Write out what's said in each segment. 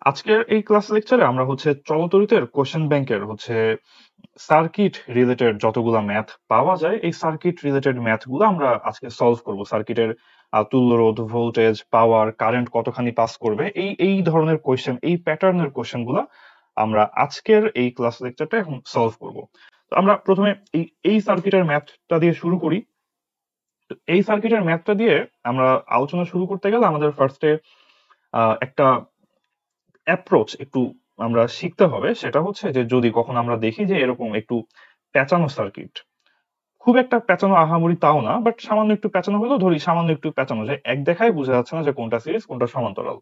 আজকের এই ক্লাস লেকচারে আমরা চলতরিতের কোশ্চেন ব্যাংকের সার্কিট রিলেটেড যতগুলা ম্যাথ পাওয়া যায় এই সার্কিট রিলেটেড ম্যাথ গুলো আমরা আজকে সলভ করব। সার্কিটের তুল্য রোধ, ভোল্টেজ, পাওয়ার, কারেন্ট কতখানি পাস করবে, এই এই ধরনের কোশ্চেন, এই প্যাটার্নের কোশ্চেন গুলা আমরা আজকের এই ক্লাস লেকচারটা এখন সলভ করব। তো আমরা প্রথমে এই এই সার্কিটের ম্যাথটা দিয়ে শুরু করি। তো এই সার্কিটের ম্যাথটা দিয়ে আমরা আলোচনা শুরু করতে গেলে আমাদের ফার্স্টে একটা অ্যাপ্রোচ একটু আমরা শিখতে হবে। সেটা হচ্ছে যে যদি কখন আমরা দেখি যে এরকম একটু পেঁচানো সার্কিট, খুব একটা পেঁচানো আহামরি তাও না, বাট সামান্য একটু পেঁচানো হলেও ধরি সামান্য একটু পেঁচানো, যে এক দেখায় বোঝা যাচ্ছে না যে কোনটা সিরিজ কোনটা সমান্তরাল।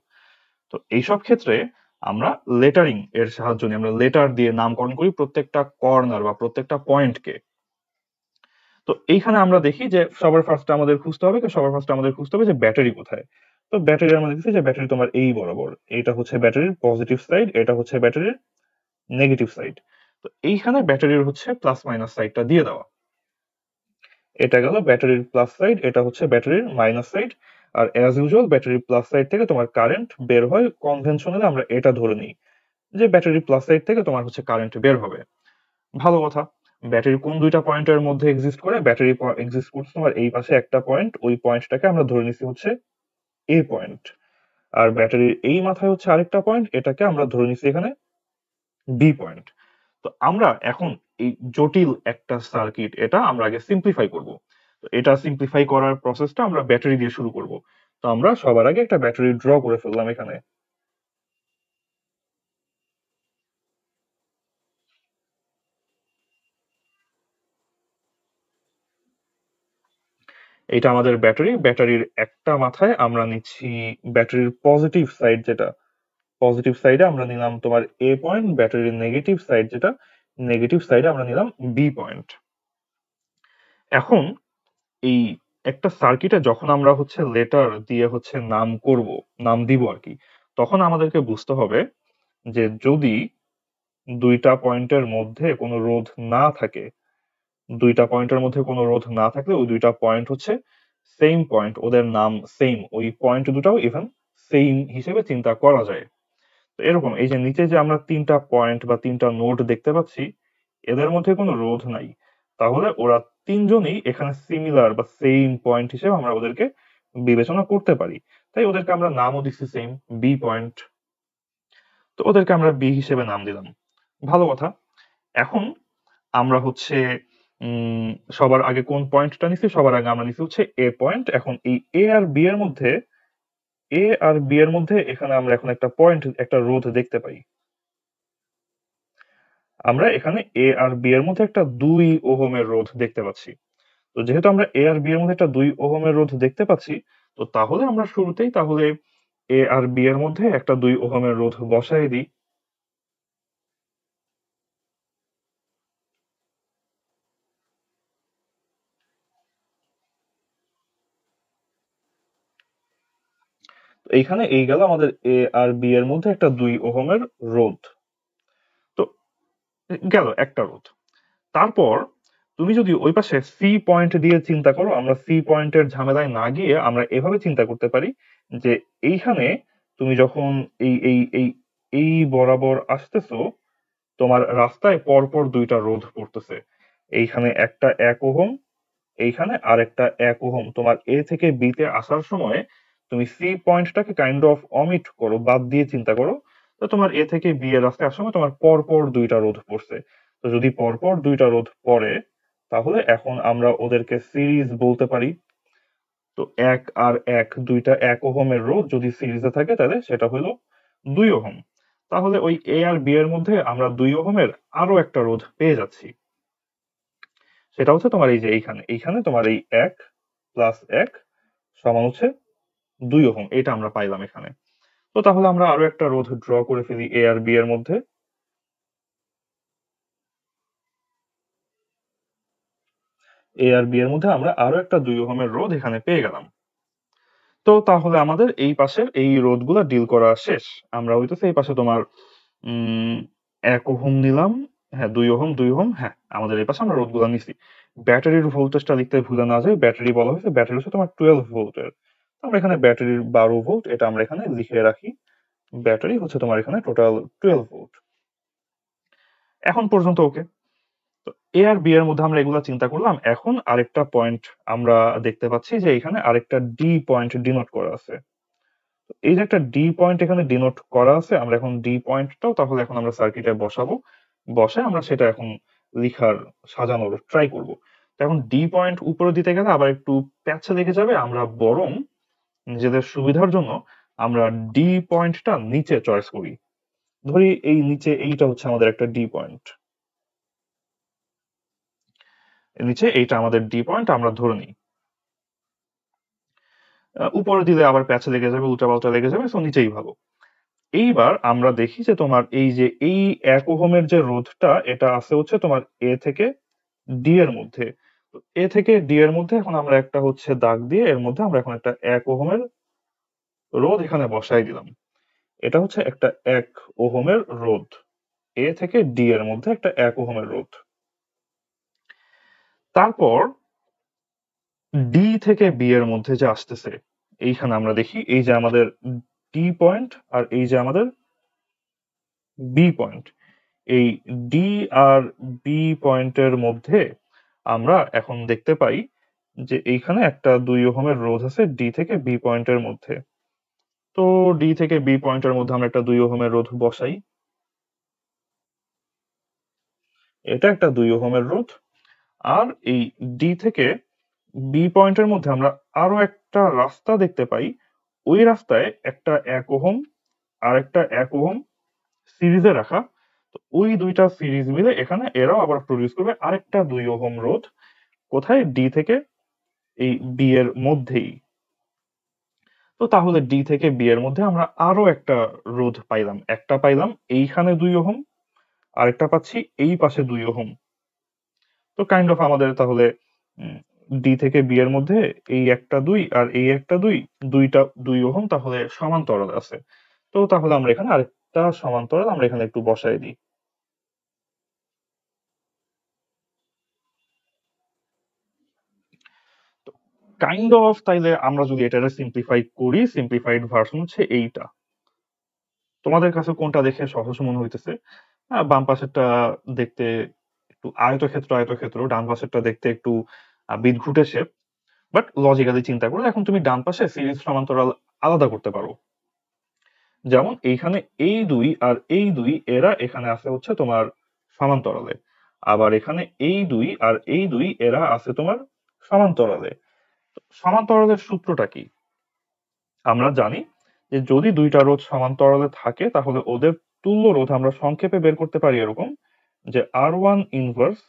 তো এইসব ক্ষেত্রে আমরা লেটারিং এর সাহায্য নিয়ে আমরা লেটার দিয়ে নামকরণ করি প্রত্যেকটা কর্নার বা প্রত্যেকটা পয়েন্টকে। তো এইখানে আমরা দেখি যে সবার ফার্স্টে আমাদের খুঁজতে হবে যে ব্যাটারি কোথায়। তো ব্যাটারি আমরা দেখছি যে ব্যাটারি তোমার এই বরাবর, এটা হচ্ছে ব্যাটারির পজিটিভ সাইড, এটা হচ্ছে ব্যাটারির নেগেটিভ সাইড। তো এইখানে ব্যাটারির প্লাস মাইনাস সাইডটা দিয়ে দেওয়া। এটা গেল ব্যাটারির প্লাস সাইড, এটা হচ্ছে ব্যাটারির মাইনাস সাইড। আর অ্যাজ ইউজুয়াল ব্যাটারির প্লাস সাইড থেকে তোমার কারেন্ট বের হয়, কনভেনশনালি আমরা এটা ধরে নিই যে ব্যাটারির প্লাস সাইড থেকে তোমার কারেন্ট বের হবে। ভালো কথা। ব্যাটারি কোন দুইটা পয়েন্টের মধ্যে এক্সিস্ট করে? ব্যাটারি এক্সিস্ট করছে তোমার এই পাশে একটা পয়েন্ট, ওই পয়েন্টটাকে আমরা ধরে নিছি এ পয়েন্ট। আর ব্যাটারির এই মাথায় আরেকটা পয়েন্ট, এটাকে আমরা ধরে নিছি এখানে বি পয়েন্ট। তো আমরা এখন এই জটিল একটা সার্কিট, এটা আমরা আগে সিম্পলিফাই করব। তো এটা সিম্পলিফাই করার প্রসেসটা আমরা ব্যাটারি দিয়ে শুরু করব। তো আমরা সবার আগে একটা ব্যাটারি ড্র করে ফেললাম এখানে। এটা আমাদের ব্যাটারি। ব্যাটারির একটা মাথায় আমরা নিচ্ছি ব্যাটারির পজিটিভ সাইড, যেটা পজিটিভ সাইডে আমরা নিলাম তোমার এ পয়েন্ট, ব্যাটারির নেগেটিভ সাইড যেটা, নেগেটিভ সাইডে আমরা নিলাম বি পয়েন্ট। এখন এই একটা সার্কিটে যখন আমরা লেটার দিয়ে নাম করব, নাম দিব আর কি, তখন আমাদেরকে বুঝতে হবে যে যদি দুইটা পয়েন্টের মধ্যে কোনো রোধ না থাকে, দুইটা পয়েন্টের মধ্যে কোনো রোধ না থাকলে ওই দুইটা পয়েন্ট সেম পয়েন্ট, ওদের নাম সেম, ওই পয়েন্ট দুটাও ইভেন সেম হিসেবে চিন্তা করা যায়। তো এরকম এই যে নিচে যে আমরা তিনটা পয়েন্ট বা তিনটা নোড দেখতে পাচ্ছি, এদের মধ্যে কোনো রোধ নাই, তাহলে ওরা তিনজনই এখানে সিমিলার বা সেম পয়েন্ট হিসেবে আমরা ওদেরকে বিবেচনা করতে পারি। তাই ওদেরকে আমরা নামও দিচ্ছি সেম, বি পয়েন্ট। তো ওদেরকে আমরা বি হিসেবে নাম দিলাম। ভালো কথা। এখন আমরা উম সবার আগে কোন পয়েন্টটা নিছি? সবার আগে আমরা নিছি এ পয়েন্ট। এখন এই এ আর বি এর মধ্যে, এ আর বি এর মধ্যে এখানে আমরা এখন একটা পয়েন্ট, একটা রোধ দেখতে পাই। আমরা এখানে এ আর বি এর মধ্যে একটা 2 ওহমের রোধ দেখতে পাচ্ছি। তো যেহেতু আমরা এ আর বি এর মধ্যে একটা 2 ওহমের রোধ দেখতে পাচ্ছি, তো তাহলে আমরা শুরুতেই এ আর বি এর মধ্যে একটা 2 ওহমের রোধ বসাই দিই। তো এইখানে এই গেল আমাদের এ আর বি এর মধ্যে একটা 2 ওহমের রোধ। তো গেল একটা রোধ। তারপর তুমি যদি ওই পাশে সি পয়েন্ট দিয়ে চিন্তা করো, আমরা সি পয়েন্টের ঝামেলায় না গিয়ে আমরা এভাবে চিন্তা করতে পারি যে এইখানে তুমি যখন এই এই এই এই বরাবর আসতেছো, তোমার রাস্তায় পরপর দুইটা রোধ পড়তেছে। এইখানে একটা 1 ওহম, এইখানে আরেকটা 1 ওহম। তোমার এ থেকে বি তে আসার সময় তুমি সি পয়েন্টটাকে কাইন্ড অফ অমিট করো, বাদ দিয়ে চিন্তা করো। তো তোমার এ থেকে বি এর রাস্তায় আসার সময় তোমার পরপর দুইটা রোধ পড়ছে। তো যদি পরপর দুইটা রোধ পড়ে, তাহলে এখন আমরা ওদেরকে সিরিজ বলতে পারি। তো এক আর এক, দুইটা 1 ওহমের রোধ যদি সিরিজে থাকে তাহলে সেটা হলো 2 ওহম। তাহলে ওই এ আর বি এর মধ্যে আমরা 2 ওহমের আরো একটা রোধ পেয়ে যাচ্ছি। সেটা তোমার এই যে এইখানে, এইখানে তোমার এই 1 + 1 সমান 2 ওহম, এটা আমরা পাইলাম এখানে। তো তাহলে আমরা আরো একটা রোধ ড্র করে ফেলি এ আর বি এর মধ্যে। এ আর বি এর মধ্যে আমরা আরো একটা 2 ওহমের রোধ এখানে পেয়ে গেলাম। তো তাহলে আমাদের এই পাশের এই রোধগুলা ডিল করা শেষ। আমরা এই পাশে তোমার 1 ওহম নিলাম। হ্যাঁ, 2 ওহম, 2 ওহম। হ্যাঁ, আমাদের এই পাশে আমরা রোধগুলা নিছি। ব্যাটারির ভোল্টেজটা লিখতে ভুলে না যায়। ব্যাটারি বলা হয়েছে, ব্যাটারি তোমার 12 ভোল্টের। আমরা এখানে ব্যাটারির 12 ভোল্ট, এটা আমরা এখানে লিখে রাখি ব্যাটারি হচ্ছে তোমার এখানে টোটাল 12 ভোল্ট। এখন পর্যন্ত ওকে। তো এ আর বি এর মধ্যে আমরা এগুলা চিন্তা করলাম। এখন আরেকটা পয়েন্ট আমরা দেখতে পাচ্ছি যে এখানে আরেকটা ডি পয়েন্ট ডিনোট করা আছে। এই যে একটা ডি পয়েন্ট এখানে ডিনোট করা আছে, আমরা এখন ডি পয়েন্টটাও তাহলে এখন আমরা সার্কিটে বসাবো। বসে আমরা সেটা এখন লিখার সাজানোর ট্রাই করব। তো এখন ডি পয়েন্ট উপরে দিতে গেলে আবার একটু প্যাচে লেগে যাবে। আমরা বরং নিজেদের সুবিধার জন্য আমরা ডি পয়েন্টটা নিচে চয়েস করি। ধরি এই নিচে এইটা হচ্ছে আমাদের একটা ডি পয়েন্ট, নিচে এইটা আমাদের ডি পয়েন্ট আমরা ধরে নিই। উপরে দিলে আবার প্যাচে লেগে যাবে, উল্টাপাল্টা লেগে যাবে, সো নিচেই ভালো। এইবার আমরা দেখি যে তোমার এই যে এই 1 ওহমের যে রোধটা, এটা আছে হচ্ছে তোমার এ থেকে ডি এর মধ্যে। তো এ থেকে ডি এর মধ্যে এখন আমরা একটা হচ্ছে দাগ দিয়ে এর মধ্যে আমরা এখন একটা 1 ওহমের রোধ এখানে বসাই দিলাম। এটা হচ্ছে একটা 1 ওহমের রোধ, এ থেকে ডি এর মধ্যে একটা 1 ওহমের রোধ। তারপর ডি থেকে বি এর মধ্যে যে আসতেছে, এইখানে আমরা দেখি এই যে আমাদের ডি পয়েন্ট আর এই যে আমাদের বি পয়েন্ট, এই ডি আর বি পয়েন্টের মধ্যে আমরা এখন দেখতে পাই যে এইখানে একটা 2 ওহমের রোধ আছে ডি থেকে বি পয়েন্টের মধ্যে। তো ডি থেকে বি পয়েন্টের মধ্যে আমরা একটা 2 ওহমের রোধ বসাই। এটা একটা 2 ওহমের রোধ। আর এই ডি থেকে বি পয়েন্টের মধ্যে আমরা আরো একটা রাস্তা দেখতে পাই। ওই রাস্তায় একটা 1 ওহম আর একটা 1 ওহম সিরিজে রাখা। তো ওই দুইটা সিরিজ মিলে এখানে এরাও আবার প্রডিউস করবে আরেকটা 2 ওহম রোধ। কোথায়? ডি থেকে এই বি এর মধ্যেই। তো তাহলে ডি থেকে বি এর মধ্যে আমরা আরো একটা রোধ পাইলাম। একটা পাইলাম এইখানে 2 ওহম, আরেকটা পাচ্ছি এই পাশে 2 ওহম। তো কাইন্ড অফ আমাদের তাহলে ডি থেকে বি এর মধ্যে এই একটা 2 আর এই একটা 2, দুইটা 2 ওহম তাহলে সমান্তরাল আছে। তো তাহলে আমরা এখানে আরেকটা সমান্তরাল আমরা এখানে একটু বসাই দিই। তো কাইন্ড অফ তাইলে আমরা যদি এটা সিম্পলিফাই করি, সিম্পলিফাইড ভার্সন হচ্ছে এইটা। তোমাদের কাছে কোনটা দেখে সহজ মনে হইতেছে? বাম পাশেরটা দেখতে একটু আয়তক্ষেত্র আয়তক্ষেত্র, ডান পাশেরটা দেখতে একটু বিদঘুটে শেপ। বাট লজিক্যালি চিন্তা করলে এখন তুমি ডান পাশে সিরিজ সমান্তরাল আলাদা করতে পারো। যেমন এইখানে এই 2 আর এই 2 এরা এখানে আছে হচ্ছে তোমার সমান্তরালে। আবার এখানে এই 2 আর এই 2 এরা আছে তোমার সমান্তরালে। সমান্তরালের সূত্রটা কি? আমরা জানি যে যদি দুইটা রোধ সমান্তরালে থাকে তাহলে ওদের তুল্য রোধ আমরা সংক্ষেপে বের করতে পারি এরকম যে R1 ইনভার্স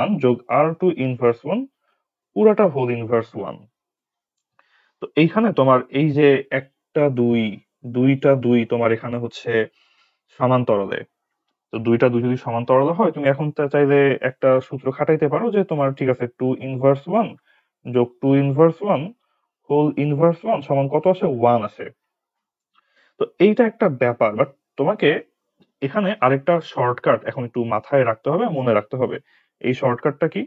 1 যোগ R2 ইনভার্স 1 পুরাটা হোল ইনভার্স 1। তো এইখানে তোমার এই যে একটা 2, দুইটা 2 তোমার এখানে হচ্ছে সমান্তরালে। তো দুইটা 2 যদি সমান্তরালে হয় তুমি এখন চাইলে একটা সূত্র খাটাইতে পারো যে তোমার ঠিক আছে 2 ইনভার্স 1 যোগ 2 ইনভার্স 1 হোল ইনভার্স 1 সমান কত আসে? 1 আসে। তো এইটা একটা ব্যাপার, বাট তোমাকে এখানে আরেকটা শর্টকাট এখন একটু মাথায় রাখতে হবে, মনে রাখতে হবে। এই শর্টকাটটা কি?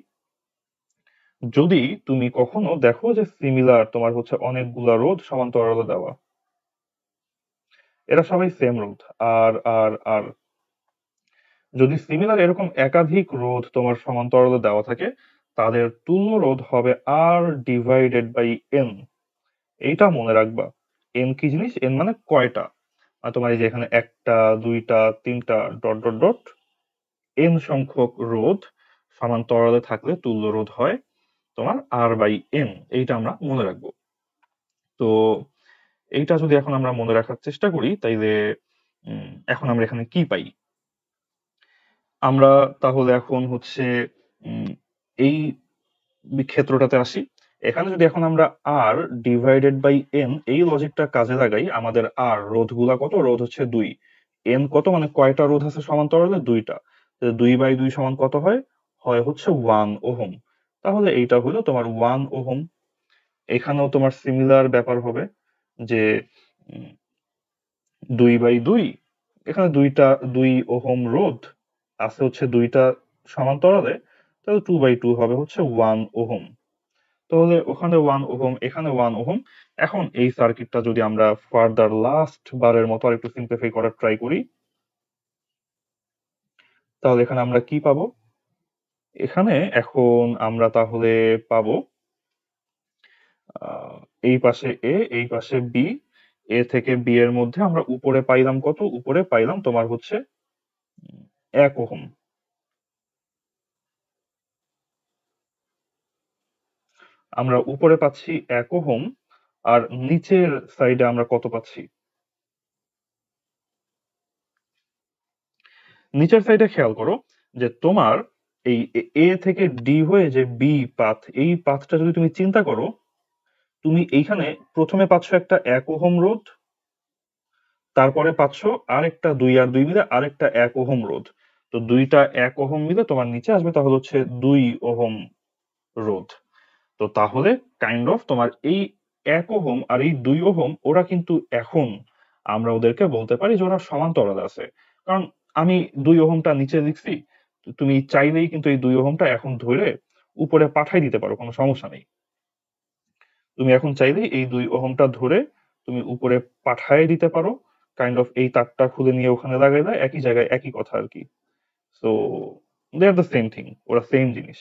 যদি তুমি কখনো দেখো যে সিমিলার তোমার হচ্ছে অনেকগুলা রোধ সমান্তরালে দেওয়া, এরা সবাই সেম রোধ, আর আর যদি সিমিলার এরকম একাধিক রোধ তোমার সমান্তরালে দেওয়া থাকে, তাদের তুল্য রোধ হবে আর ডিভাইডেড বাই এন। এইটা মনে রাখবা। এন কি জিনিস? এন মানে কয়টা। আর তোমার এই যে এখানে একটা, দুইটা, তিনটা, ডট ডট ডট, এন সংখ্যক রোধ সমান্তরালে থাকলে তুল্য রোধ হয় তোমার আর বাই এন। এইটা আমরা মনে রাখবো। তো এইটা যদি এখন আমরা মনে রাখার চেষ্টা করি তাইলে এখন আমরা এখানে কি পাই? আমরা তাহলে এখন হচ্ছে উম, এই ক্ষেত্রটাতে আসি। এখানে যদি এখন আমরা আর ডিভাইডেড বাই এন এই লজিকটা কাজে লাগাই, আমাদের আর রোধগুলা কত? রোধ হচ্ছে 2। এন কত? মানে কয়টা রোধ আছে সমান্তরালে? 2টা। 2/2 সমান কত হয়? হয় হচ্ছে 1 ওহম। তাহলে এইটা হলো তোমার 1 ওহম। এখানেও তোমার সিমিলার ব্যাপার হবে যে 2/2, এখানে 2 ওহম রোধ আছে হচ্ছে দুইটা সমান্তরালে, তাহলে 2/2 হবে হচ্ছে 1 ওহম। তাহলে ওখানে 1 ওহম, এখানে 1 ওহম। এখন এই সার্কিটটা যদি আমরা ফার্দার লাস্ট বারের মতো আর একটু সিম্পলিফাই করার ট্রাই করি, তাহলে এখানে আমরা কি পাবো? এখানে এখন আমরা তাহলে পাবো আহ, এই পাশে এ, এই পাশে বি। এ থেকে বি এর মধ্যে আমরা উপরে পাইলাম কত? উপরে পাইলাম তোমার হচ্ছে 1 ওহম। আমরা উপরে পাচ্ছি 1 ওহম, আর নিচের সাইডে আমরা কত পাচ্ছি? নিচের সাইডে খেয়াল করো যে তোমার এই এ থেকে ডি হয়ে যে বি পাথ, এই পাথটা যদি তুমি চিন্তা করো, তুমি এইখানে প্রথমে পাচ্ছ একটা 1 ওহম রোধ, তারপরে পাচ্ছ আরেকটা 2 আর 2 মিলে আরেকটা 1 ওহম রোধ। তো দুইটা 1 ওহম মিলে তোমার নিচে আসবে তাহলে হচ্ছে 2 ওহম রোধ। তো তাহলে কাইন্ড অফ তোমার এই 1 ওহম আর এই 2 ওহম ওরা কিন্তু এখন আমরা ওদেরকে বলতে পারি যে ওরা সমান্তরালে আছে। কারণ আমি 2 ওহমটা নিচে লিখছি, তো তুমি চাইলেই কিন্তু এই 2 ওহমটা এখন ধরে উপরে পাঠাই দিতে পারো, কোনো সমস্যা নেই। তুমি এখন চাইলেই এই 2 ওহমটা ধরে তুমি উপরে পাঠায় দিতে পারো, কাইন্ড অফ এই তারটা খুলে নিয়ে ওখানে লাগাই দেয়, একই জায়গায় একই কথা আর কি। So they are the same thing, ওরা সেম জিনিস।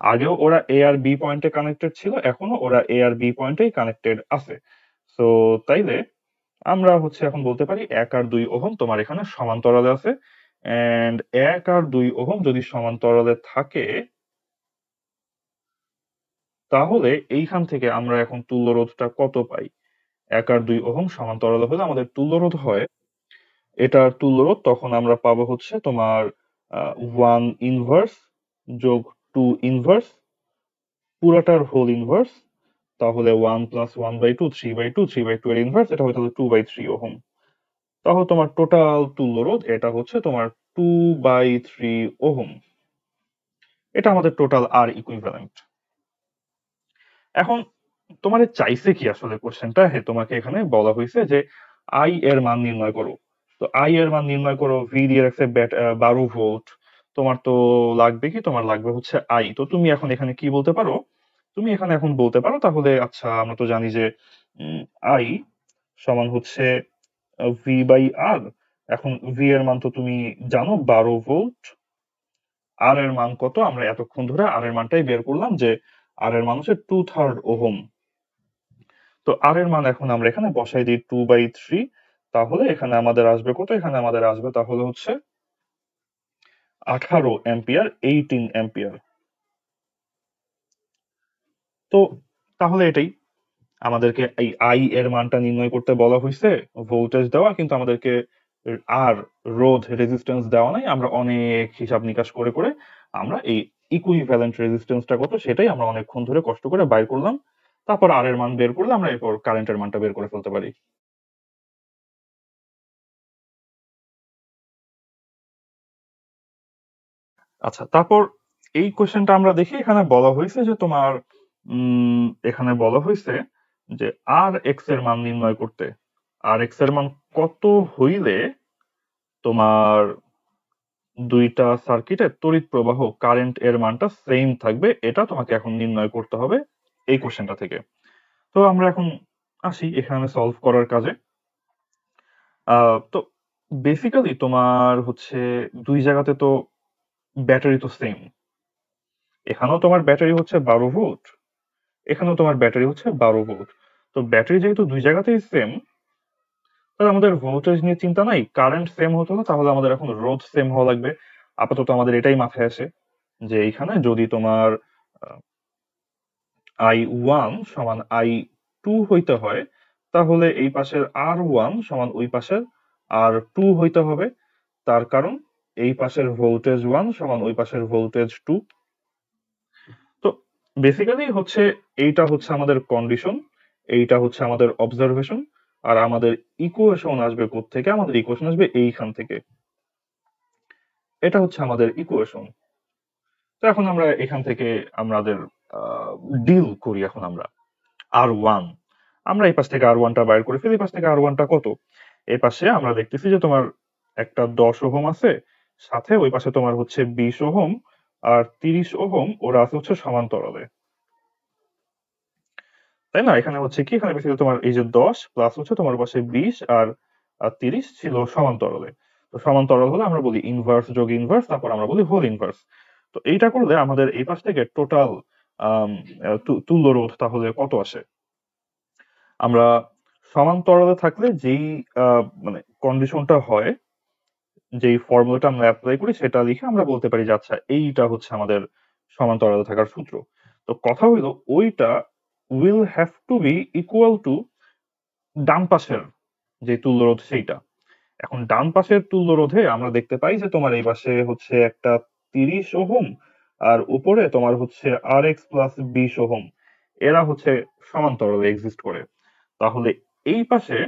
আগেও ওরা এ আর বি পয়েন্টে কানেক্টেড ছিল, এখনো ওরা এ আর বি পয়েন্টেই কানেক্টেড আছে। সো তাইলে আমরা হচ্ছে এখন বলতে পারি 1 আর 2 ওহম তোমার এখানে সমান্তরালে আছে। এন্ড 1 আর 2 ওহম যদি সমান্তরালে থাকে, তাহলে এইখান থেকে আমরা এখন তুল্য রোধটা কত পাই? 1 আর 2 ওহম সমান্তরালে হলে আমাদের তুল্য রোধ হয়, এটার তুল্য রোধ তখন আমরা পাবো হচ্ছে তোমার 1 ইনভার্স যোগ 2 ইনভার্স, পুরাটার হোল ইনভার্স। তাহলে 1 + 1/2, 3/2, 3/2 এর ইনভার্স, এটা হয়তো 2/3 ওহম। তাহলে তোমার টোটাল তুল্য রোধ এটা হচ্ছে তোমার 2/3 ওহম। এটা আমাদের টোটাল আর ইকুইভ্যালেন্ট। এখন তোমারে চাইছে কি আসলে কোশ্চেনটা? হ্যাঁ, তোমাকে এখানে বলা হয়েছে যে আই এর মান নির্ণয় করো। তো আই এর মান নির্ণয় করো, ভি দিয়ে রাখছে 12 ভোল্ট। তোমার তো লাগবে কি? তোমার লাগবে হচ্ছে আই। তো তুমি এখন এখানে কি বলতে পারো? তুমি এখানে এখন বলতে পারো তাহলে, আচ্ছা আমরা তো জানি যে আই সমান হচ্ছে ভি বাই আর। এখন ভি এর মান তো তুমি জানো 12 ভোল্ট। আর এর মান কত? আমরা এতক্ষণ ধরে আর এর মানটাই বের করলাম যে আর এর মান হচ্ছে 2/3 ওহম। তো আর এর মান এখন আমরা এখানে বসাই দিই 2/3। তাহলে এখানে আমাদের আসবে কত? এখানে আমাদের আসবে তাহলে হচ্ছে 18 অ্যাম্পিয়ার, 18 অ্যাম্পিয়ার। তো তাহলে এটাই আমাদেরকে এই আই এর মানটা নির্ণয় করতে বলা হয়েছে। ভোল্টেজ দেওয়া, কিন্তু আমাদেরকে আর রোধ রেজিস্ট্যান্স দেওয়া নাই। আমরা অনেক হিসাব নিকাশ করে করে আমরা এই ইকুইভ্যালেন্ট রেজিস্ট্যান্সটা কত সেটাই আমরা অনেকক্ষণ ধরে কষ্ট করে বাইর করলাম। তারপর আর এর মান বের করলে আমরা এরপর কারেন্টের মানটা বের করে ফেলতে পারি। আচ্ছা, তারপর এই কোশ্চেনটা আমরা দেখি, এখানে বলা হয়েছে যে তোমার এখানে বলা হয়েছে যে আর এক্স এর মান নির্ণয় করতে। আর এক্স এর মান কত হইলে তোমার দুইটা সার্কিটের তড়িৎ প্রবাহ কারেন্ট এর মানটা সেম থাকবে, এটা তোমাকে এখন নির্ণয় করতে হবে এই কোশ্চেনটা থেকে। তো আমরা এখন আসি এখানে সলভ করার কাজে। তো বেসিক্যালি তোমার হচ্ছে দুই জায়গাতে তো ব্যাটারি তো সেম। এখানেও তোমার ব্যাটারি হচ্ছে 12 ভোল্ট, এখানেও তোমার ব্যাটারি হচ্ছে 12 ভোল্ট। তো ব্যাটারি যেহেতু দুই জায়গাতেই সেম, তাহলে আমাদের ভোল্টেজ নিয়ে চিন্তা নাই। কারেন্ট সেম হতে হলে তাহলে আমাদের এখন রোধ সেম হওয়া লাগবে। আপাতত আমাদের এটাই মাথায় আসে যে এইখানে যদি তোমার I1 সমান I2 হইতে হয়, তাহলে এই পাশের R1 সমান ওই পাশের R2 হইতে হবে। তার কারণ এই পাশের ভোল্টেজ 1 সমান ওই পাশের ভোল্টেজ 2। তো বেসিক্যালি হচ্ছে এইটা হচ্ছে আমাদের কন্ডিশন, এইটা হচ্ছে আমাদের অবজারভেশন। আর আমাদের ইকুয়েশন আসবে কোত্থেকে? আমাদের ইকুয়েশন আসবে এইখান থেকে। এটা হচ্ছে আমাদের ইকুয়েশন। তো এখন আমরা এখান থেকে আমাদের ডিল করি। এখন আমরা R1, আমরা এই পাশ থেকে R1টা বাইর করে ফেলি। এই পাশ থেকে R1টা কত? এই পাশে আমরা দেখতেছি যে তোমার একটা 10 ওহম আছে, সাথে ওই পাশে তোমার হচ্ছে 20 ওহম আর 30 ওহম ওরা আছে হচ্ছে সমান্তরালে, তাই না? এখানে হচ্ছে কি, এখানে বেসিক্যালি তোমার এই যে 10 প্লাস হচ্ছে তোমার পাশে 20 আর 30 ছিল সমান্তরালে। তো সমান্তরাল হলে আমরা বলি ইনভার্স যোগ ইনভার্স, তারপর আমরা বলি হোল ইনভার্স। তো এইটা করলে আমাদের এই পাশ থেকে টোটাল তুল্য রোধ তাহলে কত আসে? আমরা সমান্তরালে থাকলে যেই মানে কন্ডিশনটা হয়, যেই ফর্মুলাটা আমরা অ্যাপ্লাই করি সেটা লিখে আমরা বলতে পারি যে আচ্ছা এইটা হচ্ছে আমাদের সমান্তরালে থাকার সূত্র। তো কথা হইলো ওইটা will have to be equal to ডান পাশের যে তুল্যরোধ সেইটা। এখন ডান পাশের তুল্যরোধে আমরা দেখতে পাই যে তোমার এই পাশে হচ্ছে একটা 30 ওহম আর উপরে তোমার হচ্ছে আর এক্স প্লাস 20 ওহম, এরা হচ্ছে সমান্তরালে এক্সিস্ট করে। তাহলে এই পাশে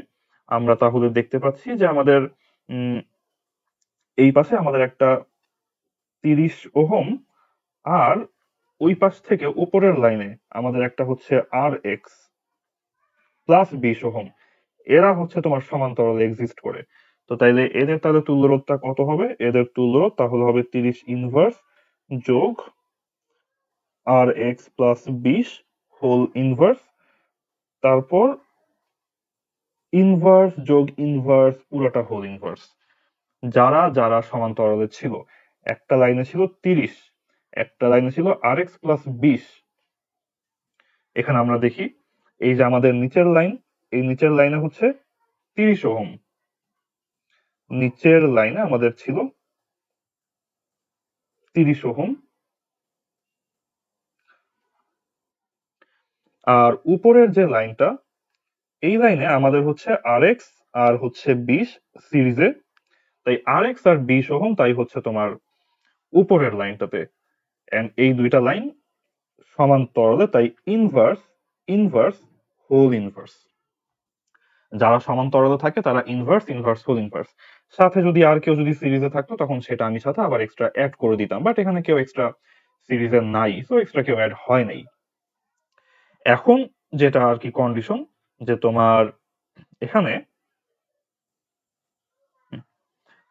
আমরা তাহলে দেখতে পাচ্ছি যে আমাদের উম এই পাশে আমাদের একটা 30 ওহম আর ওই পাশ থেকে উপরের লাইনে আমাদের একটা হচ্ছে আর এক্স প্লাস 20 ওহম, এরা হচ্ছে তোমার সমান্তরালে এক্সিস্ট করে। তো তাইলে এদের তাহলে তুল্যরোধটা কত হবে? এদের তুল্যরোধ তাহলে হবে 30 ইনভার্স যোগ আর এক্স প্লাস 20 হোল ইনভার্স, তারপর ইনভার্স যোগ ইনভার্স পুরোটা হোল ইনভার্স। যারা যারা সমান্তরালে ছিল, একটা লাইনে ছিল 30, একটা লাইনে ছিল আর এক্স প্লাস 20। এখানে আমরা দেখি এই যে আমাদের নিচের লাইন, এই নিচের লাইনে হচ্ছে 30 ওহম, নিচের লাইনে আমাদের ছিল 30 ওহম, আর উপরের যে লাইনটা, এই লাইনে আমাদের হচ্ছে আর এক্স আর হচ্ছে 20 সিরিজে, তাই আর এক্স আর 20 ওহম, তাই হচ্ছে তোমার উপরের লাইনটাতে। এন্ড এই দুইটা লাইন সমান্তরালে, তাই ইনভার্স ইনভার্স হোল ইনভার্স। যারা সমান্তরালে থাকে তারা ইনভার্স ইনভার্স হোল ইনভার্স। সাথে যদি আর কেউ যদি সিরিজে থাকতো তখন সেটা আমি সাথে আবার এক্সট্রা অ্যাড করে দিতাম, বাট এখানে কেউ এক্সট্রা সিরিজে নাই, সো এক্সট্রা কেউ অ্যাড হয় নাই। এখন যেটা আর কি কন্ডিশন, যে তোমার এখানে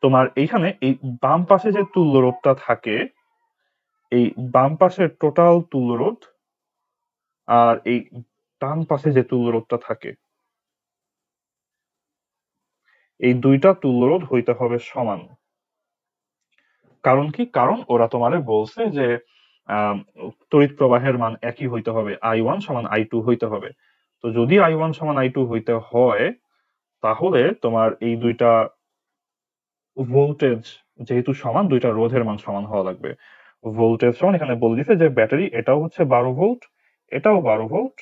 তোমার এইখানে এই বাম পাশে যে তুল্যরোধটা থাকে, এই বাম পাশের টোটাল তুল্যরোধ আর এই ডান পাশে যে তুল্যরোধটা থাকে, এই দুইটা তুল্যরোধ হইতে হবে সমান। কারণ কি? কারণ ওরা তোমারে বলছে যে আহ তড়িৎ প্রবাহের মান একই হইতে হবে, I1 সমান I2 হইতে হবে। তো যদি I1 সমান I2 হইতে হয়, তাহলে তোমার এই দুইটা ভোল্টেজ যেহেতু সমান, দুইটা রোধের মান সমান হওয়া লাগবে। ভোল্টেজ সমান, এখানে বলে দিছে যে ব্যাটারি এটাও হচ্ছে 12 ভোল্ট, এটাও 12 ভোল্ট,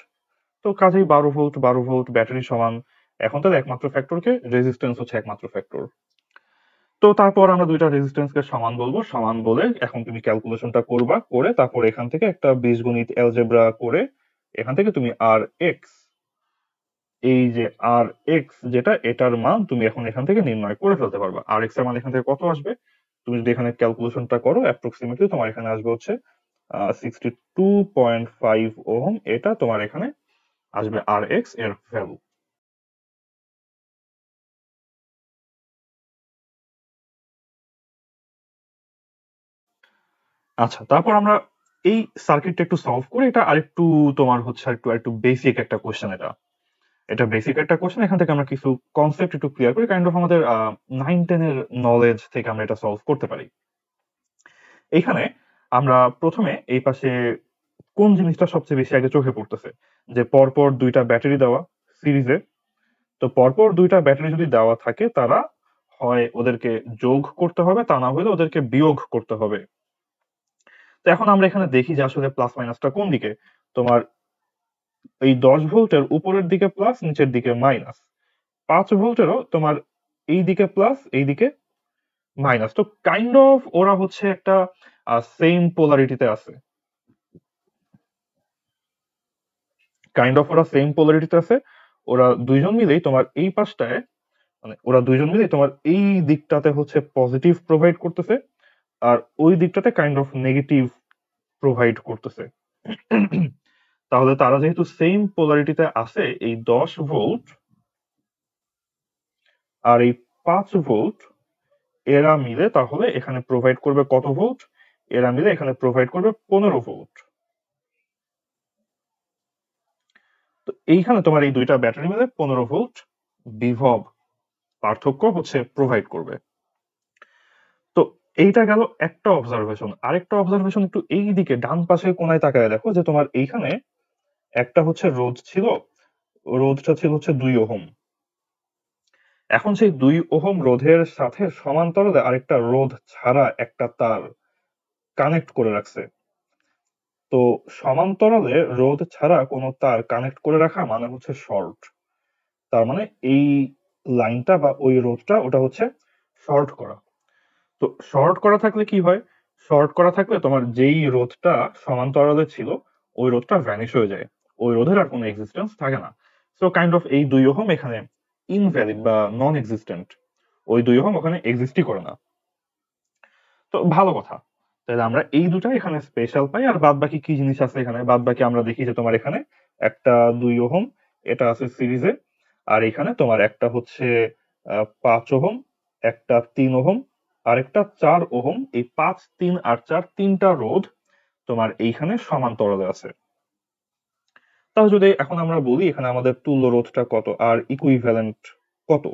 তো কাজেই 12 ভোল্ট 12 ভোল্ট ব্যাটারি সমান। এখন তাহলে একমাত্র ফ্যাক্টরকে, রেজিস্ট্যান্স হচ্ছে একমাত্র ফ্যাক্টর। তো তারপর আমরা দুইটা রেজিস্ট্যান্সকে সমান বলবো, সমান বলে এখন তুমি ক্যালকুলেশনটা করবা, করে তারপর এখান থেকে একটা বীজগণিত অ্যালজেব্রা করে এখান থেকে তুমি আর এক্স, এই যে আর এক্স যেটা, এটার মান তুমি এখন এখান থেকে নির্ণয় করে ফেলতে পারবা। আর এক্স এর মান এখান থেকে কত আসবে? তুমি যদি এখানে ক্যালকুলেশনটা করো অ্যাপ্রক্সিমেটলি তোমার এখানে আসবে হচ্ছে 62.5 ওহম, এটা তোমার এখানে আসবে আর এক্স এর ভ্যালু। আচ্ছা, তারপর আমরা এই সার্কিটটা একটু সলভ করি। এটা আরেকটু তোমার হচ্ছে আরেকটু একটু বেসিক একটা কোশ্চেন। এটা এটা বেসিক একটা কোশ্চেন, এখান থেকে আমরা কিছু কনসেপ্ট একটু ক্লিয়ার করি, কাইন্ড অফ আমাদের 9-10 এর নলেজ থেকে আমরা এটা সলভ করতে পারি। এইখানে আমরা প্রথমে এই পাশে কোন জিনিসটা সবচেয়ে বেশি আগে চোখে পড়তেছে, যে পরপর দুইটা ব্যাটারি দেওয়া সিরিজে। তো পরপর দুইটা ব্যাটারি যদি দেওয়া থাকে, তারা হয় ওদেরকে যোগ করতে হবে, তা না হলে ওদেরকে বিয়োগ করতে হবে। তো এখন আমরা এখানে দেখি যে আসলে প্লাস মাইনাসটা কোন দিকে। তোমার এই 10 ভোল্টের উপরের দিকে প্লাস, নিচের দিকে মাইনাস। 5 ভোল্টেরও তোমার এই দিকে প্লাস, এই দিকে মাইনাস। তো কাইন্ড অফ ওরা হচ্ছে একটা সেম পোলারিটিতে আছে, কাইন্ড অফ ওরা সেম পোলারিটিতে আছে। ওরা দুইজন মিলেই তোমার এই পাশটায়, মানে ওরা দুইজন মিলেই তোমার এই দিকটাতে হচ্ছে পজিটিভ প্রোভাইড করতেছে, আর ওই দিকটাতে কাইন্ড অফ নেগেটিভ প্রোভাইড করতেছে। তাহলে তারা যেহেতু সেম পোলারিটিতে আছে, এই 10 ভোল্ট আর এই 5 ভোল্ট, এরা মিলে তাহলে এখানে প্রোভাইড করবে কত ভোল্ট? এরা মিলে এখানে প্রোভাইড করবে 15 ভোল্ট। তো এইখানে তোমার এই দুইটা ব্যাটারি মিলে 15 ভোল্ট বিভব পার্থক্য হচ্ছে প্রোভাইড করবে। তো এইটা গেল একটা অবজারভেশন। আরেকটা অবজারভেশন একটু এই দিকে ডান পাশে কোনায় তাকায় দেখো যে তোমার এইখানে একটা হচ্ছে রোধ ছিল, রোধটা ছিল হচ্ছে 2 ওহম। এখন সেই 2 ওহম রোধের সাথে সমান্তরালে আরেকটা রোধ ছাড়া একটা তার কানেক্ট করে রাখছে। তো সমান্তরালে রোধ ছাড়া কোনো তার কানেক্ট করে রাখা মানে হচ্ছে শর্ট। তার মানে এই লাইনটা বা ওই রোধটা ওটা হচ্ছে শর্ট করা। তো শর্ট করা থাকলে কি হয়? শর্ট করা থাকলে তোমার যেই রোধটা সমান্তরালে ছিল ওই রোধটা ভ্যানিশ হয়ে যায়, ওই রোধের আর কোনো এক্সিস্টেন্স থাকে না। সো কাইন্ড অফ এই 2 ওহম এখানে ইনভ্যালিড বা নন এক্সিস্টেন্ট, ওই 2 ওহম ওখানে এক্সিস্টই করে না। তো ভালো কথা, তাহলে আমরা এই দুটা এখানে স্পেশাল পাই। আর বাদ বাকি কি জিনিস আছে এখানে? বাদ বাকি আমরা দেখি যে তোমার এখানে একটা 2 ওহম এটা আছে সিরিজে, আর এখানে তোমার একটা হচ্ছে 5 ওহম, একটা 3 ওহম, আর একটা 4 ওহম। এই 5, 3 আর 4 তিনটা রোধ তোমার এইখানে সমান্তরালে আছে। তাহলে যদি এখন আমরা বলি এখানে আমাদের তুল্য রোধটা কত আর ইকুইভ্যালেন্ট কত,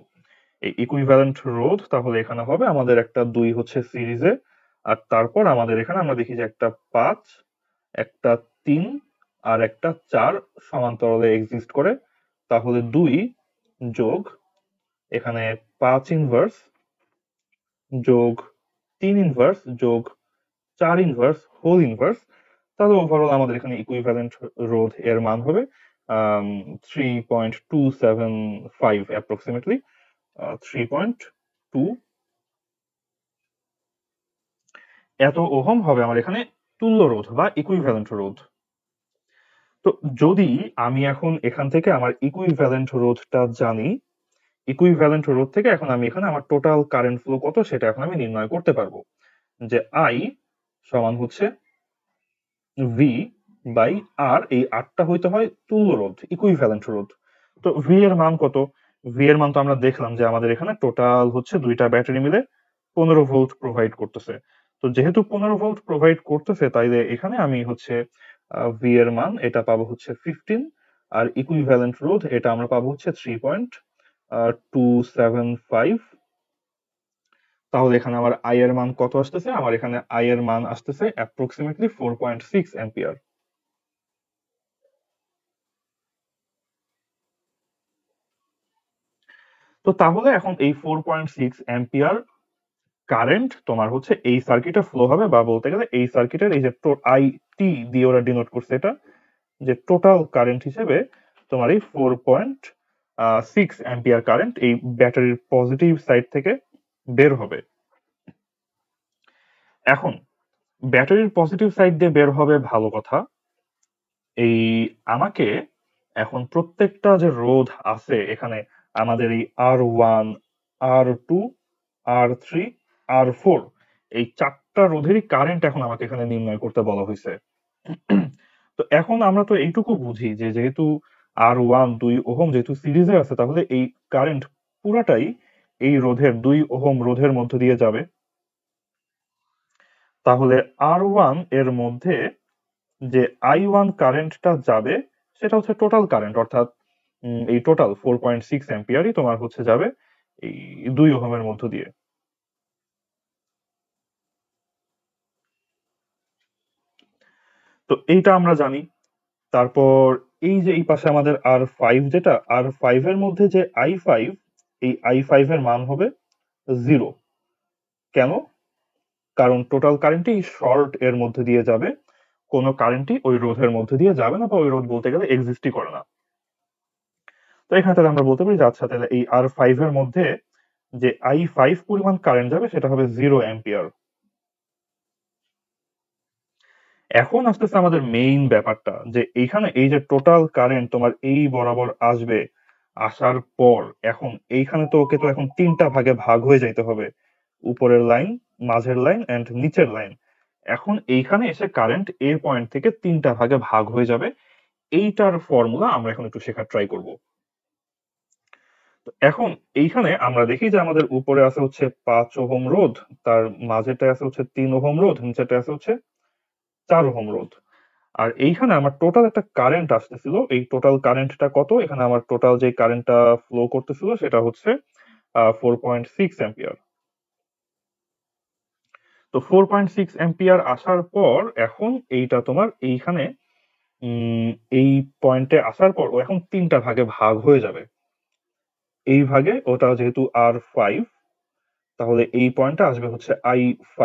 এই ইকুইভ্যালেন্ট রোধ তাহলে এখানে হবে আমাদের একটা 2 হচ্ছে সিরিজে, আর তারপর আমাদের এখানে আমরা দেখি যে একটা 5, একটা 3 আর একটা 4 সমান্তরালে এক্সিস্ট করে। তাহলে 2 যোগ এখানে 5 ইনভার্স যোগ 3 ইনভার্স যোগ 4 ইনভার্স হোল ইনভার্স, তাহলে ওভারঅল আমাদের এখানে ইকুইভ্যালেন্ট রোধ এর মান হবে 3.275 অ্যাপ্রক্সিমেটলি 3.2 এত ওহম হবে আমার এখানে তুল্য রোধ বা ইকুইভ্যালেন্ট রোধ। তো যদি আমি এখন এখান থেকে আমার ইকুইভ্যালেন্ট রোধটা জানি, ইকুইভ্যালেন্ট রোধ থেকে এখন আমি এখানে আমার টোটাল কারেন্ট ফ্লো কত সেটা এখন আমি নির্ণয় করতে পারবো, যে আই সমান হচ্ছে ভি বাই আর, এই আরটা হইতে হয় তুল্য রোধ, ইকুইভ্যালেন্ট রোধ। তো ভি এর মান কত? ভি এর মান তো আমরা দেখলাম যে আমাদের এখানে টোটাল হচ্ছে দুইটা ব্যাটারি মিলে 15 ভোল্ট প্রোভাইড করতেছে। তো যেহেতু 15 ভোল্ট প্রোভাইড করতেছে তাইলে এখানে আমি হচ্ছে ভি এর মান এটা পাবো হচ্ছে 15, আর ইকুইভ্যালেন্ট রোধ এটা আমরা পাবো হচ্ছে 3.275। তাহলে এখানে আমার আই এর মান কত আসতেছে? আমার এখানে আই এর মান আসতেছে অ্যাপ্রক্সিমেটলি 4.6 অ্যাম্পিয়ার। তো তাহলে এখন এই 4.6 অ্যাম্পিয়ার কারেন্ট তোমার হচ্ছে এই সার্কিটে ফ্লো হবে, বা বলতে গেলে এই সার্কিটের এই যে আই টি দিয়ে ওরা ডিনোট করছে এটা, যে টোটাল কারেন্ট হিসেবে তোমার এই 4.6 অ্যাম্পিয়ার কারেন্ট এই ব্যাটারির পজিটিভ সাইড থেকে বের হবে। এখন ব্যাটারির পজিটিভ সাইড দিয়ে বের হবে ভালো কথা, এই আমাকে এখন প্রত্যেকটা যে রোধ আছে এখানে আমাদের এই R1, R2, R3, R4 এই 4টা রোধেরই কারেন্ট এখন আমাকে এখানে নির্ণয় করতে বলা হয়েছে। তো এখন আমরা তো এইটুকু বুঝি যে যেহেতু R1 2 ওহম যেহেতু সিরিজে আছে তাহলে এই কারেন্ট পুরাটাই এই রোধের 2 ওহম রোধের মধ্য দিয়ে যাবে। তাহলে R1 এর মধ্যে যে I1 কারেন্টটা যাবে সেটা হচ্ছে টোটাল কারেন্ট, অর্থাৎ এই টোটাল 4.6 অ্যাম্পিয়ারই তোমার হচ্ছে যাবে এই 2 ওহমের মধ্য দিয়ে। তো এইটা আমরা জানি। তারপর এই যে এই পাশে আমাদের R5, যেটা R5 এর মধ্যে যে I5, এই I5 এর মান হবে 0। কেন? কারণ টোটাল কারেন্টই শর্ট এর মধ্যে দিয়ে যাবে, কোনো কারেন্টই ওই রোধের মধ্যে দিয়ে যাবে না, বা ওই রোধ বলতে গেলে এক্সিস্টই করে না। তো এখানে তাহলে আমরা বলতে পারি যে আচ্ছা তাহলে এই R5 এর মধ্যে যে I5 পরিমাণ কারেন্ট যাবে সেটা হবে 0 অ্যাম্পিয়ার। এখন আসতেছে আমাদের মেইন ব্যাপারটা, যে এইখানে এই যে টোটাল কারেন্ট তোমার এই বরাবর আসবে, আসার পর এখন এইখানে তো ওকে তো এখন তিনটা ভাগে ভাগ হয়ে যাইতে হবে, উপরের লাইন, মাঝের লাইন এন্ড নিচের লাইন। এখন এইখানে এসে কারেন্ট এ পয়েন্ট থেকে তিনটা ভাগে ভাগ হয়ে যাবে। এইটার ফর্মুলা আমরা এখন একটু শেখার ট্রাই করব। তো এখন এইখানে আমরা দেখি যে আমাদের উপরে আছে হচ্ছে 5 ওহম রোধ, তার মাঝেটা আছে হচ্ছে 3 ওহম রোধ, নিচেটা আছে হচ্ছে 4 ওহম রোধ। আর এইখানে আমার টোটাল একটা কারেন্ট আসতেছিল, এই টোটাল কারেন্টটা কত, এখানে আমার টোটাল যে কারেন্টটা ফ্লো করতেছিল সেটা হচ্ছে 4.6 অ্যাম্পিয়ার। তো 4.6 অ্যাম্পিয়ার আসার পর এখন এইটা তোমার এইখানে উম, এই পয়েন্টে আসার পর ও এখন 3টা ভাগে ভাগ হয়ে যাবে। এই ভাগে ওটা যেহেতু R5, তাহলে এই পয়েন্টটা আসবে হচ্ছে I5।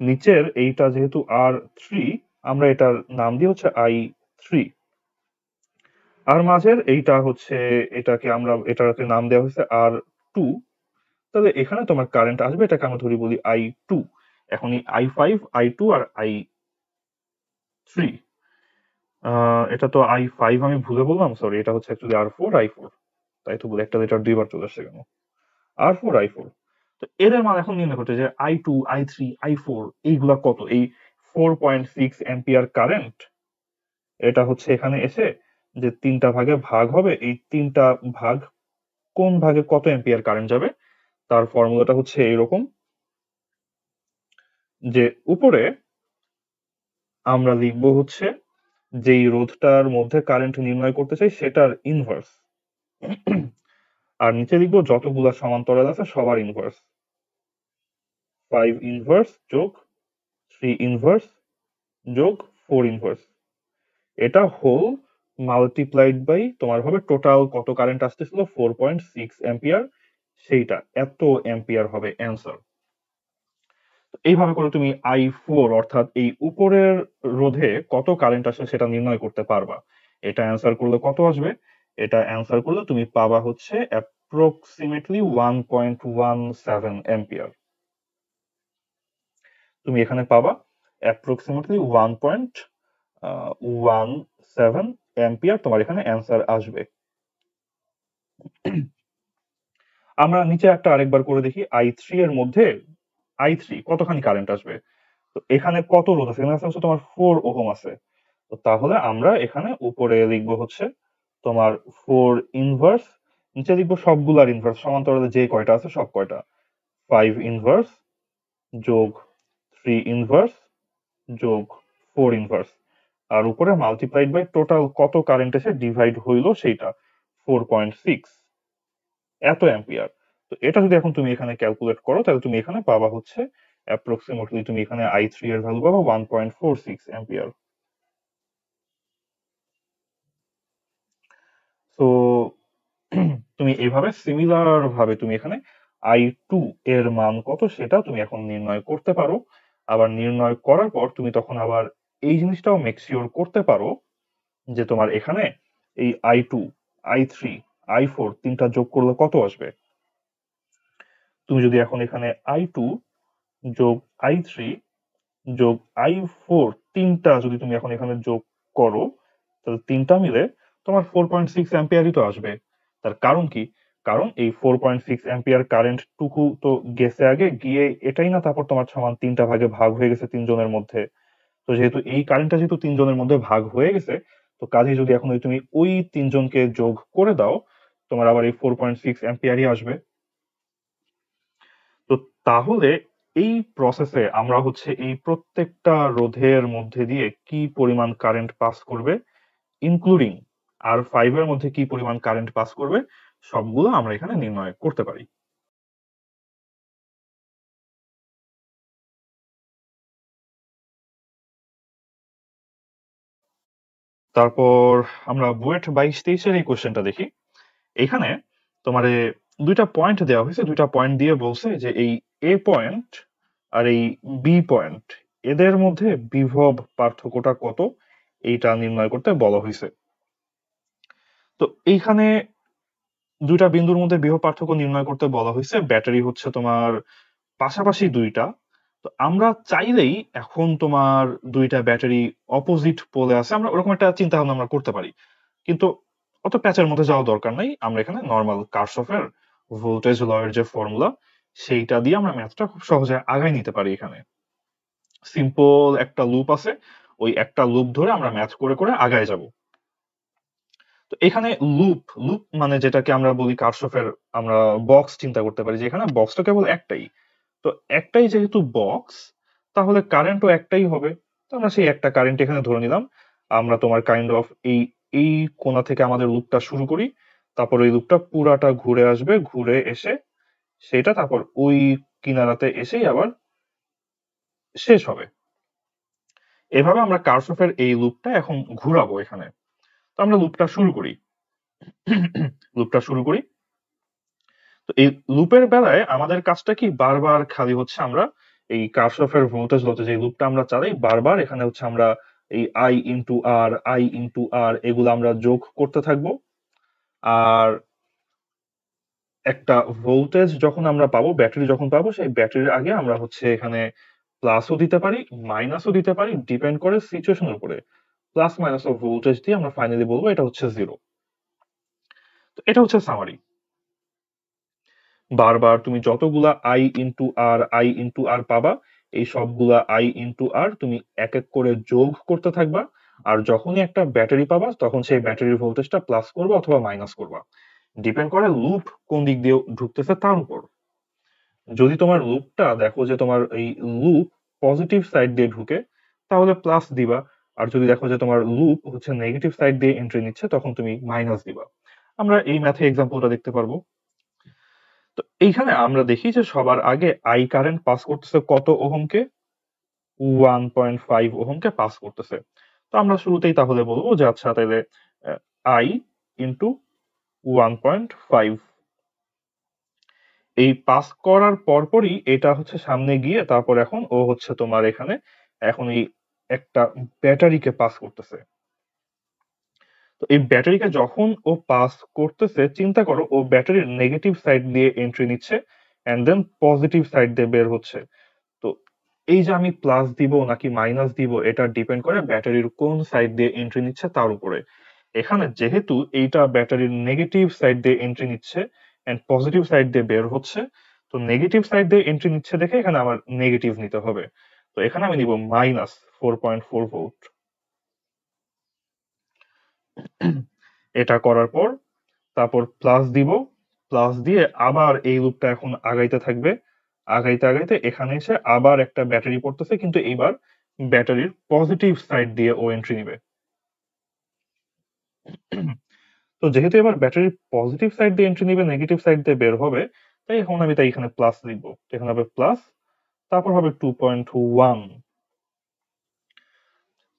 নিচের এইটা যেহেতু R3, আমরা এটার নাম দিয়ে হচ্ছে I3। আর মাঝের এইটা হচ্ছে, এটাকে নাম দেওয়া হয়েছে R2। তাহলে এখানে তোমার কারেন্ট আসবে, এটাকে আমরা ধরি বলি I2। এখন এই I5, I2 আর I3, এটা তো I5 আমি ভুলে বললাম, সরি, এটা হচ্ছে অ্যাকচুয়ালি R4, I4। তাই তো বলে একটা লিটার দুইবার চলে আসছে কেন, R4, I4। তো এদের মান এখন নির্ণয় করতে যে I2, I3, I4 এইগুলা কত, এই 4.6 অ্যাম্পিয়ার কারেন্ট এটা হচ্ছে এখানে এসে যে 3টা ভাগে ভাগ হবে, এই 3টা ভাগ কোন ভাগে কত অ্যাম্পিয়ার কারেন্ট যাবে তার ফর্মুলাটা হচ্ছে এইরকম, যে উপরে আমরা লিখবো হচ্ছে যেই রোধটার মধ্যে কারেন্ট নির্ণয় করতে চাই সেটার ইনভার্স, আর নিচে লিখবো যতগুলা সমান্তরাল আছে সবার ইনভার্স। 5 ইনভার্স যোগ 3 ইনভার্স যোগ 4 ইনভার্স, এটা হোল মাল্টিপ্লাইড বাই তোমার হবে টোটাল কত কারেন্ট আসতেছিল 4.6 অ্যাম্পিয়ার, সেইটা এত অ্যাম্পিয়ার হবে অ্যান্সার। এইভাবে করে তুমি I4 অর্থাৎ এই উপরের রোধে কত কারেন্ট আসে সেটা নির্ণয় করতে পারবা। এটা অ্যান্সার করলে কত আসবে, এটা অ্যান্সার করলে তুমি পাবা হচ্ছে অ্যাপ্রক্সিমেটলি 1.17 অ্যাম্পিয়ার। তুমি এখানে পাবা অ্যাপ্রক্সিমেটলি 1.17 অ্যাম্পিয়ার, তোমার এখানে অ্যান্সার আসবে। আমরা নিচে একটা আরেকবার করে দেখি, I3 এর মধ্যে I3 কতখানি কারেন্ট আসবে। তো এখানে কত রোধ আছে, এখানে আছে হচ্ছে তোমার 4 ওহম আছে। তো তাহলে আমরা এখানে উপরে লিখবো হচ্ছে তোমার 4 ইনভার্স, নিচে লিখবো সবগুলার ইনভার্স, সমান্তরালে যে কয়টা আছে সব কয়টা, 5 ইনভার্স যোগ 3 ইনভার্স যোগ 4 ইনভার্স, আর উপরে মাল্টিপ্লাইড বাই টোটাল কত কারেন্ট এসে ডিভাইড হইলো সেইটা 4.6 এত অ্যাম্পিয়ার। তো এটা যদি এখন তুমি এখানে ক্যালকুলেট করো তাহলে তুমি এখানে পাবা হচ্ছে অ্যাপ্রক্সিমেটলি, তুমি এখানে I3 এর ভ্যালু পাবা 1.46 অ্যাম্পিয়ার। তো তুমি এইভাবে সিমিলার ভাবে তুমি এখানে I2 এর মান কত সেটা তুমি এখন নির্ণয় করতে পারো। আবার নির্ণয় করার পর তুমি তখন আবার এই জিনিসটাও মেক শিওর করতে পারো যে তোমার এখানে এই I2, I3, I4 তিনটা যোগ করলে কত আসবে। তুমি যদি এখন এখানে I2 যোগ I3 যোগ I4 তিনটা যদি তুমি এখন এখানে যোগ করো, তাহলে তিনটা মিলে তোমার 4.6 অ্যাম্পিয়ারই তো আসবে। তার কারণ কি, কারণ এই 4.6 অ্যাম্পিয়ার কারেন্ট টুকু তো গেছে আগে, গিয়ে এটাই না তারপর তোমার সমান 3টা ভাগে ভাগ হয়ে গেছে 3 জনের মধ্যে। তো যেহেতু এই কারেন্টটা যেহেতু 3 জনের মধ্যে ভাগ হয়ে গেছে, তো কাজে যদি এখন তুমি ওই 3জনকে যোগ করে দাও, তোমার আবার এই 4.6 অ্যাম্পিয়ারই আসবে। তো তাহলে এই প্রসেসে আমরা হচ্ছে এই প্রত্যেকটা রোধের মধ্যে দিয়ে কি পরিমাণ কারেন্ট পাস করবে, ইনক্লুডিং R5 এর মধ্যে কি পরিমাণ কারেন্ট পাস করবে, সবগুলো আমরা এখানে নির্ণয় করতে পারি। তারপর আমরা বুয়েট 22-23 এই কোশ্চেনটা দেখি। এখানে তোমারে দুইটা পয়েন্ট দেওয়া হয়েছে, দুইটা পয়েন্ট দিয়ে বলছে যে এই এ পয়েন্ট আর এই বি পয়েন্ট এদের মধ্যে বিভব পার্থক্যটা কত এইটা নির্ণয় করতে বলা হয়েছে। তো এইখানে দুইটা বিন্দুর মধ্যে বিভব পার্থক্য নির্ণয় করতে বলা হয়েছে, ব্যাটারি হচ্ছে তোমার পাশাপাশি দুইটা। তো আমরা চাইলেই এখন তোমার দুইটা ব্যাটারি অপোজিট পোলে আছে, আমরা ওরকম একটা চিন্তা ভাবনা আমরা করতে পারি, কিন্তু অত প্যাচের মধ্যে যাওয়া দরকার নাই। আমরা এখানে নর্মাল কার্শফের ভোল্টেজ ল এর যে ফর্মুলা সেইটা দিয়ে আমরা ম্যাথটা খুব সহজে আগায় নিতে পারি। এখানে সিম্পল একটা লুপ আছে, ওই একটা লুপ ধরে আমরা ম্যাথ করে করে আগায় যাব। তো এখানে লুপ লুপ মানে যেটাকে আমরা বলি কার্শফের আমরা বক্স চিন্তা করতে পারি, যে এখানে বক্সটা কেবল একটাই। তো একটাই যেহেতু বক্স, তাহলে কারেন্টও একটাই হবে। তো আমরা সেই একটা কারেন্ট এখানে ধরে নিলাম। আমরা তোমার কাইন্ড অফ এই এই কোণা থেকে আমাদের লুপটা শুরু করি, তারপর এই লুপটা পুরাটা ঘুরে আসবে, ঘুরে এসে সেটা তারপর ওই কিনারাতে এসেই আবার শেষ হবে। এভাবে আমরা কার্শফের এই লুপটা এখন ঘুরাবো এখানে। তো আমরা লুপটা শুরু করি। লুপটা শুরু করি। তো এই লুপের বেলায় আমাদের কাজটা কি, বারবার খালি হচ্ছে আমরা এই কার্শফের ভোল্টেজ লতে যে লুপটা আমরা চালাই, বারবার এখানে হচ্ছে আমরা এই আই ইন্টু আর এগুলো আমরা যোগ করতে থাকবো। আর একটা ভোল্টেজ যখন আমরা পাবো, ব্যাটারি যখন পাবো, সেই ব্যাটারির আগে আমরা হচ্ছে এখানে প্লাসও দিতে পারি, মাইনাসও দিতে পারি, ডিপেন্ড করে সিচুয়েশনের উপরে। প্লাস মাইনাস অফ ভোল্টেজ দিয়ে আমরা ফাইনালি বলবো এটা হচ্ছে জিরো। তো এটা হচ্ছে সামারি। বারবার তুমি যতগুলা আই ইন্টু আর পাবা, এই সবগুলা আই ইন্টু আর তুমি এক এক করে যোগ করতে থাকবা। আর যখনই একটা ব্যাটারি পাবা, তখন সেই ব্যাটারির ভোল্টেজটা প্লাস করবা অথবা মাইনাস করবা, ডিপেন্ড করে লুপ কোন দিক দিয়ে ঢুকতেছে তার উপর। যদি তোমার লুপটা দেখো যে তোমার এই লুপ পজিটিভ সাইড দিয়ে ঢুকে, তাহলে প্লাস দিবা। আর যদি দেখো যে তোমার লুপ হচ্ছে নেগেটিভ সাইড দিয়ে এন্ট্রি নিচ্ছে, তখন তুমি মাইনাস দিবা। আমরা এই ম্যাথে এক্সাম্পলটা দেখতে পারবো। তো এইখানে আমরা দেখি যে সবার আগে আই কারেন্ট পাস করতেছে কত ওহমকে, 1.5 ওহমকে পাস করতেছে। তো আমরা শুরুতেই তাহলে বলবো যে আচ্ছা তাহলে আই ইন্টু 1.5, এই পাস করার পরপরই এটা হচ্ছে সামনে গিয়ে তারপর এখন ও হচ্ছে তোমার এখানে এখন এই একটা ব্যাটারিকে পাস করতেছে। তো এই ব্যাটারিকে যখন ও পাস করতেছে, চিন্তা করো ও ব্যাটারির নেগেটিভ সাইড দিয়ে এন্ট্রি নিচ্ছে এন্ড দেন পজিটিভ সাইড দিয়ে বের হচ্ছে। তো এই যে আমি প্লাস দিব নাকি মাইনাস দিব, এটা ডিপেন্ড করে ব্যাটারির কোন সাইড দিয়ে এন্ট্রি নিচ্ছে তার উপরে। এখানে যেহেতু এইটা ব্যাটারির নেগেটিভ সাইড দিয়ে এন্ট্রি নিচ্ছে এন্ড পজিটিভ সাইড দিয়ে বের হচ্ছে, তো নেগেটিভ সাইড দিয়ে এন্ট্রি নিচ্ছে দেখে এখানে আমার নেগেটিভ নিতে হবে। তো এখানে আমি নিব -4.4 ভোল্ট। এটা করার পর তারপর প্লাস দিব, প্লাস দিয়ে আবার এই লুপটা এখন আগাইতে থাকবে। আগাইতে আগাইতে এখানে এসে আবার একটা ব্যাটারি পড়তেছে, কিন্তু এইবার ব্যাটারির পজিটিভ সাইড দিয়ে ও এন্ট্রি নিবে। তো যেহেতু এবার ব্যাটারির পজিটিভ সাইড দিয়ে এন্ট্রি নিবে, নেগেটিভ সাইড দিয়ে বের হবে, তাই এখন আমি তাই এখানে প্লাস লিখবো। এখানে হবে প্লাস, তারপর হবে 2.1,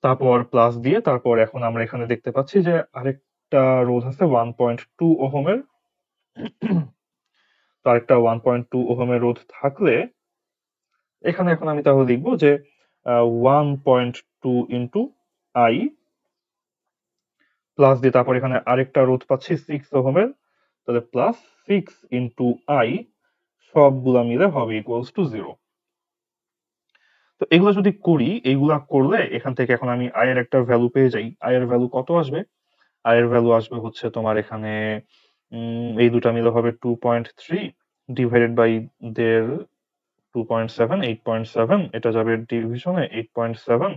তারপর প্লাস দিয়ে তারপর এখন আমরা এখানে দেখতে পাচ্ছি যে আরেকটা রোধ আছে 1.2 ওহমের। তো আরেকটা 1.2 ওহমের রোধ থাকলে এখানে এখন আমি তাহলে লিখবো যে 1.2 ইন্টু আই, প্লাস দিয়ে তারপর এখানে আরেকটা রোধ পাচ্ছি 6 ওহমের, তাহলে প্লাস 6 ইন্টু আই, সবগুলা মিলে হবে ইকুয়ালস টু 0। তো এগুলো যদি করি, এইগুলা করলে এখান থেকে এখন আমি আই এর একটা ভ্যালু পেয়ে যাই। আই এর ভ্যালু কত আসবে? আই এর ভ্যালু আসবে হচ্ছে তোমার এখানে এই দুটা মিলে হবে 2.3 ডিভাইডেড বাই দের 2.7, 8.7, এটা যাবে ডিভিশনে 8.7।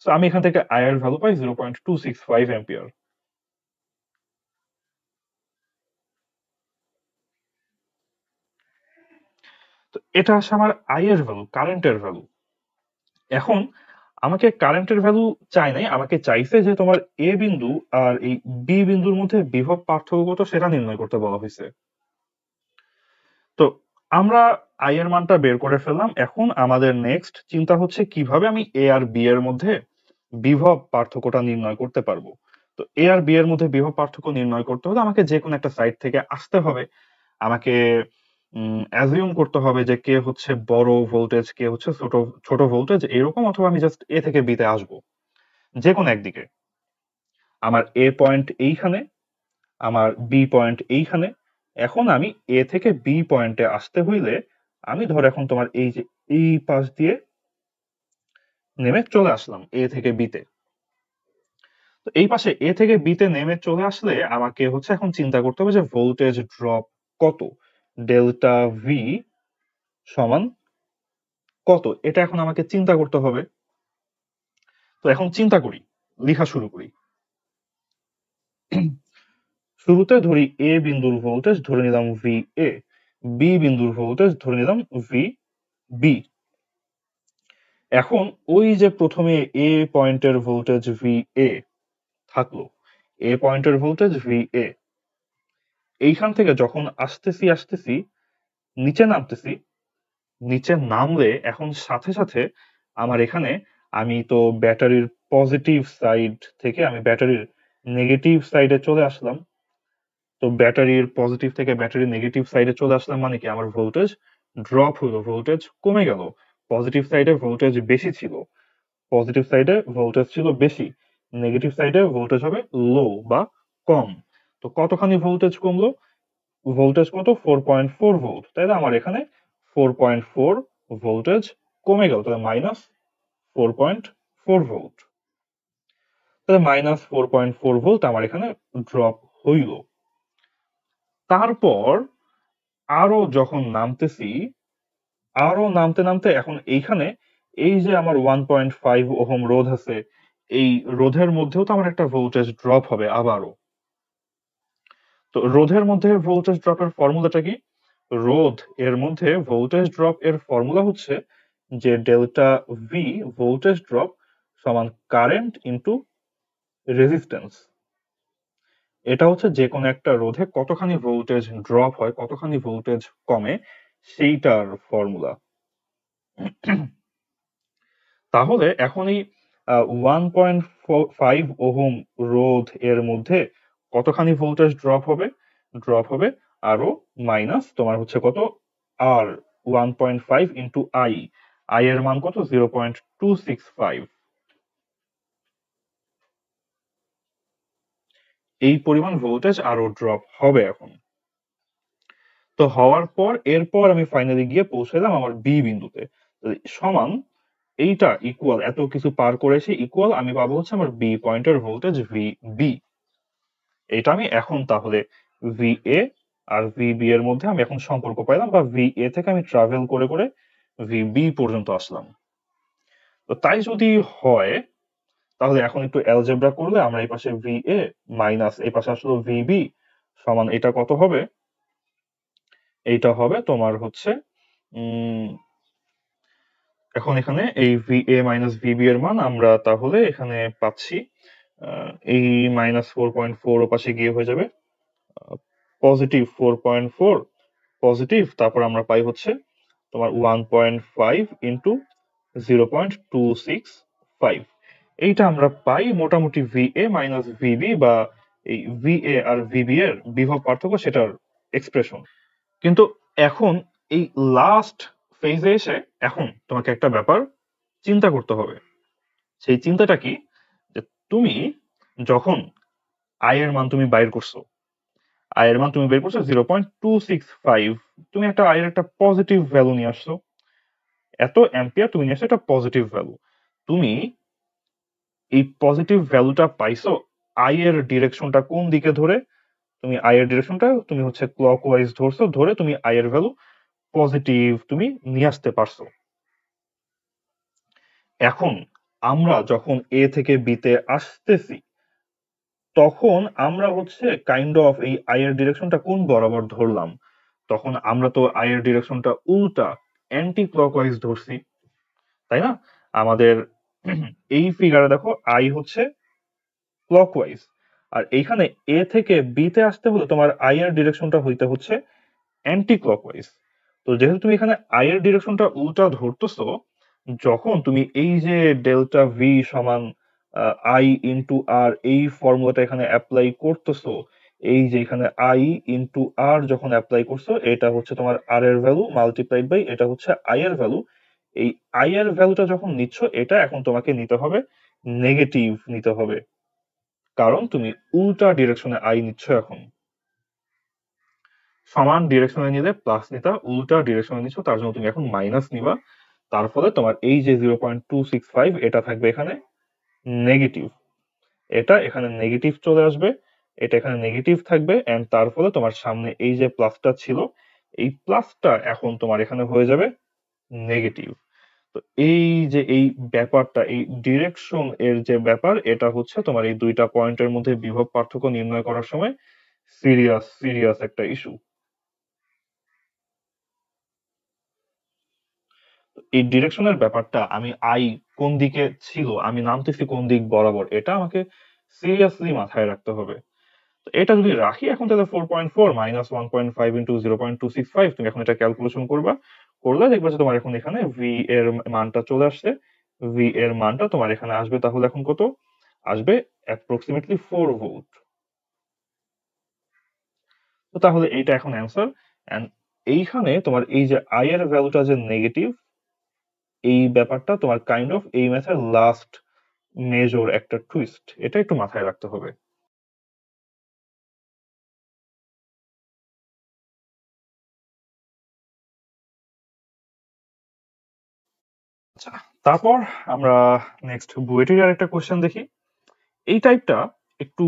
সো আমি এখান থেকে আই এর ভ্যালু পাই 0.265 অ্যাম্পিয়ার। তো এটা আসে আমার আই এর ভ্যালু, কারেন্টের ভ্যালু। এখন আমাকে কারেন্টের ভ্যালু চাই নাই, আমাকে চাইছে যে তোমার এ বিন্দু আর এই বি বিন্দুর মধ্যে বিভব পার্থক্য কত সেটা নির্ণয় করতে বলা হয়েছে। তো আমরা আই এর মানটা বের করে ফেললাম। এখন আমাদের নেক্সট চিন্তা হচ্ছে কিভাবে আমি এ আর বি এর মধ্যে বিভব পার্থক্যটা নির্ণয় করতে পারবো। তো এ আর বি এর মধ্যে বিভব পার্থক্য নির্ণয় করতে হলে আমাকে যে কোনো একটা সাইড থেকে আসতে হবে। আমাকে অ্যাজিউম করতে হবে যে কে হচ্ছে বড় ভোল্টেজ, কে হচ্ছে ছোট ছোট ভোল্টেজ এরকম, অথবা আমি জাস্ট এ থেকে বি তে আসবো যে কোনো একদিকে। আমার এ পয়েন্ট এইখানে, আমার বি পয়েন্ট এইখানে। এখন আমি এ থেকে বি পয়েন্টে আসতে হইলে আমি ধর এখন তোমার এই যে এই পাশ দিয়ে নেমে চলে আসলাম এ থেকে বিতে। তো এই পাশে এ থেকে বিতে নেমে চলে আসলে আমাকে হচ্ছে এখন চিন্তা করতে হবে যে ভোল্টেজ ড্রপ কত, ডেল্টা ভি সমান কত, এটা এখন আমাকে চিন্তা করতে হবে। তো এখন চিন্তা করি, লেখা শুরু করি। শুরুতে ধরি এ বিন্দুর ভোল্টেজ ধরে নিলাম ভি এ, বি বিন্দুর ভোল্টেজ ধরে নিলাম ভি বি। এখন ওই যে প্রথমে এ পয়েন্টের ভোল্টেজ ভি এ থাকলো, এ পয়েন্টের ভোল্টেজ ভি এ, এইখান থেকে যখন আসতেছি নিচে নামতেছি, নিচে নামলে এখন সাথে সাথে আমার এখানে, আমি তো ব্যাটারির পজিটিভ সাইড থেকে আমি ব্যাটারির নেগেটিভ সাইডে চলে আসলাম। তো ব্যাটারির পজিটিভ থেকে ব্যাটারির নেগেটিভ সাইডে চলে আসলাম মানে কি আমার ভোল্টেজ ড্রপ হলো, ভোল্টেজ কমে গেল। পজিটিভ সাইডে ভোল্টেজ বেশি ছিল, পজিটিভ সাইডে ভোল্টেজ ছিল বেশি, নেগেটিভ সাইডে ভোল্টেজ হবে লো বা কম। তো কতখানি ভোল্টেজ কমলো? ভোল্টেজ কত? 4.4 ভোল্ট, তাই না? আমার এখানে 4.4 ভোল্টেজ কমে গেল, তাহলে -4.4 ভোল্ট। তাহলে -4.4 ভোল্ট আমার এখানে ড্রপ হইল। তারপর আরো যখন নামতেছি, আরো নামতে নামতে এখন এইখানে এই যে আমার 1.5 ওহম রোধ আছে, এই রোধের মধ্যেও তো আমার একটা ভোল্টেজ ড্রপ হবে আবারও। তো রোধের মধ্যে ভোল্টেজ ড্রপের ফর্মুলাটা কি? রোধ এর মধ্যে ভোল্টেজ ড্রপ এর ফর্মুলা হচ্ছে যে ডেল্টা ভি ভোল্টেজ ড্রপ সমান কারেন্ট ইনটু রেজিস্ট্যান্স। এটা হচ্ছে যে কোনো একটা রোধে কতখানি ভোল্টেজ ড্রপ হয়, কতখানি ভোল্টেজ কমে, সেইটার ফর্মুলা। তাহলে এখন এই 1.5 ওহম রোধ এর মধ্যে কতখানি ভোল্টেজ ড্রপ হবে? ড্রপ হবে আরো মাইনাস তোমার হচ্ছে কত, আর 1.5 ইন্টু আই, আই এর মান কত? 0.265। এই পরিমাণ ভোল্টেজ আরো ড্রপ হবে এখন। তো হওয়ার পর এরপর আমি ফাইনালি গিয়ে পৌঁছালাম আমার বি বিন্দুতে। তো সমান এইটা ইকুয়াল, এত কিছু পার করেছি ইকুয়াল, আমি পাবো হচ্ছে আমার বি পয়েন্টের ভোল্টেজ ভি বি। এটা আমি এখন তাহলে ভি এ আর ভি বি এর মধ্যে আমি এখন সম্পর্ক পাইলাম, বা ভি এ থেকে আমি ট্রাভেল করে করে ভি বি পর্যন্ত আসলাম। তো তাই যদি হয় তাহলে এখন একটু অ্যালজেব্রা করলে আমরা এই পাশে ভি এ মাইনাস এই পাশে আসলো ভি বি সমান এটা কত হবে? এইটা হবে তোমার হচ্ছে এখন এখানে এই ভি এ মাইনাস ভিবি এর মান আমরা তাহলে এখানে পাচ্ছি, এই -4.4 ওপাশে গিয়ে হয়ে যাবে +4.4, পজিটিভ, তারপর আমরা পাই হচ্ছে তোমার 1.5 ইন্টু 0.265। এইটা আমরা পাই মোটামুটি ভি এ মাইনাস ভিবি, বা এই ভি এ আর ভিবি এর বিভব পার্থক্য, সেটার এক্সপ্রেশন। কিন্তু এখন এই লাস্ট ফেজে এসে এখন তোমাকে একটা ব্যাপার চিন্তা করতে হবে। সেই চিন্তাটা কি? যে তুমি যখন আয়ের মান তুমি বাইর করছো, আয়ের মান তুমি বের করছো 0.265, তুমি একটা আয়ের একটা পজিটিভ ভ্যালু নিয়ে আসছো, এত অ্যাম্পিয়ার তুমি নিয়ে আসছো একটা পজিটিভ ভ্যালু। তুমি এই পজিটিভ ভ্যালুটা পাইছো আয়ের ডিরেকশনটা কোন দিকে ধরে? তুমি আয়ের ডিরেকশনটা তুমি হচ্ছে ক্লকওয়াইজ ধরছো, ধরে তুমি আয়ের ভ্যালু পজিটিভ তুমি নিয়ে আসতে পারছো। এখন আমরা যখন এ থেকে বিতে আসতেছি তখন আমরা হচ্ছে কাইন্ড অফ এই আয়ের ডিরেকশনটা কোন বরাবর ধরলাম? তখন আমরা তো আয়ের ডিরেকশনটা উল্টা অ্যান্টি ক্লকওয়াইজ ধরছি, তাই না? আমাদের এই ফিগারে দেখো আই হচ্ছে ক্লকওয়াইজ, আর এইখানে এ থেকে বি তে আসতে হলে তোমার আই এর ডিরেকশনটা হইতে হচ্ছে অ্যান্টি ক্লকওয়াইজ। তো যেহেতু তুমি এখানে আই এর ডিরেকশনটা উল্টা ধরতেছো, যখন তুমি এই যে ডেল্টা ভি সমান আই ইন্টু আর এই ফর্মুলাটা এখানে অ্যাপ্লাই করতেছো, এই যে এখানে আই ইন্টু আর যখন অ্যাপ্লাই করছো, এটা হচ্ছে তোমার আর এর ভ্যালু মাল্টিপ্লাইড বাই এটা হচ্ছে আই এর ভ্যালু। এই আই এর ভ্যালুটা যখন নিচ্ছ, এটা এখন তোমাকে নিতে হবে নেগেটিভ নিতে হবে, কারণ তুমি উল্টা ডিরেকশনে আই নিচ্ছ। এখন সমান ডিরেকশনে নিলে প্লাস নিতা, উল্টা ডিরেকশনে নিচ্ছ তার জন্য তুমি এখন মাইনাস নিবা। তার ফলে তোমার এই যে 0.265 এটা থাকবে এখানে নেগেটিভ, এটা এখানে নেগেটিভ চলে আসবে, এটা এখানে নেগেটিভ থাকবে, এন্ড তার ফলে তোমার সামনে এই যে প্লাসটা ছিল, এই প্লাসটা এখন তোমার এখানে হয়ে যাবে নেগেটিভ। তো এই যে এই ব্যাপারটা, এই ডিরেকশন এর যে ব্যাপার, এটা হচ্ছে তোমার এই দুইটা পয়েন্টের মধ্যে বিভব পার্থক্য নির্ণয় করার সময় সিরিয়াস একটা ইস্যু। এই ডিরেকশনের ব্যাপারটা, আমি আই কোন দিকে ছিল, আমি নামতেছি কোন দিক বরাবর, এটা আমাকে সিরিয়াসলি মাথায় রাখতে হবে। তো এটা যদি রাখি এখন, তাহলে 4.4 মাইনাস 1.5 ইন্টু 0.265, তুমি এখন এটা ক্যালকুলেশন করবা, করলে দেখবা যে তোমার এখন এখানে ভি এর মানটা চলে আসছে। ভি এর মানটা তোমার এখানে আসবে তাহলে এখন কত আসবে? Approximately 4 volt. তো তাহলে এইটা এখন অ্যান্সার। এন্ড এইখানে তোমার এই যে আই এর ভ্যালুটা যে নেগেটিভ, এই ব্যাপারটা তোমার কাইন্ড অফ এই ম্যাথের লাস্ট মেজর একটা টুইস্ট, এটা একটু মাথায় রাখতে হবে। আচ্ছা, তারপর আমরা নেক্সট বুয়েটের আরেকটা কোশ্চেন দেখি। এই টাইপটা একটু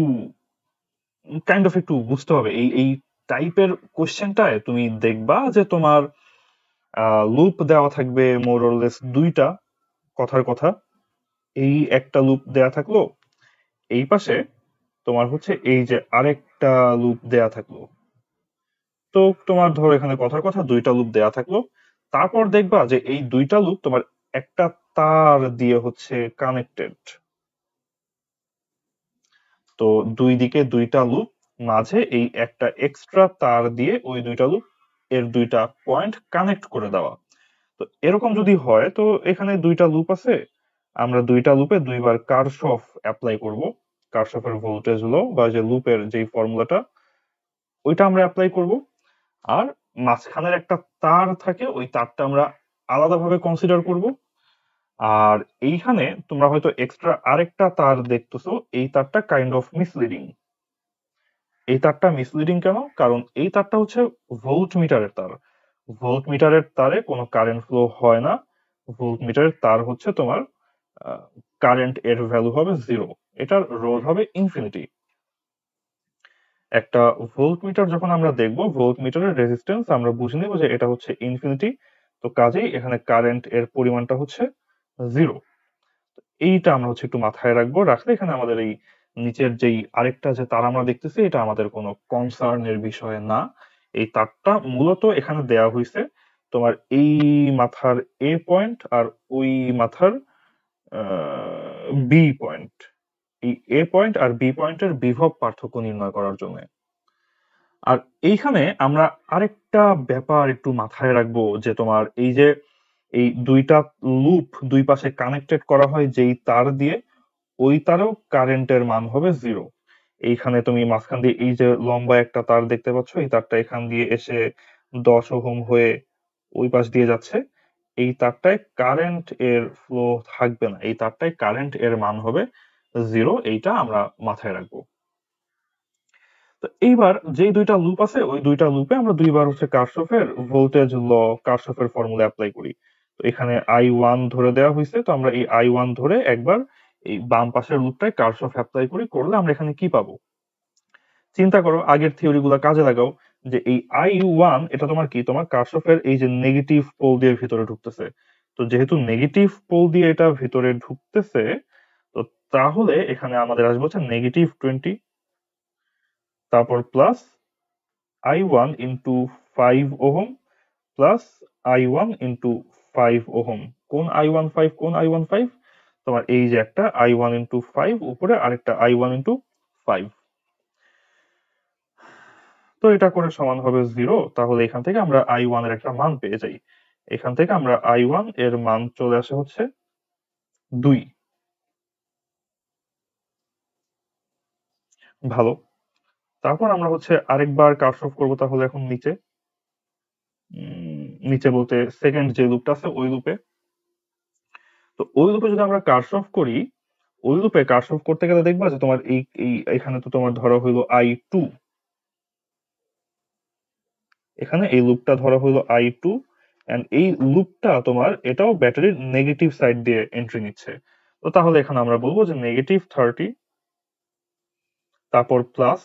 কাইন্ড অফ একটু বুঝতে হবে। এই টাইপের কোশ্চেনটায় তুমি দেখবা যে তোমার লুপ দেওয়া থাকবে মোর অর লেস দুইটা, কথার কথা। এই একটা লুপ দেয়া থাকলো, এই পাশে তোমার হচ্ছে এই যে আরেকটা লুপ দেয়া থাকলো। তো তোমার ধরো এখানে কথার কথা দুইটা লুপ দেয়া থাকলো, তারপর দেখবা যে এই দুইটা লুপ তোমার একটা তার দিয়ে হচ্ছে কানেক্টেড। তো দুই দিকে দুইটা লুপ, মাঝে এই একটা এক্সট্রা তার দিয়ে ওই দুইটা লুপ এর দুইটা পয়েন্ট কানেক্ট করে দেওয়া। তো এরকম যদি হয়, তো এখানে দুইটা লুপ আছে, আমরা দুইটা লুপে দুইবার কারশফ অ্যাপ্লাই করব। কারশফের ভোল্টেজ ল বা যে লুপের যেই ফর্মুলাটা, ওইটা আমরা অ্যাপ্লাই করব। আর মাঝখানের একটা তার থাকে, ওই তারটা আমরা আলাদাভাবে কনসিডার করব। আর এইখানে তোমরা হয়তো এক্সট্রা আরেকটা তার দেখতেছো, এই তারটা কাইন্ড অফ মিসলিডিং। এই তারটা মিসলিডিং কেন? কারণ এই তারটা হচ্ছে ভোল্ট মিটারের তার। ভোল্ট মিটারের তারে কোনো কারেন্ট ফ্লো হয় না। ভোল্ট মিটারের তার হচ্ছে তোমার কারেন্ট এর ভ্যালু হবে 0, এটার রোধ হবে ইনফিনিটি। একটা ভোল্ট মিটার যখন আমরা দেখব, ভোল্ট মিটারের রেজিস্ট্যান্স আমরা বুঝে নেব যে এটা হচ্ছে ইনফিনিটি। তো কাজেই এখানে কারেন্ট এর পরিমাণটা হচ্ছে 0। এইটা আমরা হচ্ছে একটু মাথায় রাখবো, রাখলে এখানে আমাদের এই নিচের যেই আরেকটা যে তার আমরা দেখতেছি, এটা আমাদের কোনো কনসার্নের বিষয় না। এই তারটা মূলত এখানে দেয়া হয়েছে তোমার এই মাথার এ পয়েন্ট আর ওই মাথার বি পয়েন্ট, এই এ পয়েন্ট আর বি পয়েন্টের বিভব পার্থক্য নির্ণয় করার জন্য। আর এইখানে আমরা আরেকটা ব্যাপার একটু মাথায় রাখবো, যে তোমার এই যে এই দুইটা লুপ দুই পাশে কানেক্টেড করা হয় যেই তার দিয়ে, ওই তারেও কারেন্টের মান হবে 0। এইখানে তুমি মাঝখান দিয়ে এই যে লম্বা একটা তার দেখতে পাচ্ছ, এই তারটা এখান দিয়ে এসে 10 ওহম হয়ে ওই পাশ দিয়ে যাচ্ছে। এই তারটায় কারেন্ট এর ফ্লো থাকবে না, এই তারটায় কারেন্ট এর মান হবে 0। এইটা আমরা মাথায় রাখবো। তো এইবার যেই দুইটা লুপ আছে, ওই দুইটা লুপে আমরা দুইবার হচ্ছে কারশফের ভোল্টেজ ল, কারশফের ফর্মুলা অ্যাপ্লাই করি। তো এখানে I1 ধরে দেওয়া হয়েছে, তো আমরা এই I1 ধরে একবার এই বাম পাশের লুপটায় কারশফ অ্যাপ্লাই করি, করলে আমরা এখানে কি পাবো? চিন্তা করো, আগের থিওরি গুলা কাজে লাগাও। যে এই I1 এটা তোমার কি, তোমার কারশফের এই যে নেগেটিভ পোল দিয়ে ভিতরে ঢুকতেছে। তো যেহেতু নেগেটিভ পোল দিয়ে এটা ভিতরে ঢুকতেছে, তো তাহলে এখানে আমাদের আসবে হচ্ছে -20, তারপর plus I1 into 5 ohm plus I1 into 5 ohm. কোন I1 5, কোন I1 5? তোমার এই যে একটা I1 ইন্টু 5, উপরে আরেকটা I1 ইন্টু 5। তো এটা করে সমান হবে 0। তাহলে এখান থেকে আমরা I1 এর একটা মান পেয়ে যাই। এখান থেকে আমরা I1 এর মান চলে আসে হচ্ছে 2। ভালো। তারপর আমরা হচ্ছে আরেকবার কারশফ করব, তাহলে এখন নিচে নিচে বলতে সেকেন্ড যে লুপটা আছে ওই লুপে। তো ওই লুপে যদি আমরা কারশফ করি, ওই লুপে কারশফ করতে গেলে দেখবা যে তোমার এই এই এখানে তো তোমার ধরা হইলো I2, এখানে এই লুপটা ধরা হইলো I2, এন্ড এই লুপটা তোমার এটাও ব্যাটারির নেগেটিভ সাইড দিয়ে এন্ট্রি নিচ্ছে। তো তাহলে এখানে আমরা বলবো যে -30, তারপর প্লাস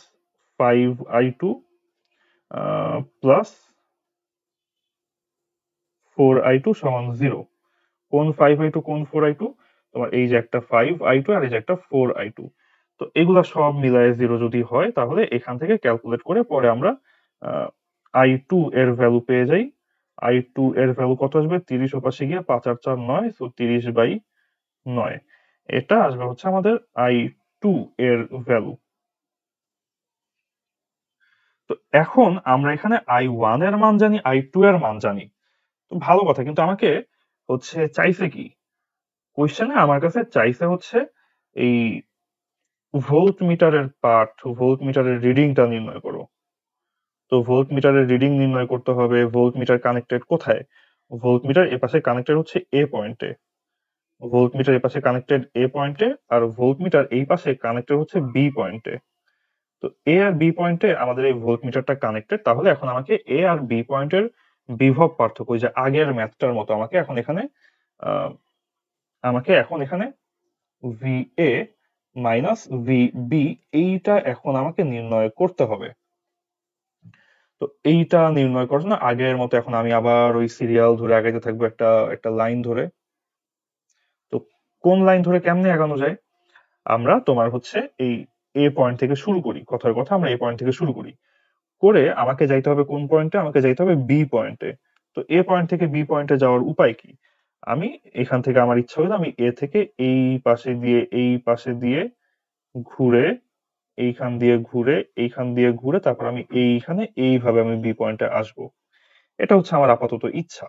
5I2 প্লাস 4I2 সমান 0। কোন 5I2, কোন 4I2? তোমার এই যে একটা 5I2 আর এই যে একটা 4I2। তো এগুলা সব মিলায়ে 0 যদি হয় তাহলে এখান থেকে ক্যালকুলেট করে পরে আমরা I2 এর ভ্যালু পেয়ে যাই। I2 এর ভ্যালু কত আসবে? 30 ওপাশে গিয়ে 5 আর 4 9, সো 30/9। এটা আসবে হচ্ছে আমাদের I2 এর ভ্যালু। তো এখন আমরা এখানে I1 এর মান জানি, I2 এর মান জানি। তো ভালো কথা, কিন্তু আমাকে হচ্ছে চাইছে কি? কোয়েশ্চেনে আমার কাছে চাইছে হচ্ছে এই ভোল্ট মিটারের পার্ট, ভোল্ট মিটারের রিডিংটা নির্ণয় করো। তো ভোল্ট মিটারের রিডিং নির্ণয় করতে হবে। ভোল্ট মিটার কানেক্টেড কোথায়? ভোল্ট মিটার এ পাশে কানেক্টেড হচ্ছে এ পয়েন্টে। ভোল্ট মিটার এ পাশে কানেক্টেড এ পয়েন্টে, আর ভোল্ট মিটার এই পাশে কানেক্টেড হচ্ছে বি পয়েন্টে। তো এ আর বি পয়েন্টে আমাদের এই ভোল্ট মিটারটা কানেক্টেড। তাহলে এখন আমাকে এ আর বি পয়েন্টের বিভব পার্থক্য, ওই যে আগের ম্যাথটার মতো, আহ, আমাকে এখন এখানে V A minus V B এইটা এখন আমাকে নির্ণয় করতে হবে। তো এইটা নির্ণয় করার জন্য আগের মতো এখন আমি আবার ওই সিরিয়াল ধরে আগাইতে থাকবো, একটা একটা লাইন ধরে। তো কোন লাইন ধরে কেমনে আগানো যায়? আমরা তোমার হচ্ছে এই এ পয়েন্ট থেকে শুরু করি, কথার কথা আমরা এ পয়েন্ট থেকে শুরু করি, করে আমাকে যাইতে হবে কোন পয়েন্টে? আমাকে যাইতে হবে বি পয়েন্টে। তো এ পয়েন্ট থেকে বি পয়েন্টে যাওয়ার উপায় কি? আমি এখান থেকে, আমার ইচ্ছা হলো আমি এ থেকে এই পাশে দিয়ে ঘুরে, এইখান দিয়ে ঘুরে তারপর আমি এইখানে এইভাবে আমি বি পয়েন্টে আসবো। এটা হচ্ছে আমার আপাতত ইচ্ছা।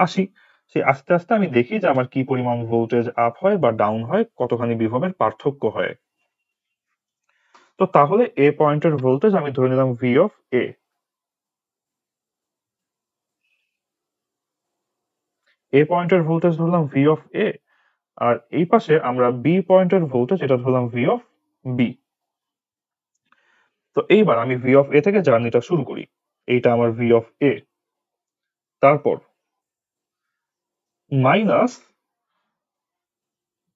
আসি, সেই আস্তে আস্তে আমি দেখি যে আমার কি পরিমাণ ভোল্টেজ আপ হয় বা ডাউন হয়, কতখানি বিভবের পার্থক্য হয়। তো তাহলে এ পয়েন্টের ভোল্টেজ আমি ধরে নিলাম ভি অফ এ। এ পয়েন্টের ভোল্টেজ ধরলাম ভি অফ এ, আর এই পাশে আমরা বি পয়েন্টের ভোল্টেজ এটা ধরলাম ভি অফ বি। তো এইবার আমি ভি অফ এ থেকে জার্নিটা শুরু করি। এইটা আমার ভি অফ এ, তারপর মাইনাস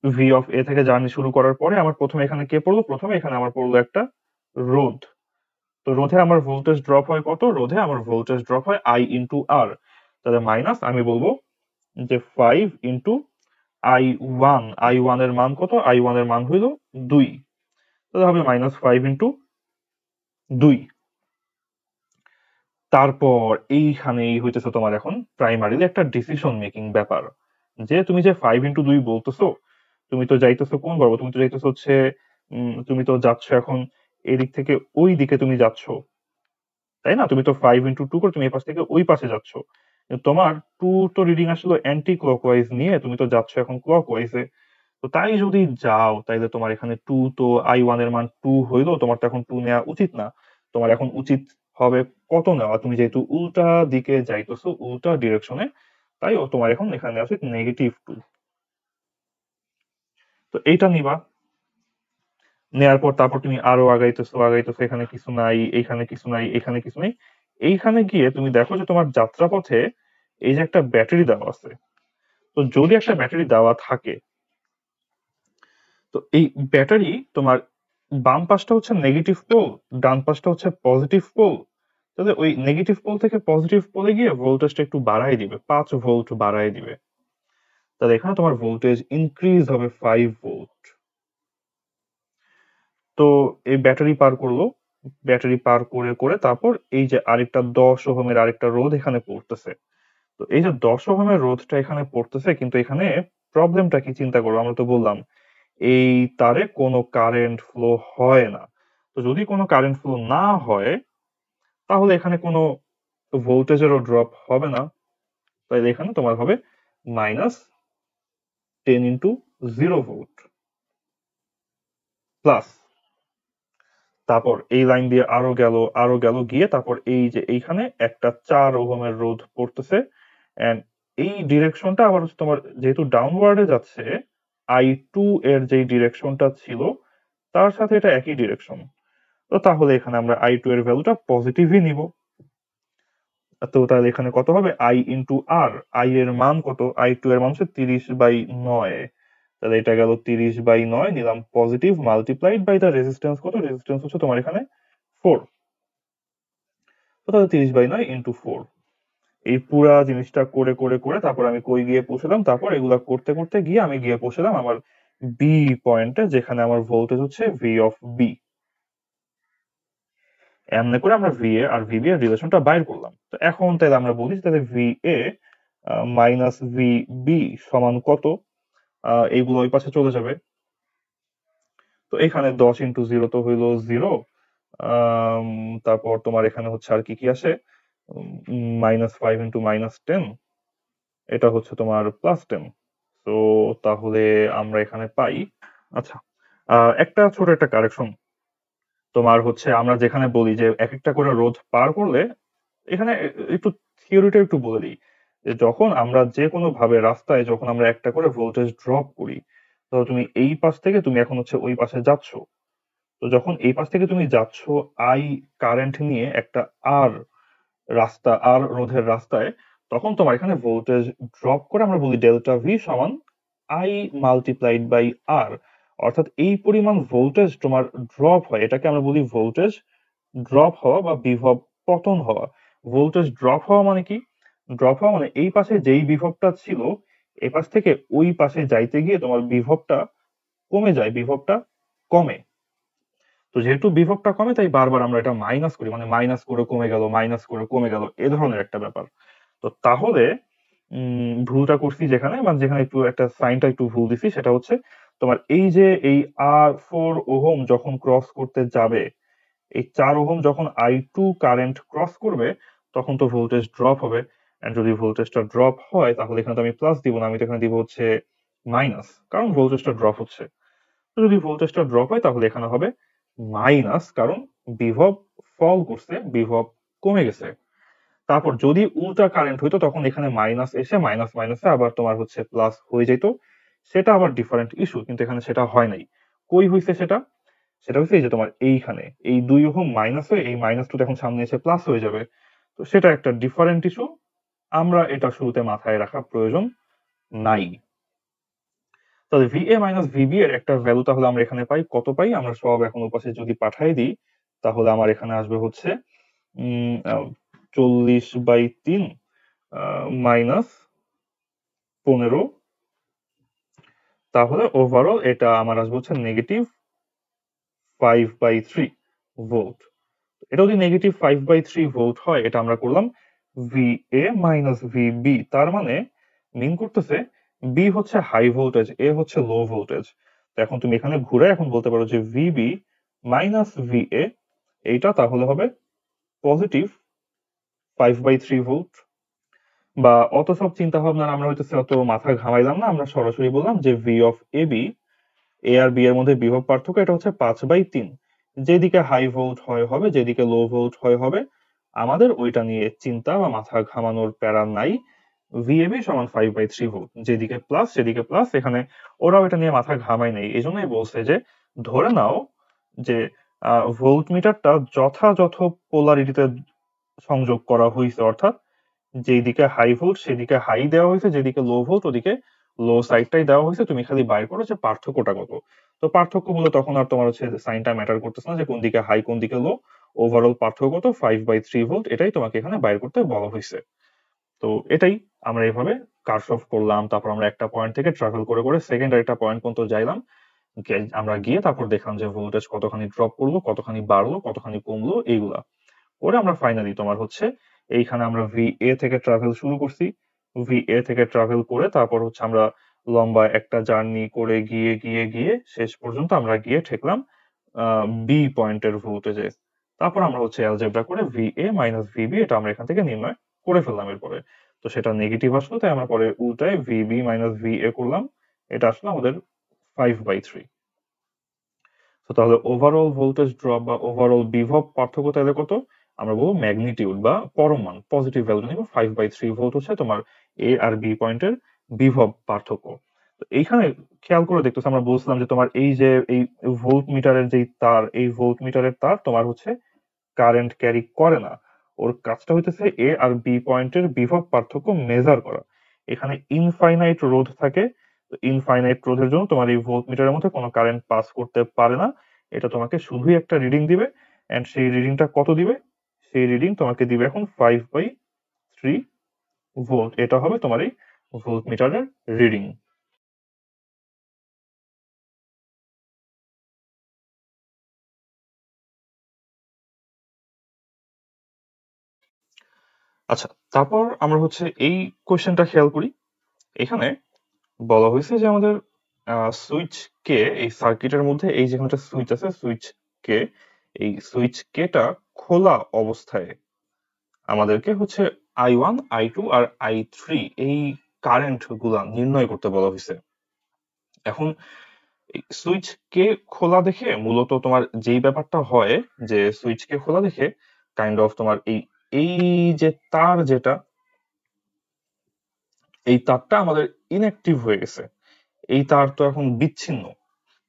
ভি অফ এ থেকে জার্নি শুরু করার পরে আমার প্রথমে এখানে কে পড়লো? প্রথমে এখানে আমার পড়লো একটা রোধ। তো রোধে আমার ভোল্টেজ ড্রপ হয় কত? রোধে আমার ভোল্টেজ ড্রপ হয় আই ইন্টু আর। তাহলে মাইনাস আমি বলবো যে 5 ইন্টু I1 এর মান কত? I1 এর মান হইল 2। তাহলে হবে -5 ইন্টু 2। তারপর এইখানেই হইতেছে তোমার এখন প্রাইমারিলি একটা ডিসিশন মেকিং ব্যাপার, যে তুমি যে 5 ইন্টু 2 বলতেছো, তুমি তো যাইতেছো কোন বরাবর? তুমি তো যাইতেছো হচ্ছে তুমি তো যাচ্ছ এখন এদিক থেকে ওই দিকে তুমি যাচ্ছ, তাই না? তুমি তো 5 ইন্টু 2 করে তুমি এই পাশ থেকে ওই পাশে যাচ্ছ। কিন্তু তোমার টু তো রিডিং আসলে অ্যান্টি ক্লকওয়াইজ নিয়ে, তুমি তো যাচ্ছ এখন ক্লকওয়াইজে। তো তাই যদি যাও তাইলে তোমার এখানে 2, তো I1 এর মান 2 হইলো, তোমার তো এখন 2 নেওয়া উচিত না। তোমার এখন উচিত হবে কত নেওয়া? তুমি যেহেতু উল্টা দিকে যাইতেছো, উল্টা ডিরেকশনে, তাই তোমার এখন এখানে নেওয়া উচিত -2। তো এইটা নিবা, নেয়ার পর তারপর তুমি আরো আগাইতেছো, এখানে কিছু নাই, এইখানে কিছু নাই, এখানে কিছু নেই। এইখানে গিয়ে তুমি দেখো যে তোমার যাত্রাপথে এই যে একটা ব্যাটারি দেওয়া আছে। তো যদি একটা ব্যাটারি দেওয়া থাকে, তো এই ব্যাটারি তোমার বাম পাশটা হচ্ছে নেগেটিভ পোল, ডান পাশটা হচ্ছে পজিটিভ পোল। তাহলে ওই নেগেটিভ পোল থেকে পজিটিভ পোলে গিয়ে ভোল্টেজটা একটু বাড়ায় দিবে, 5 ভোল্ট বাড়ায় দিবে। তাহলে এখানে তোমার ভোল্টেজ ইনক্রিজ হবে 5 ভোল্ট। তো এই ব্যাটারি পার করলো, ব্যাটারি পার করে করে তারপর এই যে আরেকটা 10 ওহমের আরেকটা রোধ এখানে পড়তেছে। তো এই যে 10 ওহমের রোধটা এখানে পড়তেছে, কিন্তু এখানে প্রবলেমটা কি চিন্তা করো? আমরা তো বললাম এই তারে কোনো কারেন্ট ফ্লো হয় না। তো যদি কোনো কারেন্ট ফ্লো না হয় তাহলে এখানে কোনো ভোল্টেজেরও ড্রপ হবে না। তাহলে এখানে তোমার হবে -10 ইন্টু 0 ভোল্ট প্লাস, তারপর এই লাইন দিয়ে আরো গেল গিয়ে তারপর এই যে এইখানে একটা 4 ওহমের রোধ পড়তেছে। এন্ড এই ডিরেকশনটা আবার হচ্ছে তোমার যেহেতু ডাউনওয়ার্ডে যাচ্ছে, I2 এর যে ডিরেকশনটা ছিল তার সাথে এটা একই ডিরেকশন। তো তাহলে এখানে আমরা I2 এর ভ্যালুটা পজিটিভই নিব। তো তাহলে এখানে কত হবে? I into R. I এর মান কত? I2 এর মান হচ্ছে 30/9। তাহলে এটা গেল 30/9, নিলাম positive, multiplied by the resistance. কত? রেজিস্ট্যান্স হচ্ছে তোমার এখানে 4। তো তাহলে 30/9 ইন্টু 4। এই পুরা জিনিসটা করে করে করে তারপর আমি কই গিয়ে পৌঁছলাম? তারপর এগুলা করতে করতে গিয়ে আমি গিয়ে পৌঁছলাম আমার বি পয়েন্টে, যেখানে আমার ভোল্টেজ হচ্ছে ভি অফ বি। এমনি করে আমরা ভিএ আর ভিবি এর রিলেশনটা বাইর করলাম। তো এখন তাহলে আমরা বলি তাহলে ভিএ মাইনাস ভিবি সমান কত? এইগুলো ওই পাশে চলে যাবে। তো এখানে 10 × 0 তো হইলো 0। তারপর তোমার এখানে হচ্ছে আর কি কি আসে, -5 × -10, এটা হচ্ছে তোমার +10। তো তাহলে আমরা এখানে পাই, আচ্ছা একটা ছোট একটা কারেকশন। তোমার হচ্ছে আমরা যেখানে বলি যে এক একটা করে রোধ পার করলে, এখানে একটু থিওরিটা একটু বলে দিই, যে যখন আমরা যে কোনো ভাবে রাস্তায় যখন আমরা একটা করে ভোল্টেজ ড্রপ করি, তো তুমি এই পাশ থেকে তুমি এখন হচ্ছে ওই পাশে যাচ্ছ, তো যখন এই পাশ থেকে তুমি যাচ্ছ আই কারেন্ট নিয়ে একটা আর আর রোধের রাস্তায়, তখন তোমার এখানে ভোল্টেজ ড্রপ করে আমরা বলি ডেল্টা ভি সমান আই মাল্টিপ্লাইড বাই আর। অর্থাৎ এই পরিমাণ ভোল্টেজ তোমার ড্রপ হয়, এটাকে আমরা বলি ভোল্টেজ ড্রপ হওয়া বা বিভব পতন হওয়া। ভোল্টেজ ড্রপ হওয়া মানে কি? ড্রপ হওয়া মানে এই পাশে যেই বিভবটা ছিল, এ পাশ থেকে ওই পাশে যাইতে গিয়ে তোমার বিভবটা কমে যায়, বিভবটা কমে। তো যেহেতু বিভবটা কমে, তাই বারবার আমরা এটা মাইনাস করি, মানে মাইনাস করে কমে গেল, মাইনাস করে কমে গেল, এ ধরনের একটা ব্যাপার। তো তাহলে ভুলটা করছি যেখানে, মানে যেখানে একটু একটা সাইনটা একটু ভুল দিছি, সেটা হচ্ছে তোমার এই যে এই R4 ওহম যখন ক্রস করতে যাবে, এই 4 ওহম যখন I2 কারেন্ট ক্রস করবে, তখন তো ভোল্টেজ ড্রপ হবে। এন্ড যদি ভোল্টেজটা ড্রপ হয়, তাহলে এখানে তো আমি প্লাস দিব না, আমি তো এখানে দিব হচ্ছে মাইনাস, কারণ ভোল্টেজটা ড্রপ হচ্ছে। তো যদি ভোল্টেজটা ড্রপ হয়, তাহলে এখানে হবে মাইনাস, কারণ বিভব ফল করছে, বিভব কমে গেছে। তারপর যদি উল্টা কারেন্ট হইতো, তখন এখানে মাইনাস এসে মাইনাস মাইনাসে আবার তোমার হচ্ছে প্লাস হয়ে যেত, সেটা আবার ডিফারেন্ট ইস্যু। কিন্তু এখানে সেটা হয় নাই। কই হইছে সেটা? সেটা হচ্ছে এই যে তোমার এইখানে এই 2 ওহম মাইনাস হয়ে এই মাইনাস টু এখন সামনে এসে প্লাস হয়ে যাবে। তো সেটা একটা ডিফারেন্ট ইস্যু, আমরা এটা শুরুতে মাথায় রাখা প্রয়োজন নাই। তাহলে ভিএ মাইনাস ভিবি এর একটা ভ্যালু তাহলে আমরা এখানে পাই, কত পাই? আমরা সব এখন ওপাশে যদি পাঠাই দিই, তাহলে আমার এখানে আসবে হচ্ছে 40/3 মাইনাস 15। তাহলে ওভারঅল এটা আমার আসবে হচ্ছে -5/3 ভোল্ট। এটা যদি -5/3 ভোল্ট হয়, এটা আমরা করলাম ভিএ মাইনাস ভিবি। তার মানে মিন করতেছে বি হচ্ছে হাই ভোল্টেজ, এ হচ্ছে লো ভোল্টেজ। তো এখন তুমি এখানে ঘুরে এখন বলতে পারো যে ভিবি মাইনাস ভিএ, এইটা তাহলে হবে পজিটিভ 5/3 ভোল্ট। বা অত সব চিন্তা ভাবনা আমরা হইতেছে অত মাথা ঘামাইলাম না, আমরা সরাসরি বললাম যে V of A B, A আর বি এর মধ্যে বিভব পার্থক্য, এটা হচ্ছে 5/3। যেদিকে হাই ভোল্ট হয় হবে, যেদিকে লো ভোল্ট হয় হবে, আমাদের ওইটা নিয়ে চিন্তা বা মাথা ঘামানোর প্যারা নাই। ভিএবি সমান 5/3 ভোল্ট, যেদিকে প্লাস সেদিকে প্লাস, এখানে ওরাও এটা নিয়ে মাথা ঘামাই নেই। এই জন্যই বলছে যে ধরে নাও যে ভোল্ট মিটারটা যথাযথ পোলারিটিতে সংযোগ করা হয়েছে, অর্থাৎ যেদিকে হাই ভোল্ট সেদিকে হাই দেওয়া হয়েছে, যেদিকে লো ভোল্ট ওদিকে লো সাইডটাই দেওয়া হয়েছে। তুমি খালি বাইর করো যে পার্থক্যটা কত। তো পার্থক্য বলে তখন আর তোমার হচ্ছে সাইনটা ম্যাটার করতেছে না, যে কোন দিকে হাই কোন দিকে লো। ওভারঅল পার্থক্য কত? 5/3 ভোল্ট, এটাই তোমাকে এখানে বাইর করতে বলা হয়েছে। তো এটাই আমরা এভাবে কারশফ করলাম। তারপর আমরা একটা পয়েন্ট থেকে ট্রাভেল করে করে সেকেন্ড একটা পয়েন্ট পর্যন্ত যাইলাম। আমরা গিয়ে তারপর দেখলাম যে ভোল্টেজ কতখানি ড্রপ করলো, কতখানি বাড়লো, কতখানি কমলো, এইগুলা করে আমরা ফাইনালি তোমার হচ্ছে এইখানে আমরা ভিএ থেকে ট্রাভেল শুরু করছি। ভিএ থেকে ট্রাভেল করে তারপর হচ্ছে আমরা লম্বা একটা জার্নি করে গিয়ে গিয়ে গিয়ে শেষ পর্যন্ত আমরা গিয়ে ঠেকলাম বি পয়েন্টের ভোল্টেজে। তারপর আমরা হচ্ছে অ্যালজেব্রা করে ভিএ মাইনাস ভিবি এটা আমরা এখান থেকে নির্ণয় করে ফেললাম। এরপরে তো সেটা নেগেটিভ আসলো, তাই আমরা পরে উল্টায় ভিবি মাইনাস ভিএ করলাম, এটা আসলো আমাদের 5/3। তো তাহলে ওভারঅল ভোল্টেজ ড্রপ বা ওভারঅল বিভব পার্থক্য তাহলে কত? আমরা বলবো ম্যাগনিটিউড বা পরমান পজিটিভ ভ্যালু নিব। 5/3 ভোল্ট হচ্ছে তোমার এ আর বি পয়েন্টের বিভব পার্থক্য। তো এইখানে খেয়াল করে দেখতেছো, আমরা বলছিলাম যে তোমার এই যে এই ভোল্ট মিটারের যে তার, এই ভোল্ট মিটারের তার তোমার হচ্ছে কারেন্ট ক্যারি করে না। ওর কাজটা হইতেছে এ আর বি পয়েন্টের বিভব পার্থক্য মেজার করা। এখানে ইনফাইনাইট রোধ থাকে। ইনফাইনাইট রোধের জন্য তোমার এই ভোল্ট মিটারের মধ্যে কোনো কারেন্ট পাস করতে পারে না। এটা তোমাকে শুধুই একটা রিডিং দিবে। এন্ড সেই রিডিংটা কত দিবে? সেই রিডিং তোমাকে দিবে এখন 5/3 ভোল্ট। এটা হবে তোমার এই ভোল্ট মিটারের রিডিং। আচ্ছা, তারপর আমরা হচ্ছে এই কোয়েশ্চেনটা খেয়াল করি। এখানে বলা হয়েছে যে আমাদের সুইচ কে এই সার্কিটের মধ্যে এই যেখানে সুইচ আছে, সুইচ কে, এই সুইচ কেটা খোলা অবস্থায় আমাদেরকে হচ্ছে I1, I2 আর I3 এই কারেন্ট গুলা নির্ণয় করতে বলা হয়েছে। এখন সুইচ কে খোলা দেখে মূলত তোমার যেই ব্যাপারটা হয়, যে সুইচ কে খোলা দেখে কাইন্ড অফ তোমার এই এই যে তার যেটা, এই তারটা আমাদের ইনঅ্যাক্টিভ হয়ে গেছে। এই তার তো এখন বিচ্ছিন্ন।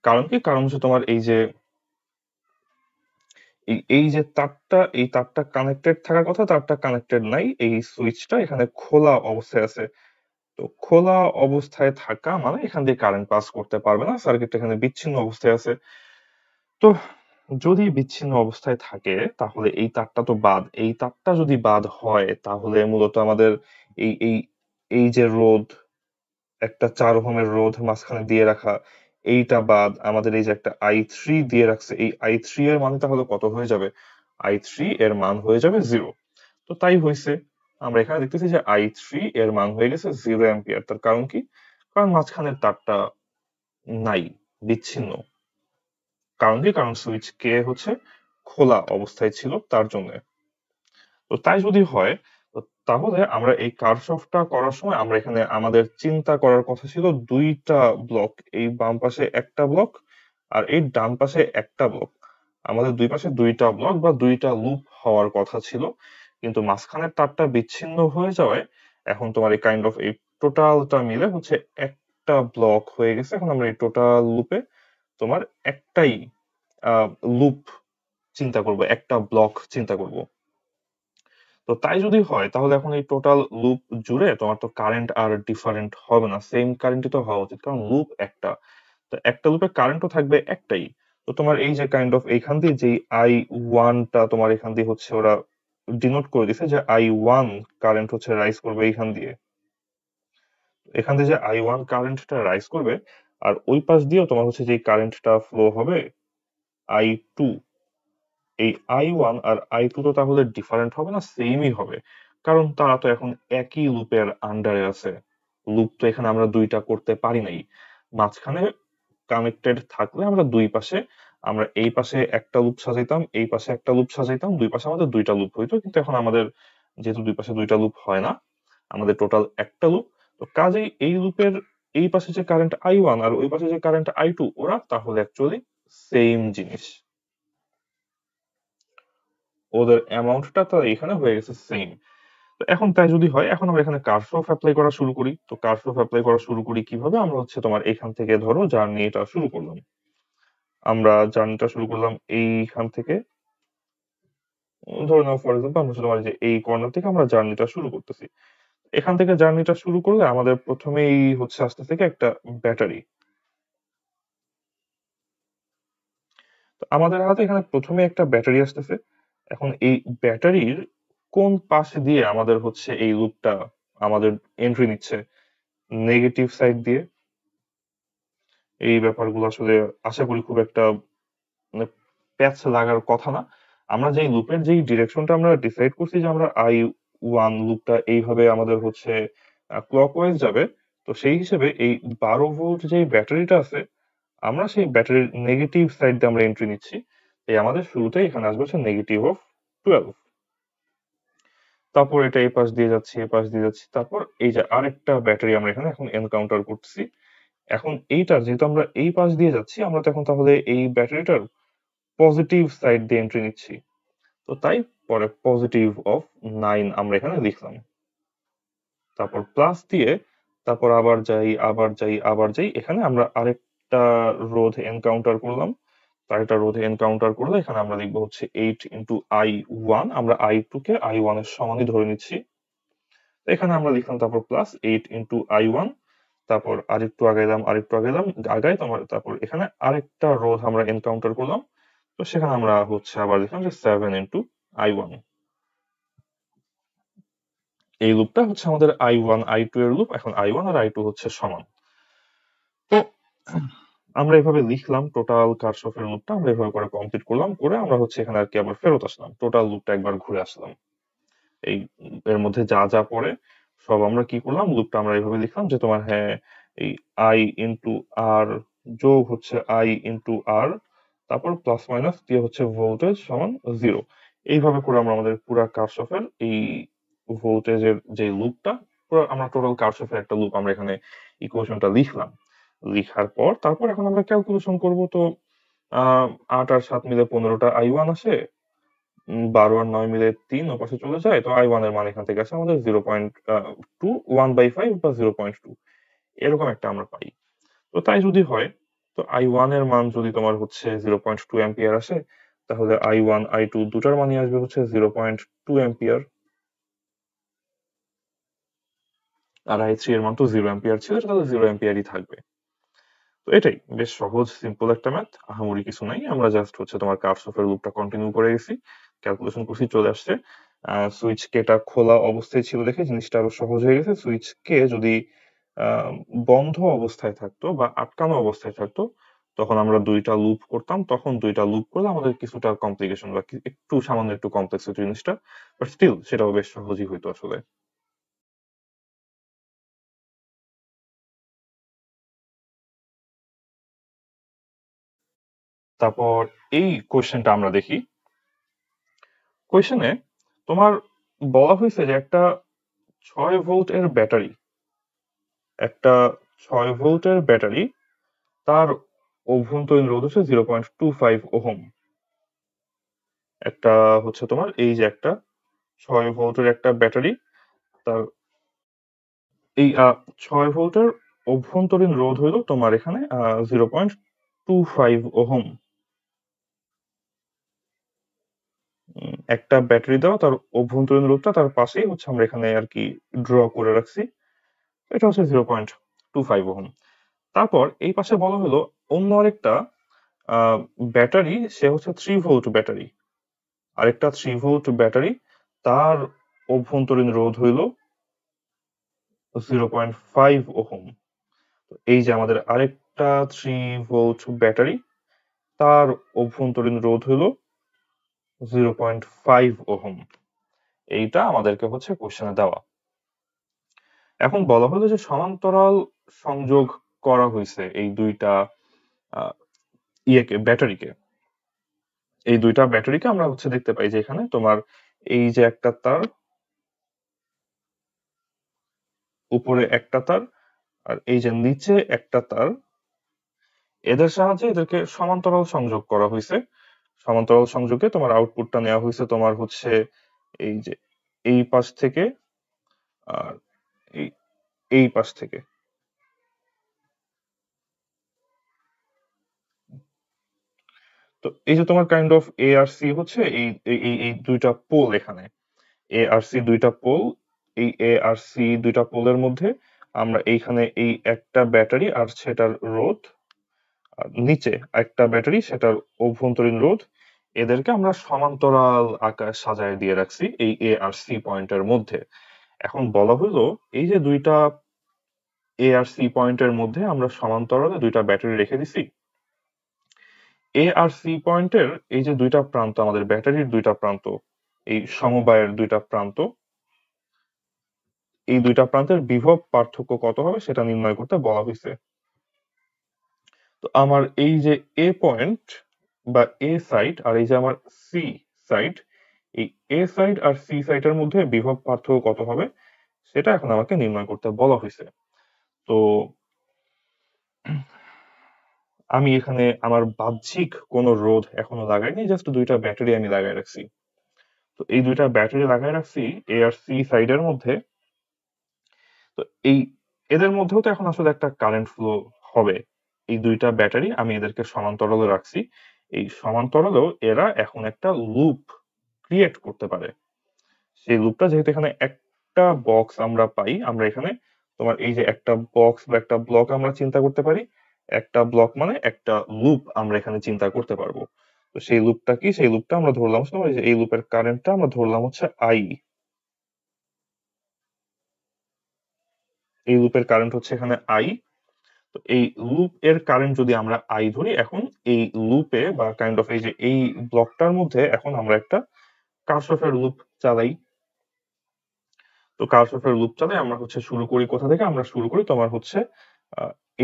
কারণ কি? কারণ হচ্ছে তোমার এই যে এই যে তারটা, এই তারটা কানেক্টেড থাকার কথা, তারটা কানেক্টেড নাই, এই সুইচটা এখানে খোলা অবস্থায় আছে। তো খোলা অবস্থায় থাকা মানে এখান দিয়ে কারেন্ট পাস করতে পারবে না, সার্কিটটা এখানে বিচ্ছিন্ন অবস্থায় আছে। তো যদি বিচ্ছিন্ন অবস্থায় থাকে তাহলে এই তারটা তো বাদ। এই তারটা যদি বাদ হয় তাহলে মূলত আমাদের এই এই এই যে রোধ, একটা 4 ওহমের রোধ মাঝখানে দিয়ে রাখা, এইটা বাদ আমাদের এই যে একটা I3 দিয়ে রাখছে, এই I3 এর মান তাহলে কত হয়ে যাবে? I3 এর মান হয়ে যাবে 0। তো তাই হয়েছে, আমরা এখানে দেখতেছি যে I3 এর মান হয়ে গেছে 0 অ্যাম্পিয়ার। তার কারণ কি? কারণ মাঝখানের তারটা নাই, বিচ্ছিন্ন। কারণ কি? কারণ সুইচ কে হচ্ছে খোলা অবস্থায় ছিল, তার জন্য। তো তাই যদি হয়, তো তাহলে আমরা এই কারশফটা করার সময় আমরা এখানে আমাদের চিন্তা করার কথা ছিল দুইটা ব্লক, এই বাম পাশে একটা ব্লক আর এই ডান পাশে একটা ব্লক। আমাদের দুই পাশে দুইটা ব্লক বা দুইটা লুপ হওয়ার কথা ছিল, কিন্তু মাঝখানের তারটা বিচ্ছিন্ন হয়ে যাওয়ায় এখন তোমার এই কাইন্ড অফ এই টোটালটা মিলে হচ্ছে একটা ব্লক হয়ে গেছে। এখন আমরা এই টোটাল লুপে তোমার একটাই লুপ চিন্তা করব, একটা ব্লক চিন্তা করব। তো তাই যদি হয় তাহলে এখন এই টোটাল লুপ জুড়ে তোমার তো কারেন্ট আর ডিফারেন্ট হবে না, সেম কারেন্টই তো হওয়া উচিত, কারণ লুপ একটা। তো একটা লুপে কারেন্টও থাকবে একটাই। তো তোমার এই যে কাইন্ড অফ এইখান দিয়ে যে I1টা তোমার এখান দিয়ে হচ্ছে ওরা ডিনোট করে দিছে যে I1 কারেন্ট হচ্ছে রাইজ করবে এইখান দিয়ে। এখান দিয়ে যে I1 কারেন্টটা রাইজ করবে, আর ওই পাশ দিয়েও তোমার হচ্ছে যে কারেন্টটা ফ্লো হবে I2। এই I1 আর I2 তো তাহলে ডিফারেন্ট হবে না, সেমই হবে, কারণ তারা তো এখন একই লুপের আন্ডারে আছে। লুপ তো এখানে আমরা দুইটা করতে পারি নাই। মাঝখানে কানেক্টেড থাকলে আমরা দুই পাশে, আমরা এই পাশে একটা লুপ সাজাইতাম, এই পাশে একটা লুপ সাজাইতাম, দুই পাশে আমাদের দুইটা লুপ হইতো। কিন্তু এখন আমাদের যেহেতু দুই পাশে দুইটা লুপ হয় না, আমাদের টোটাল একটা লুপ। তো কাজেই এই লুপের এই পাশে যে কারেন্ট I1 আর ওই পাশে যে কারেন্ট I2, ওরা তাহলে অ্যাকচুয়ালি সেম জিনিস। ওদের অ্যামাউন্টটা তো এখানে হয়ে গেছে সেম। তো এখন তাই যদি হয়, এখন আমরা এখানে কার্সফ অ্যাপ্লাই করা শুরু করি। তো কার্সফ অ্যাপ্লাই করা শুরু করি কিভাবে? আমরা হচ্ছে তোমার এখান থেকে ধরো জার্নিটা শুরু করলাম। আমরা জার্নিটা শুরু করলাম এইখান থেকে। ধরে নাও ফর এক্সাম্পল আমরা হচ্ছে তোমার যে এই কর্নার থেকে আমরা জার্নিটা শুরু করতেছি। এখান থেকে জার্নিটা শুরু করলে আমাদের প্রথমেই হচ্ছে আসতে থেকে একটা ব্যাটারি। তো আমাদের হাতে এখানে প্রথমে একটা ব্যাটারি আসতেছে। এখন এই ব্যাটারির কোন পাশ দিয়ে আমাদের হচ্ছে এই লুপটা আমাদের এন্ট্রি নিচ্ছে? নেগেটিভ সাইড দিয়ে। এই ব্যাপারগুলো আসলে আশা করি খুব একটা মানে প্যাচ লাগার কথা না। আমরা যেই লুপের যেই ডিরেকশনটা আমরা ডিসাইড করছি যে আমরা I1 লুপটা এইভাবে আমাদের হচ্ছে ক্লকওয়াইজ যাবে। তো সেই হিসেবে এই 12 ভোল্ট যে ব্যাটারিটা আছে, আমরা সেই ব্যাটারির নেগেটিভ সাইড দিয়ে আমরা এন্ট্রি নিচ্ছি। এই আমাদের শুরুতে এখানে আসবে হচ্ছে -12। তারপর এটা এই পাশ দিয়ে যাচ্ছি, এ পাশ দিয়ে যাচ্ছি, তারপর এই যে আরেকটা ব্যাটারি আমরা এখানে এখন এনকাউন্টার করতেছি। এখন এইটা যেহেতু আমরা এই পাশ দিয়ে যাচ্ছি, আমরা তো এখন তাহলে এই ব্যাটারিটার পজিটিভ সাইড দিয়ে এন্ট্রি নিচ্ছি। তো তাই পরে +9 আমরা এখানে লিখলাম। তারপর প্লাস দিয়ে তারপর আবার যাই, আবার যাই, আবার যাই, এখানে আমরা আরেকটা রোধ এনকাউন্টার করলাম। আরেকটা রোধে এনকাউন্টার করলে এখানে আমরা লিখবো হচ্ছে 8 × I1। আমরা I2 কে I1 এর সমানই ধরে নিচ্ছি। এখানে আমরা লিখলাম তারপর +8 × I1। তারপর আরেকটু আগাইলাম, আরেকটু আগাইলাম, আগাই তোমার তারপর এখানে আরেকটা রোধ আমরা এনকাউন্টার করলাম। তো সেখানে আমরা হচ্ছে আবার লিখলাম যে 7 × I1। এই লুপটা হচ্ছে আমাদের I1 I2 এর লুপ। এখন I1 আর I2 হচ্ছে সমান। তো আমরা এভাবে লিখলাম টোটাল কারশফের লুপটা, আমরা এভাবে করে কমপ্লিট করলাম, করে আমরা হচ্ছে এখানে আর কি আবার ফেরত আসলাম, টোটাল লুপটা একবার ঘুরে আসলাম। এই এর মধ্যে যা যা পড়ে সব আমরা কি করলাম, লুপটা আমরা এইভাবে লিখলাম যে তোমার হ্যাঁ এই আই ইন্টু আর যোগ হচ্ছে আই ইন্টু আর, তারপর প্লাস মাইনাস দিয়ে হচ্ছে ভোল্টেজ সমান 0। এইভাবে করে আমরা আমাদের পুরা কারশফের এই ভোল্টেজের যে লুপটা, পুরো আমরা টোটাল কারশফের একটা লুপ আমরা এখানে ইকুয়েশনটা লিখলাম। লিখার পর তারপর এখন আমরা ক্যালকুলেশন করব। তো 8 আর 7 মিলে 15টা I1 আসে, 12 আর 9 মিলে 3 ওপাশে চলে যায়, তো I1 এর মান এখান থেকে আসে আমাদের 0.2, 1/5 বা 0.2 এরকম একটা আমরা পাই। তো তাই যদি হয়, তো I1 এর মান যদি তোমার হচ্ছে 0.2 অ্যাম্পিয়ার আসে, তাহলে I1 I2 দুটার মানই আসবে হচ্ছে 0.2 অ্যাম্পিয়ার, আর I3 এর মান তো 0 অ্যাম্পিয়ার ছিল, তাহলে 0 অ্যাম্পিয়ারই থাকবে। তো এটাই বেশ সহজ সিম্পল একটা ম্যাথ, আহামরি কিছু নাই। আমরা জাস্ট হচ্ছে তোমার কারশফের লুপটা কন্টিনিউ করে গেছি, ক্যালকুলেশন করছি, চলে আসছে। সুইচ কেটা খোলা অবস্থায় ছিল দেখে জিনিসটা আরো সহজ হয়ে গেছে। সুইচ কে যদি আহ, বন্ধ অবস্থায় থাকতো বা আটকানো অবস্থায় থাকতো, তখন আমরা দুইটা লুপ করতাম। তখন দুইটা লুপ করলে আমাদের কিছুটা কমপ্লিকেশন বা একটু সামান্য একটু কমপ্লেক্স হতো জিনিসটা, বাট স্টিল সেটাও বেশ সহজই হইতো আসলে। তারপর এই কোয়েশ্চেনটা আমরা দেখি। কোয়েশ্চেনে তোমার বলা হয়েছে যে একটা 6 ভোল্ট এর ব্যাটারি, একটা 6 ভোল্টের ব্যাটারি, তার অভ্যন্তরীণ রোধ হচ্ছে 0.25 ওহম। একটা হচ্ছে তোমার এই যে একটা 6 ভোল্টের একটা ব্যাটারি, তার এই 6 ভোল্টের অভ্যন্তরীণ রোধ হইল তোমার এখানে 0.25 ওহম। একটা ব্যাটারি দেওয়া, তার অভ্যন্তরীণ রোধটা তার পাশেই হচ্ছে আমরা এখানে আর কি ড্র করে রাখছি, এটা হচ্ছে 0.25 ওহম। তারপর এই পাশে বলা হলো অন্য আরেকটা আহ, ব্যাটারি, সে হচ্ছে 3 ভোল্ট ব্যাটারি, আরেকটা 3 ভোল্ট ব্যাটারি, তার অভ্যন্তরীণ রোধ হইল 0.5 ওহম। এই যে আমাদের আরেকটা 3 ভোল্ট ব্যাটারি, তার অভ্যন্তরীণ রোধ হইল 0.5 ওহম। এইটা আমাদেরকে হচ্ছে কোশ্চেনে দেওয়া। এখন বলা হলো যে সমান্তরাল সংযোগ করা হয়েছে এই দুইটা আহ, ব্যাটারিকে। এই দুইটা ব্যাটারিকে আমরা হচ্ছে দেখতে পাই যে এখানে তোমার এই যে একটা তার, উপরে একটা তার, আর এই যে নিচে একটা তার, এদের সাহায্যে এদেরকে সমান্তরাল সংযোগ করা হয়েছে। সমান্তরাল সংযোগে তোমার আউটপুটটা নেওয়া হয়েছে তোমার হচ্ছে এই যে এই পাশ থেকে আর এই এই পাশ থেকে। তো এই যে তোমার কাইন্ড অফ এ আর সি হচ্ছে এই এই এই এই দুইটা পোল এখানে, এ আর সি দুইটা পোল। এই এ আর সি দুইটা পোলের মধ্যে আমরা এইখানে এই একটা ব্যাটারি আর সেটার রোধ, আর নিচে একটা ব্যাটারি সেটার অভ্যন্তরীণ রোধ, এদেরকে আমরা সমান্তরাল আকার সাজায় দিয়ে রাখছি এই এ আর সি পয়েন্টের মধ্যে। এখন বলা হলো এই যে দুইটা এ আর সি পয়েন্টের মধ্যে আমরা সমান্তরালে দুইটা ব্যাটারি রেখে দিছি। এ আর সি পয়েন্টের এই যে দুইটা প্রান্ত, আমাদের ব্যাটারির দুইটা প্রান্ত, এই সমবায়ের দুইটা প্রান্ত, এই দুইটা প্রান্তের বিভব পার্থক্য কত হবে সেটা নির্ণয় করতে বলা হয়েছে। তো আমার এই যে এ পয়েন্ট বা এ সাইড আর এই যে আমার সি সাইড, এই এ সাইড আর সি সাইডের মধ্যে বিভব পার্থক্য কত হবে সেটা এখন আমাকে নির্ণয় করতে বলা হয়েছে। তো আমি এখানে আমার বাহ্যিক কোনো রোধ এখনো লাগাইনি, জাস্ট দুইটা ব্যাটারি আমি লাগাই রাখছি। তো এই দুইটা ব্যাটারি লাগাই রাখছি এ আর সি সাইডের মধ্যে। তো এই এদের মধ্যেও তো এখন আসলে একটা কারেন্ট ফ্লো হবে। এই দুইটা ব্যাটারি আমি এদেরকে সমান্তরালে রাখছি, এই সমান্তরালেও এরা এখন একটা লুপ ক্রিয়েট করতে পারে। সেই লুপটা যেহেতু এখানে একটা বক্স আমরা পাই, আমরা এখানে তোমার এই যে একটা বক্স বা একটা ব্লক আমরা চিন্তা করতে পারি, একটা ব্লক মানে একটা লুপ আমরা এখানে চিন্তা করতে পারবো। তো সেই লুপটা কি, সেই লুপটা আমরা ধরলাম হচ্ছে তোমার এই যে এই লুপের কারেন্টটা আমরা ধরলাম হচ্ছে আই। এই লুপের কারেন্ট হচ্ছে এখানে আই। তো এই লুপ এর কারেন্ট যদি আমরা আই ধরি, এখন এই লুপে বা কাইন্ড অফ এই যে এই ব্লকটার মধ্যে এখন আমরা একটা কারশফের লুপ চালাই। তো কারশফের লুপ চালাই আমরা হচ্ছে শুরু করি কোথা থেকে? আমরা শুরু করি তোমার হচ্ছে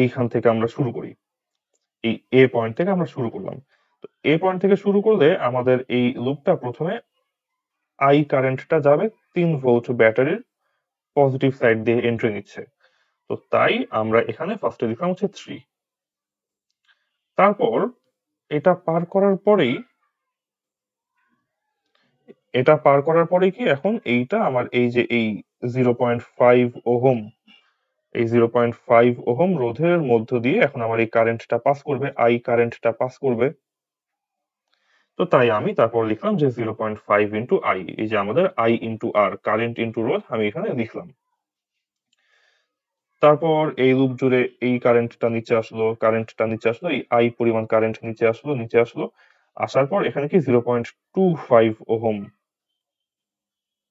এইখান থেকে আমরা শুরু করি, এই এ পয়েন্ট থেকে আমরা শুরু করলাম। তো এ পয়েন্ট থেকে শুরু করলে আমাদের এই লুপটা প্রথমে আই কারেন্টটা যাবে 3 ভোল্ট ব্যাটারির পজিটিভ সাইড দিয়ে এন্ট্রি নিচ্ছে। তো তাই আমরা এখানে ফার্স্টে লিখলাম হচ্ছে 3। তারপর এটা পার করার পরেই কি এখন এইটা আমার এই যে এই 0.5 ওহম, এই 0.5 ওহম রোধের মধ্য দিয়ে এখন আমার এই কারেন্টটা পাস করবে, আই কারেন্টটা পাস করবে। তো তাই আমি তারপর লিখলাম যে 0.5 ইন্টু আই, এই যে আমাদের I into R, current into রোধ, আমি এখানে লিখলাম। তারপর এই লুপ জুড়ে এই কারেন্টটা নিচে আসলো, এই আই পরিমাণ কারেন্ট নিচে আসলো, আসার পর এখানে কি 0.25 ওহম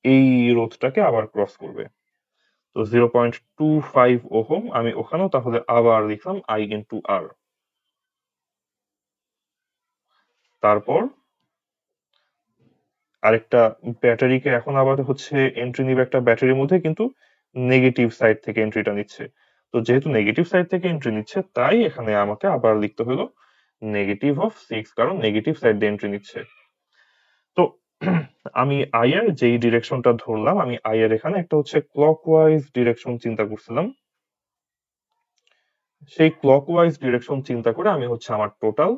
এই রোধটাকে আবার ক্রস করবে। তো 0.25 ওহম আমি ওখানেও তাহলে আবার লিখলাম আই ইন্টু আর। তারপর আরেকটা ব্যাটারিকে এখন আবার হচ্ছে এন্ট্রি নিবে একটা ব্যাটারির মধ্যে, কিন্তু নেগেটিভ সাইড থেকে এন্ট্রিটা নিচ্ছে। তো যেহেতু নেগেটিভ সাইড থেকে এন্ট্রি নিচ্ছে তাই এখানে আমাকে আবার লিখতে হলো -6, কারণ নেগেটিভ সাইড দিয়ে এন্ট্রি নিচ্ছে। তো আমি আই এর যেই ডিরেকশনটা ধরলাম, আমি আই এর এখানে একটা হচ্ছে ক্লকওয়াইজ ডিরেকশন চিন্তা করছিলাম। সেই ক্লকওয়াইজ ডিরেকশন চিন্তা করে আমি হচ্ছে আমার টোটাল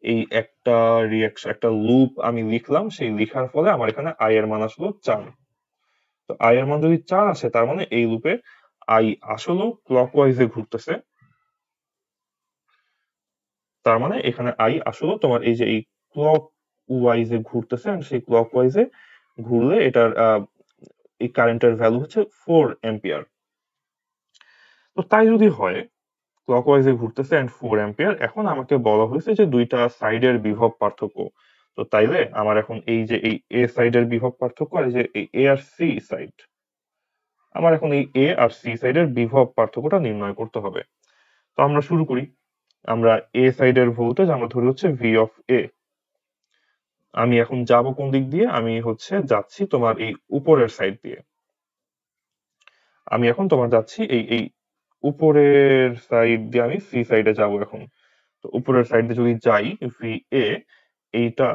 এই একটা রিয়াকশন, একটা লুপ আমি লিখলাম। সেই লিখার ফলে আমার এখানে আই এর মান আসলো 4। তো আই এর মান যদি 4 আসে তার মানে এই লুপে আই আসলেও ক্লকওয়াইজে ঘুরতেছে। তার মানে এখানে আই আসলেও তোমার এই যে এই ক্লক ওয়াইজে ঘুরতেছে, and সেই ক্লক ওয়াইজে ঘুরলে এটার এই কারেন্টের ভ্যালু হচ্ছে 4 অ্যাম্পিয়ার। তো তাই যদি হয় ক্লকওয়াইজে ঘুরতেছে এন্ড 4 অ্যাম্পিয়ার, এখন আমাকে বলা হয়েছে যে দুইটা সাইডের বিভব পার্থক্য। তো তাইলে আমার এখন এই যে এই এ সাইডের বিভব পার্থক্য আর এই যে এই এ আর সি সাইড, আমার এখন এই এ আর সি সাইডের বিভব পার্থক্যটা নির্ণয় করতে হবে। তো আমরা শুরু করি। আমরা এ সাইডের ভোল্টেজ আমরা ধরি হচ্ছে ভি অফ এ। আমি এখন যাব কোন দিক দিয়ে? আমি হচ্ছে যাচ্ছি তোমার এই উপরের সাইড দিয়ে। আমি এখন তোমার যাচ্ছি এই এই উপরের সাইড দিয়ে, আমি সি সাইডে যাব এখন। তো উপরের সাইড দিয়ে যদি যাই ভি এ, এইটা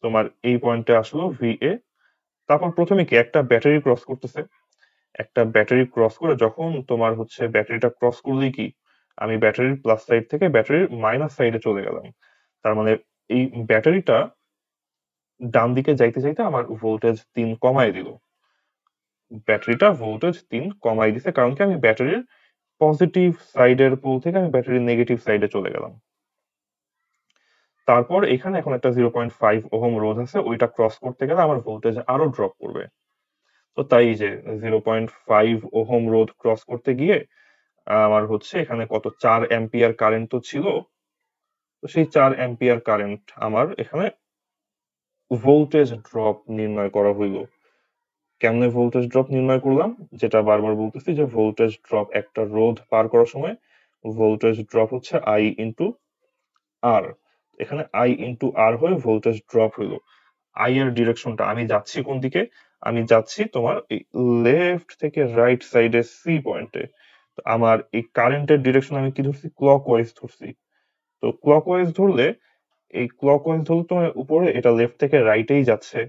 তোমার এই পয়েন্টে আসলো ভি এ। তারপর প্রথমে কি একটা ব্যাটারি ক্রস করতেছে, একটা ব্যাটারি ক্রস করে যখন তোমার হচ্ছে ব্যাটারিটা ক্রস করলেই কি আমি ব্যাটারির প্লাস সাইড থেকে ব্যাটারির মাইনাস সাইডে চলে গেলাম। তার মানে এই ব্যাটারিটা ডান দিকে যাইতে যাইতে আমার ভোল্টেজ 3 কমায় দিল। ব্যাটারিটা ভোল্টেজ 3 কমাই দিছে, কারণ কি আমি ব্যাটারির পজিটিভ সাইডের পোল থেকে আমি ব্যাটারির নেগেটিভ সাইডে চলে গেলাম। তারপর এখানে এখন একটা 0.5 ওহম রোধ আছে, ওইটা ক্রস করতে গেলে আমার ভোল্টেজ আরো ড্রপ করবে। তো তাই যে 0.5 ওহম রোধ ক্রস করতে গিয়ে আমার হচ্ছে এখানে কত 4 অ্যাম্পিয়ার কারেন্ট তো ছিল। তো সেই 4 অ্যাম্পিয়ার কারেন্ট আমার এখানে ভোল্টেজ ড্রপ নির্ণয় করা হইল। কেমনে ভোল্টেজ ড্রপ নির্ণয় করলাম? যেটা বারবার বলতেছি যে ভোল্টেজ ড্রপ একটা রোধ পার করার সময় ভোল্টেজ ড্রপ হচ্ছে আই ইন্টু আর। এখানে আই ইন্টু আর হয়ে ভোল্টেজ ড্রপ হইলো। আই এর ডিরেকশনটা আমি যাচ্ছি কোন দিকে? আমি যাচ্ছি তোমার এই লেফট থেকে রাইট সাইডে সি পয়েন্টে। আমার এই কারেন্টের ডিরেকশন আমি কি ধরছি? ক্লকওয়াইজ ধরছি। তো ক্লকওয়াইজ ধরলে তোমার উপরে এটা লেফট থেকে রাইটেই যাচ্ছে।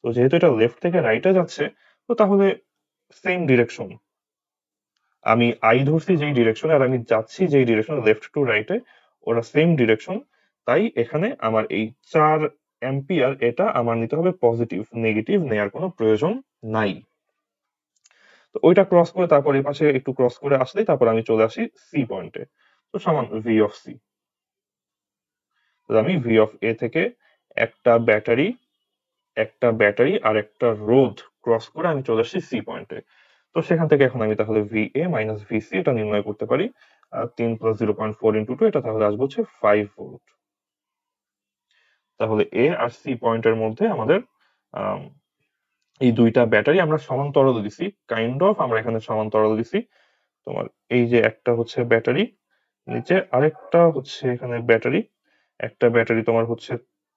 তো যেহেতু এটা লেফট থেকে রাইটে যাচ্ছে, তো তাহলে সেম ডিরেকশন। আমি আই ধরছি যেই ডিরেকশনে আর আমি যাচ্ছি যেই ডিরেকশনে, লেফট টু রাইটে, ওরা সেম ডিরেকশন। তাই এখানে আমার এই 4 অ্যাম্পিয়ার এটা আমার নিতে হবে পজিটিভ, নেগেটিভ নেয়ার কোনো প্রয়োজন নাই। তো ওইটা ক্রস করে তারপর এই পাশে একটু ক্রস করে আসলেই তারপর আমি চলে আসি সি পয়েন্টে। তো সমান ভি অফ সি। আমি ভি অফ এ থেকে একটা ব্যাটারি আর একটা রোধ ক্রস করে আমি চলে আসছি সি পয়েন্টে। তো সেখান থেকে এখন আমি তাহলে V A minus V C এটা নির্ণয় করতে পারি। 3 প্লাস 0.4 ইন্টু 2, এটা তাহলে আসবে হচ্ছে 5 ভোল্ট। তাহলে এ আর সি পয়েন্টের মধ্যে আমাদের আম, এই দুইটা ব্যাটারি আমরা সমান্তরাল দিছি, কাইন্ড অফ আমরা এখানে সমান্তরাল দিছি। তোমার এই যে একটা হচ্ছে ব্যাটারি, নিচে আরেকটা হচ্ছে এখানে ব্যাটারি। একটা ব্যাটারি তোমার হচ্ছে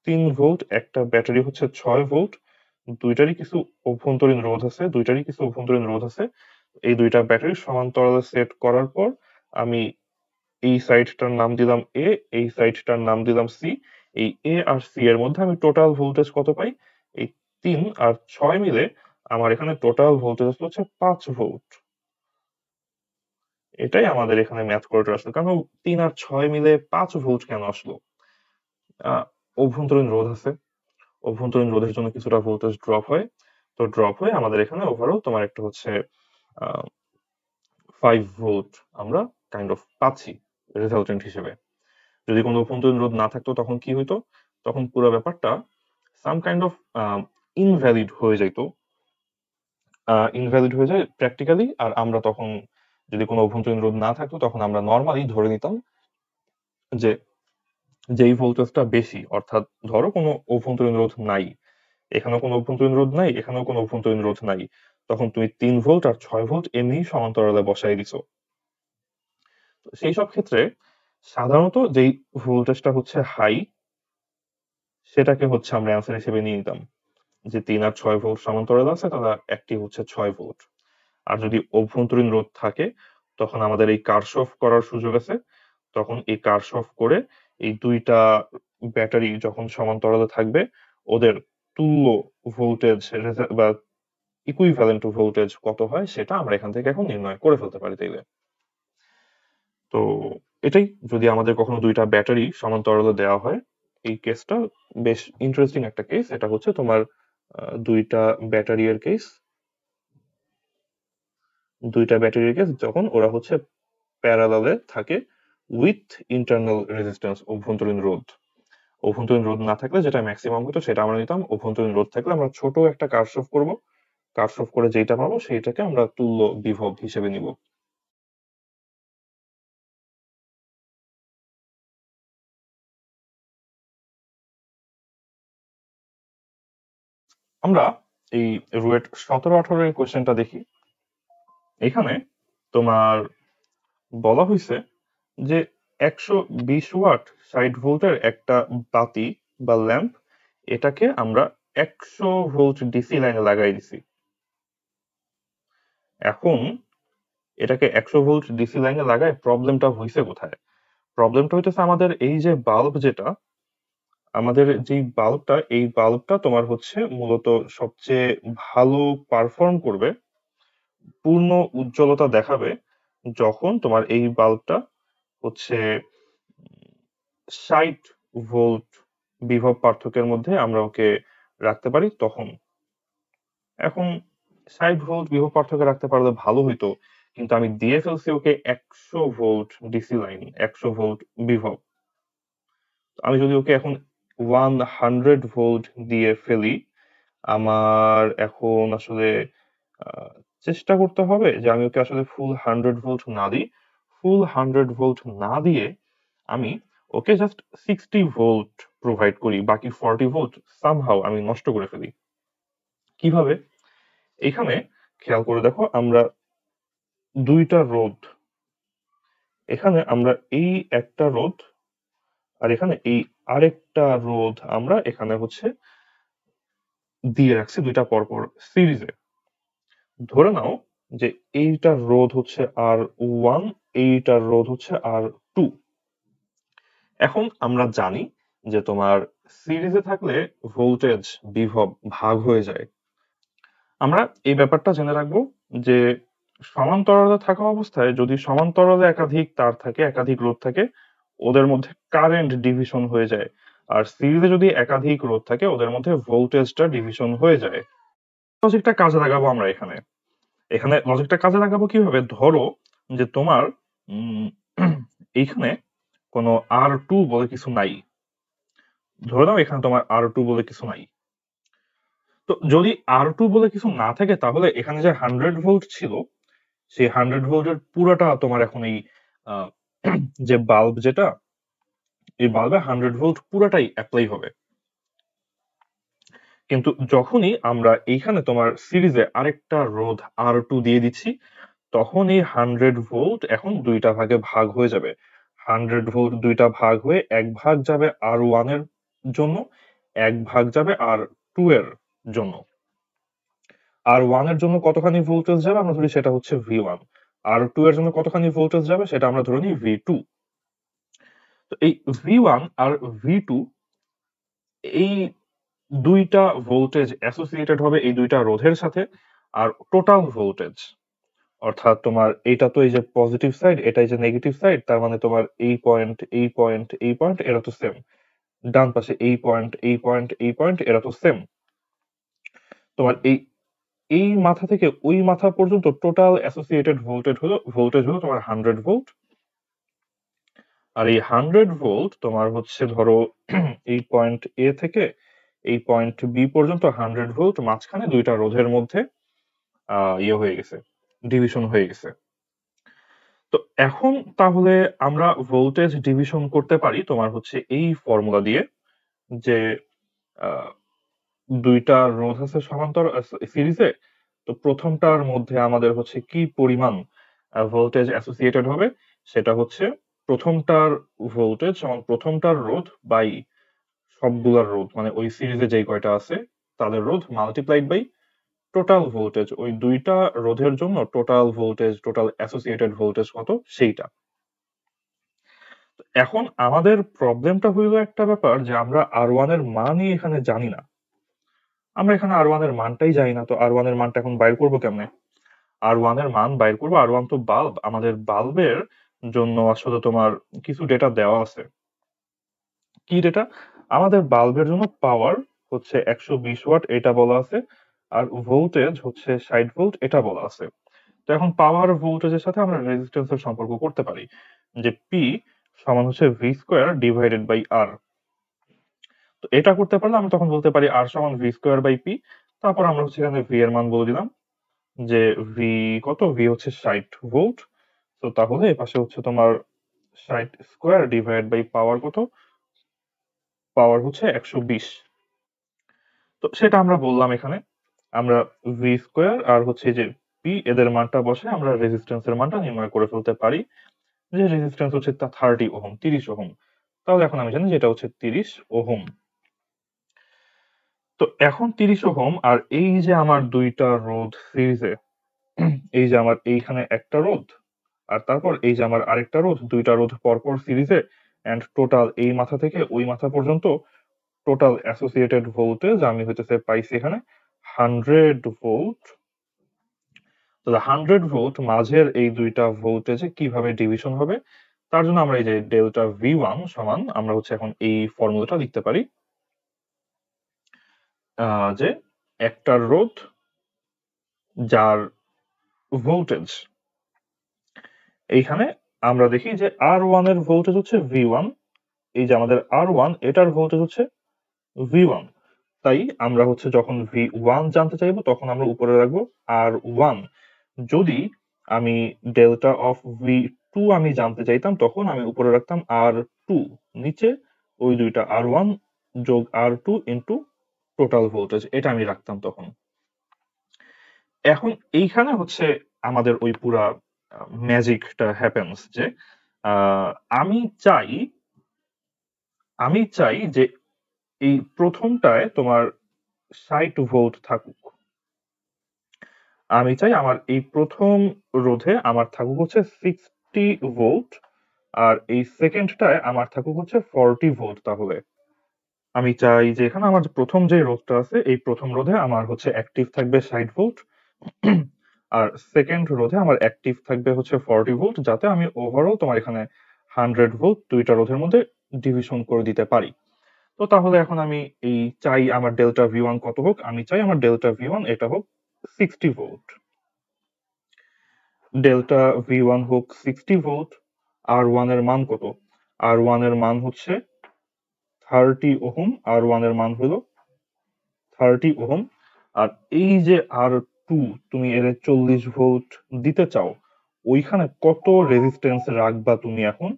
3 ভোল্ট, একটা ব্যাটারি হচ্ছে 6 ভোল্ট। দুইটারই কিছু অভ্যন্তরীণ রোধ আছে। এই দুইটা ব্যাটারি সমান্তরালে সেট করার পর আমি এই সাইডটার নাম দিলাম এ, এই সাইডটার নাম দিলাম সি। এই এ আর সি এর মধ্যে আমি টোটাল ভোল্টেজ কত পাই? এই 3 আর 6 মিলে আমার এখানে টোটাল ভোল্টেজ হচ্ছে 5 ভোল্ট। এটাই আমাদের এখানে ম্যাথ করে আসলো। কারণ 3 আর 6 মিলে 5 ভোল্ট কেন আসলো? অভ্যন্তরীণ রোধ আছে, অভ্যন্তরীণ রোধের জন্য কিছুটা ভোল্টেজ ড্রপ হয়। তো ড্রপ হয়ে আমাদের এখানে ওভারঅল তোমার একটা হচ্ছে 5 ভোল্ট আমরা কাইন্ড অফ পাচ্ছি রেজাল্টেন্ট হিসেবে। যদি কোনো অভ্যন্তরীণ রোধ না থাকতো তখন কি হইতো? তখন পুরো ব্যাপারটা সাম কাইন্ড অফ ইনভ্যালিড হয়ে যেত, ইনভ্যালিড হয়ে যায় প্র্যাকটিক্যালি। আর আমরা তখন যদি কোনো অভ্যন্তরীণ রোধ না থাকতো তখন আমরা নর্মালি ধরে নিতাম যে যেই ভোল্টেজটা বেশি, অর্থাৎ ধরো কোনো অভ্যন্তরীণ রোধ নাই, এখানেও কোনো অভ্যন্তরীণ রোধ নাই, এখানেও কোনো অভ্যন্তরীণ রোধ নাই, তখন তুমি 3 ভোল্ট আর 6 ভোল্ট এমনি সমান্তরালে বসাই দিছো। সেই সব ক্ষেত্রে সাধারণত যেই ভোল্টেজটা হচ্ছে হাই, সেটাকে হচ্ছে আমরা অ্যান্সার হিসেবে নিয়ে নিতাম যে 3 আর 6 ভোল্ট সমান্তরালে আছে, তাহলে একটি হচ্ছে 6 ভোল্ট। আর যদি অভ্যন্তরীণ রোধ থাকে তখন আমাদের এই কারশফ করার সুযোগ আছে। তখন এই কারশফ করে এই দুইটা ব্যাটারি যখন সমান্তরালে থাকবে ওদের তুল্য ভোল্টেজ বা ইকুইভ্যালেন্ট ভোল্টেজ কত হয় সেটা আমরা এখান থেকে এখন নির্ণয় করে ফেলতে পারি তাইলে। তো এটাই, যদি আমাদের কখনো দুইটা ব্যাটারি সমান্তরালে দেওয়া হয়, এই কেসটা বেশ ইন্টারেস্টিং একটা কেস। এটা হচ্ছে তোমার দুইটা ব্যাটারির কেস, যখন ওরা হচ্ছে প্যারালালে থাকে উইথ ইন্টারনাল রেজিস্ট্যান্স, অভ্যন্তরীণ রোধ না থাকলে যেটা ম্যাক্সিমাম হতো সেটা আমরা নিতাম, অভ্যন্তরীণ রোধ থাকলে আমরা ছোট একটা কারশফ করব, কারশফ করে যেটা পাবো সেইটাকে আমরা তুল্য বিভব হিসেবে নিব। আমরা এই রুয়েট 17-18 এর কোয়েশ্চেনটা দেখি। এখানে তোমার বলা হয়েছে যে 120 ওয়াট 60 ভোল্টের একটা বাতি বা ল্যাম্প, এটাকে আমরা 100 ভোল্ট ডিসি লাইনে লাগাই দিছি। এখন এটাকে 100 ভোল্ট ডিসি লাইনে লাগায় প্রবলেমটা হয়েছে কোথায়? প্রবলেমটা হইতেছে আমাদের এই যে বাল্ব, যেটা আমাদের যেই বাল্বটা, এই বাল্বটা তোমার হচ্ছে মূলত সবচেয়ে ভালো পারফর্ম করবে, পূর্ণ উজ্জ্বলতা দেখাবে যখন তোমার এই বাল্বটা হচ্ছে 60 ভোল্ট বিভব পার্থক্যের মধ্যে আমরা ওকে রাখতে পারি তখন। এখন 60 ভোল্ট বিভব পার্থক্য রাখতে পারলে ভালো হইতো, কিন্তু আমি দিয়ে ফেলছি ওকে 100 ভোল্ট ডিসি লাইন, 100 ভোল্ট বিভব। আমি যদি ওকে এখন 100 ভোল্ট দিয়ে ফেলি, আমার এখন আসলে চেষ্টা করতে হবে যে আমি ওকে আসলে ফুল 100 ভোল্ট না দিই। ফুল 100 ভোল্ট না দিয়ে আমি ওকে জাস্ট 60 ভোল্ট প্রোভাইড করি, বাকি 40 ভোল্ট সামহাউ আমি নষ্ট করে ফেলি। কিভাবে? এখানে খেয়াল করে দেখো, আমরা দুইটা রোধ, এখানে আমরা এই একটা রোধ আর এখানে এই আরেকটা রোধ আমরা এখানে হচ্ছে দিয়ে রাখছি দুইটা পরপর সিরিজে। ধরে নাও যে এইটার রোধ হচ্ছে R1, এইটার রোধ হচ্ছে R2। এখন আমরা জানি যে তোমার সিরিজে থাকলে ভোল্টেজ বিভব ভাগ হয়ে যায়। আমরা এই ব্যাপারটা জেনে রাখবো যে সমান্তরালে থাকা অবস্থায় যদি সমান্তরালে একাধিক তার থাকে, একাধিক রোধ থাকে, ওদের মধ্যে কারেন্ট ডিভিশন হয়ে যায়। আর সিরিজে যদি একাধিক রোধ থাকে ওদের মধ্যে ভোল্টেজটা ডিভিশন হয়ে যায়। লজিকটা কাজে লাগাবো আমরা এখানে। এখানে লজিকটা কাজে লাগাবো কিভাবে? ধরো যে তোমার এইখানে কোনো R2 বলে কিছু নাই। ধরে নাও এখানে তোমার R2 বলে কিছু নাই। তো যদি R2 বলে কিছু না থাকে তাহলে এখানে যে 100 ভোল্ট ছিল সেই 100 ভোল্টের পুরাটা তোমার এখন এই যে বাল্ব, যেটা এই বাল্বে 100 ভোল্ট পুরাটাই অ্যাপ্লাই হবে। কিন্তু যখনই আমরা এইখানে তোমার সিরিজে আরেকটা রোধ R2 দিয়ে দিচ্ছি, তখন এই 100 ভোল্ট এখন দুইটা ভাগে ভাগ হয়ে যাবে। 100 ভোল্ট দুইটা ভাগ হয়ে এক ভাগ যাবে R1 এর জন্য, এক ভাগ যাবে R2 এর জন্য। আর ওয়ান এর জন্য কতখানি ভোল্টেজ যাবে আমরা ধরি সেটা হচ্ছে V1, আর টু এর জন্য কতখানি ভোল্টেজ যাবে সেটা আমরা ধরে নিই V2। তো এই V1 আর V2 এই দুইটা ভোল্টেজ অ্যাসোসিয়েটেড হবে এই দুইটা রোধের সাথে, আর টোটাল ভোল্টেজ অর্থাৎ তোমার এইটা তো এই যে পজিটিভ সাইড, এটাই যে নেগেটিভ সাইড, তার মানে তোমার এই পয়েন্ট এই পয়েন্ট এই পয়েন্ট এরা তো সেম, ডান পাশে এই পয়েন্ট এই পয়েন্ট এই পয়েন্ট এরা তো সেম। তোমার এই এই মাথা থেকে ওই মাথা পর্যন্ত টোটাল অ্যাসোসিয়েটেড ভোল্টেজ হলো তোমার 100 ভোল্ট। আর এই 100 ভোল্ট তোমার হচ্ছে ধরো এই পয়েন্ট এ থেকে এই পয়েন্ট বি পর্যন্ত 100 ভোল্ট, মাঝখানে দুইটা রোধের মধ্যে ইয়ে হয়ে গেছে, ডিভিশন হয়ে গেছে। তো এখন তাহলে আমরা ভোল্টেজ ডিভিশন করতে পারি তোমার হচ্ছে এই ফর্মুলা দিয়ে, যে আহ, দুইটা রোধ আছে সমান্তর সিরিজে, তো প্রথমটার মধ্যে আমাদের হচ্ছে কি পরিমাণ ভোল্টেজ অ্যাসোসিয়েটেড হবে, সেটা হচ্ছে প্রথমটার ভোল্টেজ সমান প্রথমটার রোধ বাই সবগুলার রোধ, মানে ওই সিরিজে যেই কয়টা আছে তাদের রোধ মাল্টিপ্লাইড বাই টোটাল ভোল্টেজ, ওই দুইটা রোধের জন্য total voltage, total associated voltage কত সেইটা। এখন আমাদের প্রবলেমটা হইলো একটা ব্যাপার যে আমরা R1 এর মানই এখানে জানি না, আমরা এখানে R1 এর মানটাই জানি না, তো R1 এর মানটা এখন বাইর করবো কেমনে? R1 এর মান বাইর করবো, R1 তো বাল্ব, আমাদের বাল্বের জন্য আসলে তোমার কিছু ডেটা দেওয়া আছে। কি ডেটা? আমাদের বাল্বের জন্য পাওয়ার হচ্ছে 120 ওয়াট এটা বলা আছে, আর ভোল্টেজ হচ্ছে 60 ভোল্ট এটা বলা আছে। তো এখন পাওয়ার ভোল্টেজের সাথে আমরা রেজিস্ট্যান্সের সম্পর্ক করতে পারি, যে পি সমান হচ্ছে ভি স্কোয়ার ডিভাইডেড বাই আর। তো এটা করতে পারলে আমি তখন বলতে পারি আর সমান ভি স্কোয়ার বাই পি। তারপর আমরা হচ্ছে এখানে ভি এর মান বলে দিলাম, যে ভি কত, ভি হচ্ছে 60 ভোল্ট। তো তাহলে এ পাশে হচ্ছে তোমার 60 স্কোয়ার ডিভাইড বাই পাওয়ার কত, পাওয়ার হচ্ছে 120। তো সেটা আমরা বললাম এখানে, আমরা ভি স্কোয়ার আর হচ্ছে যে পি এদের মানটা বসে আমরা রেজিস্ট্যান্সের মানটা নির্ণয় করে ফেলতে পারি, যে রেজিস্ট্যান্স হচ্ছে তা 30 ওহম, 30 ওহম। তাহলে এখন আমি জানি যে এটা হচ্ছে 30 ওহম। তো এখন 30 ওহম আর এই যে আমার দুইটা রোধ সিরিজে, এই যে আমার এইখানে একটা রোধ আর তারপর এই যে আমার আরেকটা রোধ, দুইটা রোধ পরপর সিরিজে, এন্ড টোটাল এই মাথা থেকে ওই মাথা পর্যন্ত টোটাল অ্যাসোসিয়েটেড ভোল্টেজ আমি হইতেছে পাইছি এখানে 100 ভোল্ট। তো 100 ভোল্ট মাঝের এই দুইটা ভোল্টেজে কিভাবে ডিভিশন হবে, তার জন্য আমরা এই যে ডেল্টা V1 সমান আমরা হচ্ছে এখন এই ফর্মুলাটা লিখতে পারি, যে একটা রোধ যার ভোল্টেজ, এইখানে আমরা দেখি যে R1 এর ভোল্টেজ হচ্ছে V1, এই যে আমাদের R1 এটার ভোল্টেজ হচ্ছে V1। তাই আমরা হচ্ছে যখন V1 জানতে চাইবো তখন আমরা উপরে রাখবো R1। যদি আমি ডেল্টা অফ V2 আমি জানতে চাইতাম তখন আমি উপরে রাখতাম R2, নিচে ওই দুইটা R1 যোগ R2 ইন্টু টোটাল ভোল্টেজ, এটা আমি রাখতাম তখন। এখন এইখানে হচ্ছে আমাদের ওই পুরা ম্যাজিকটা হ্যাপেন্স, যে আহ, আমি চাই আমি চাই যে এই প্রথমটায় তোমার 60 ভোল্ট থাকুক, আমি চাই আমার এই প্রথম রোধে আমার থাকুক হচ্ছে 60 ভোল্ট, আর এই সেকেন্ডটায় আমার থাকুক হচ্ছে 40 ভোল্ট। তাহলে আমি চাই যে এখানে আমার প্রথম যে রোধটা আছে এই প্রথম রোধে আমার হচ্ছে অ্যাক্টিভ থাকবে 60 ভোল্ট, আর সেকেন্ড রোধে আমার অ্যাক্টিভ থাকবে হচ্ছে 40 ভোল্ট, যাতে আমি ওভারঅল তোমার এখানে 100 ভোল্ট দুইটা রোধের মধ্যে ডিভিশন করে দিতে পারি। তো তাহলে এখন আমি এই চাই আমার ডেল্টা V1 কত হোক, আমি চাই আমার ডেল্টা V1 এটা হোক 60 ভোল্ট। ডেল্টা V1 হোক 60 ভোল্ট। R1 এর মান কত? R1 এর মান হচ্ছে 30 ওহম, R1 এর মান হলো 30 ওহম। আর এই যে R2 তুমি এর 40 ভোল্ট দিতে চাও, ওইখানে কত রেজিস্ট্যান্স রাখবা তুমি এখন,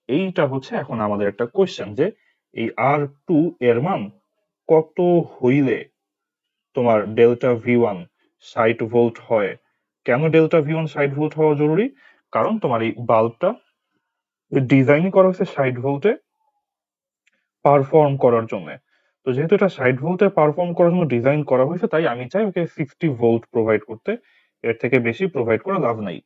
এইটা হচ্ছে এখন আমাদের একটা কোয়েশ্চেন, যে এই R2 এর মান কত হইলে তোমার ডেল্টা V1 60 ভোল্ট হয়। কেন ডেল্টা V1 60 ভোল্ট হওয়া জরুরি? কারণ তোমার এই বাল্বটা ডিজাইন করা হয়েছে 60 ভোল্টে পারফর্ম করার জন্য। তো যেহেতু এটা 60 ভোল্টে পারফর্ম করার জন্য ডিজাইন করা হয়েছে, তাই আমি চাই ওকে 60 ভোল্ট প্রোভাইড করতে, এর থেকে বেশি প্রোভাইড করা লাভ নাই।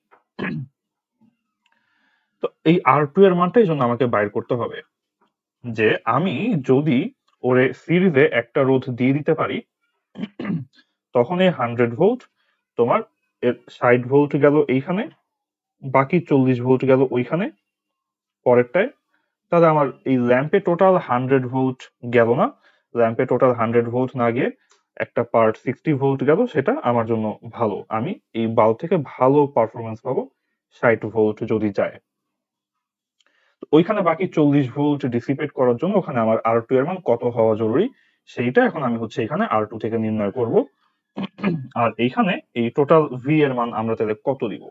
তো এই R2 এর মানটা এই জন্য আমাকে বাইর করতে হবে, যে আমি যদি ওরে সিরিজে একটা রোধ দিয়ে দিতে পারি, তখন এই 100 ভোল্ট তোমার এর 60 ভোল্ট গেল এইখানে, বাকি 40 ভোল্ট গেল ওইখানে পরেরটায়। তাহলে আমার এই ল্যাম্পে টোটাল 100 ভোল্ট গেল না, ল্যাম্পে টোটাল 100 ভোল্ট না গিয়ে একটা পার্ট 60 ভোল্ট গেল, সেটা আমার জন্য ভালো। আমি এই বাল্ব থেকে ভালো পারফরমেন্স পাবো 60 ভোল্ট যদি যায়। তো ওইখানে বাকি 40 ভোল্ট ডিসিপেট করার জন্য ওখানে আমার R2 এর মান কত হওয়া জরুরি, সেইটা এখন আমি হচ্ছে এখানে R2 থেকে নির্ণয় করব। আর এইখানে এই টোটাল V এর মান আমরা তাহলে কত দিব।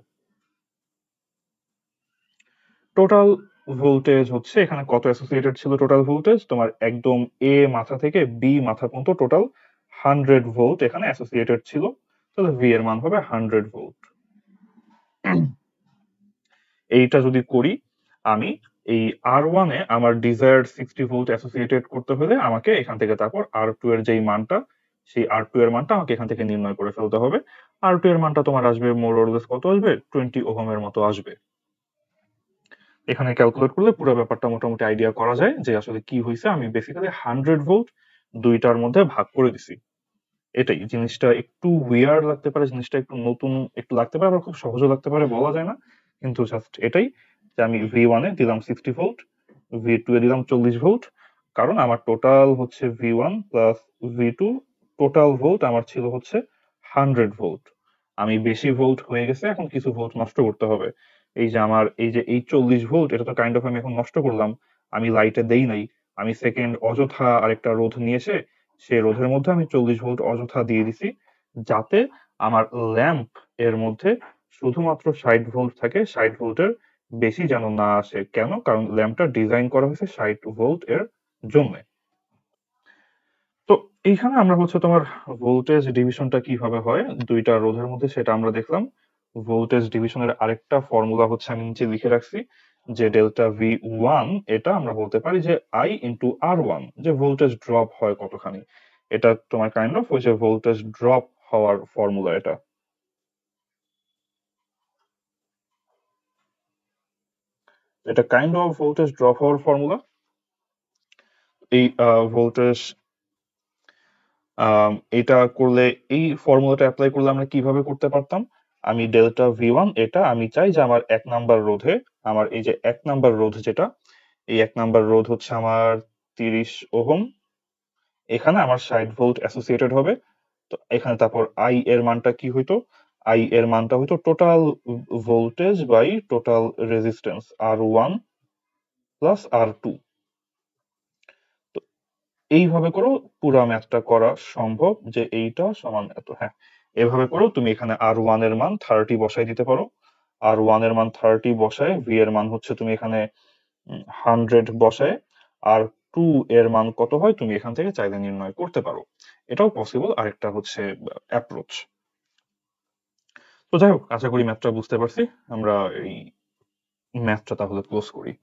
টোটাল ভোল্টেজ হচ্ছে এখানে কত অ্যাসোসিয়েটেড ছিল, টোটাল ভোল্টেজ তোমার একদম এ মাথা থেকে বি মাথা পর্যন্ত টোটাল 100 ভোল্ট এখানে অ্যাসোসিয়েটেড ছিল। তাহলে ভি এর মান হবে 100 ভোল্ট। এইটা যদি করি, আমি এই R1 এ আমার ডিজায়ার্ড 60 ভোল্ট অ্যাসোসিয়েটেড করতে হলে আমাকে এখান থেকে তারপর R2 এর যেই মানটা, সেই R2 এর মানটা আমাকে এখান থেকে নির্ণয় করে ফেলতে হবে। R2 এর মানটা তোমার আসবে মোর অর লেস কত আসবে, 20 ওহমের মতো আসবে। এখানে ক্যালকুলেট করলে পুরো ব্যাপারটা মোটামুটি আইডিয়া করা যায় যে আসলে কি হয়েছে। আমি বেসিক্যালি 100 ভোল্ট দুইটার মধ্যে ভাগ করে দিছি। এটাই জিনিসটা একটু উইয়ার্ড লাগতে পারে, জিনিসটা একটু নতুন একটু লাগতে পারে, আবার খুব সহজও লাগতে পারে, বলা যায় না। কিন্তু জাস্ট এটাই যে আমি V1 এ দিলাম 60 ভোল্ট, V2 এ দিলাম 40 ভোল্ট, কারণ আমার টোটাল হচ্ছে V1 plus V2 total volt আমার ছিল হচ্ছে 100 ভোল্ট। আমি বেশি ভোল্ট হয়ে গেছে, এখন কিছু ভোল্ট নষ্ট করতে হবে। এই যে আমার এই 40 ভোল্ট, এটা তো কাইন্ড অফ আমি এখন নষ্ট করলাম, আমি লাইটে দেই নাই, আমি সেকেন্ড অযথা আরেকটা রোধ নিয়ে এসে সে রোধের মধ্যে আমি 40 ভোল্ট অযথা দিয়ে দিছি, যাতে আমার ল্যাম্প এর মধ্যে শুধুমাত্র 60 ভোল্ট থাকে, 60 ভোল্টের বেশি যেন না আসে। কেন? কারণ ল্যাম্পটা ডিজাইন করা হয়েছে 60 ভোল্ট এর জন্য। তো এইখানে আমরা হচ্ছে তোমার ভোল্টেজ ডিভিশনটা কিভাবে হয় দুইটা রোধের মধ্যে, সেটা আমরা দেখলাম। ভোল্টেজ ডিভিশনের আরেকটা ফর্মুলা হচ্ছে আমি নিচে লিখে রাখছি, যে ডেল্টা V1 এটা আমরা বলতে পারি যে I ইন্টু R1, যে ভোল্টেজ ড্রপ হয় কতখানি। এটা তোমার কাইন্ড অফ ওই যে ভোল্টেজ ড্রপ হওয়ার ফর্মুলা। এটা কাইন্ড অফ ভোল্টেজ ড্রপ হওয়ার ফর্মুলা। এই ভোল্টেজ এটা করলে, এই ফর্মুলাটা অ্যাপ্লাই করলে আমরা কিভাবে করতে পারতাম, আমি ডেল্টা V1 এটা আমি চাই যে আমার 1 নাম্বার রোধে, আমার এই যে 1 নাম্বার রোধ যেটা, এই 1 নাম্বার রোধ হচ্ছে আমার 30 ওহম, এখানে আমার 60 ভোল্ট অ্যাসোসিয়েটেড হবে। তো এখানে তারপর I এর মানটা কি হইতো, I এর মানটা হইতো total voltage by total resistance R1 plus R2। তো এইভাবে করেও পুরো ম্যাথটা করা সম্ভব, যে এইটা সমান এত। হ্যাঁ, এভাবে করেও তুমি এখানে R1 এর মান 30 বসাই দিতে পারো। R1 এর মান 30 বসায়, V এর মান হচ্ছে তুমি এখানে 100 বসায়, আর 2 এর মান কত হয় তুমি এখান থেকে চাইলে নির্ণয় করতে পারো। এটাও পসিবল, আরেকটা হচ্ছে অ্যাপ্রোচ। তো যাই হোক, আশা করি ম্যাথটা বুঝতে পারছি। আমরা এই ম্যাথটা তাহলে ক্লোজ করি।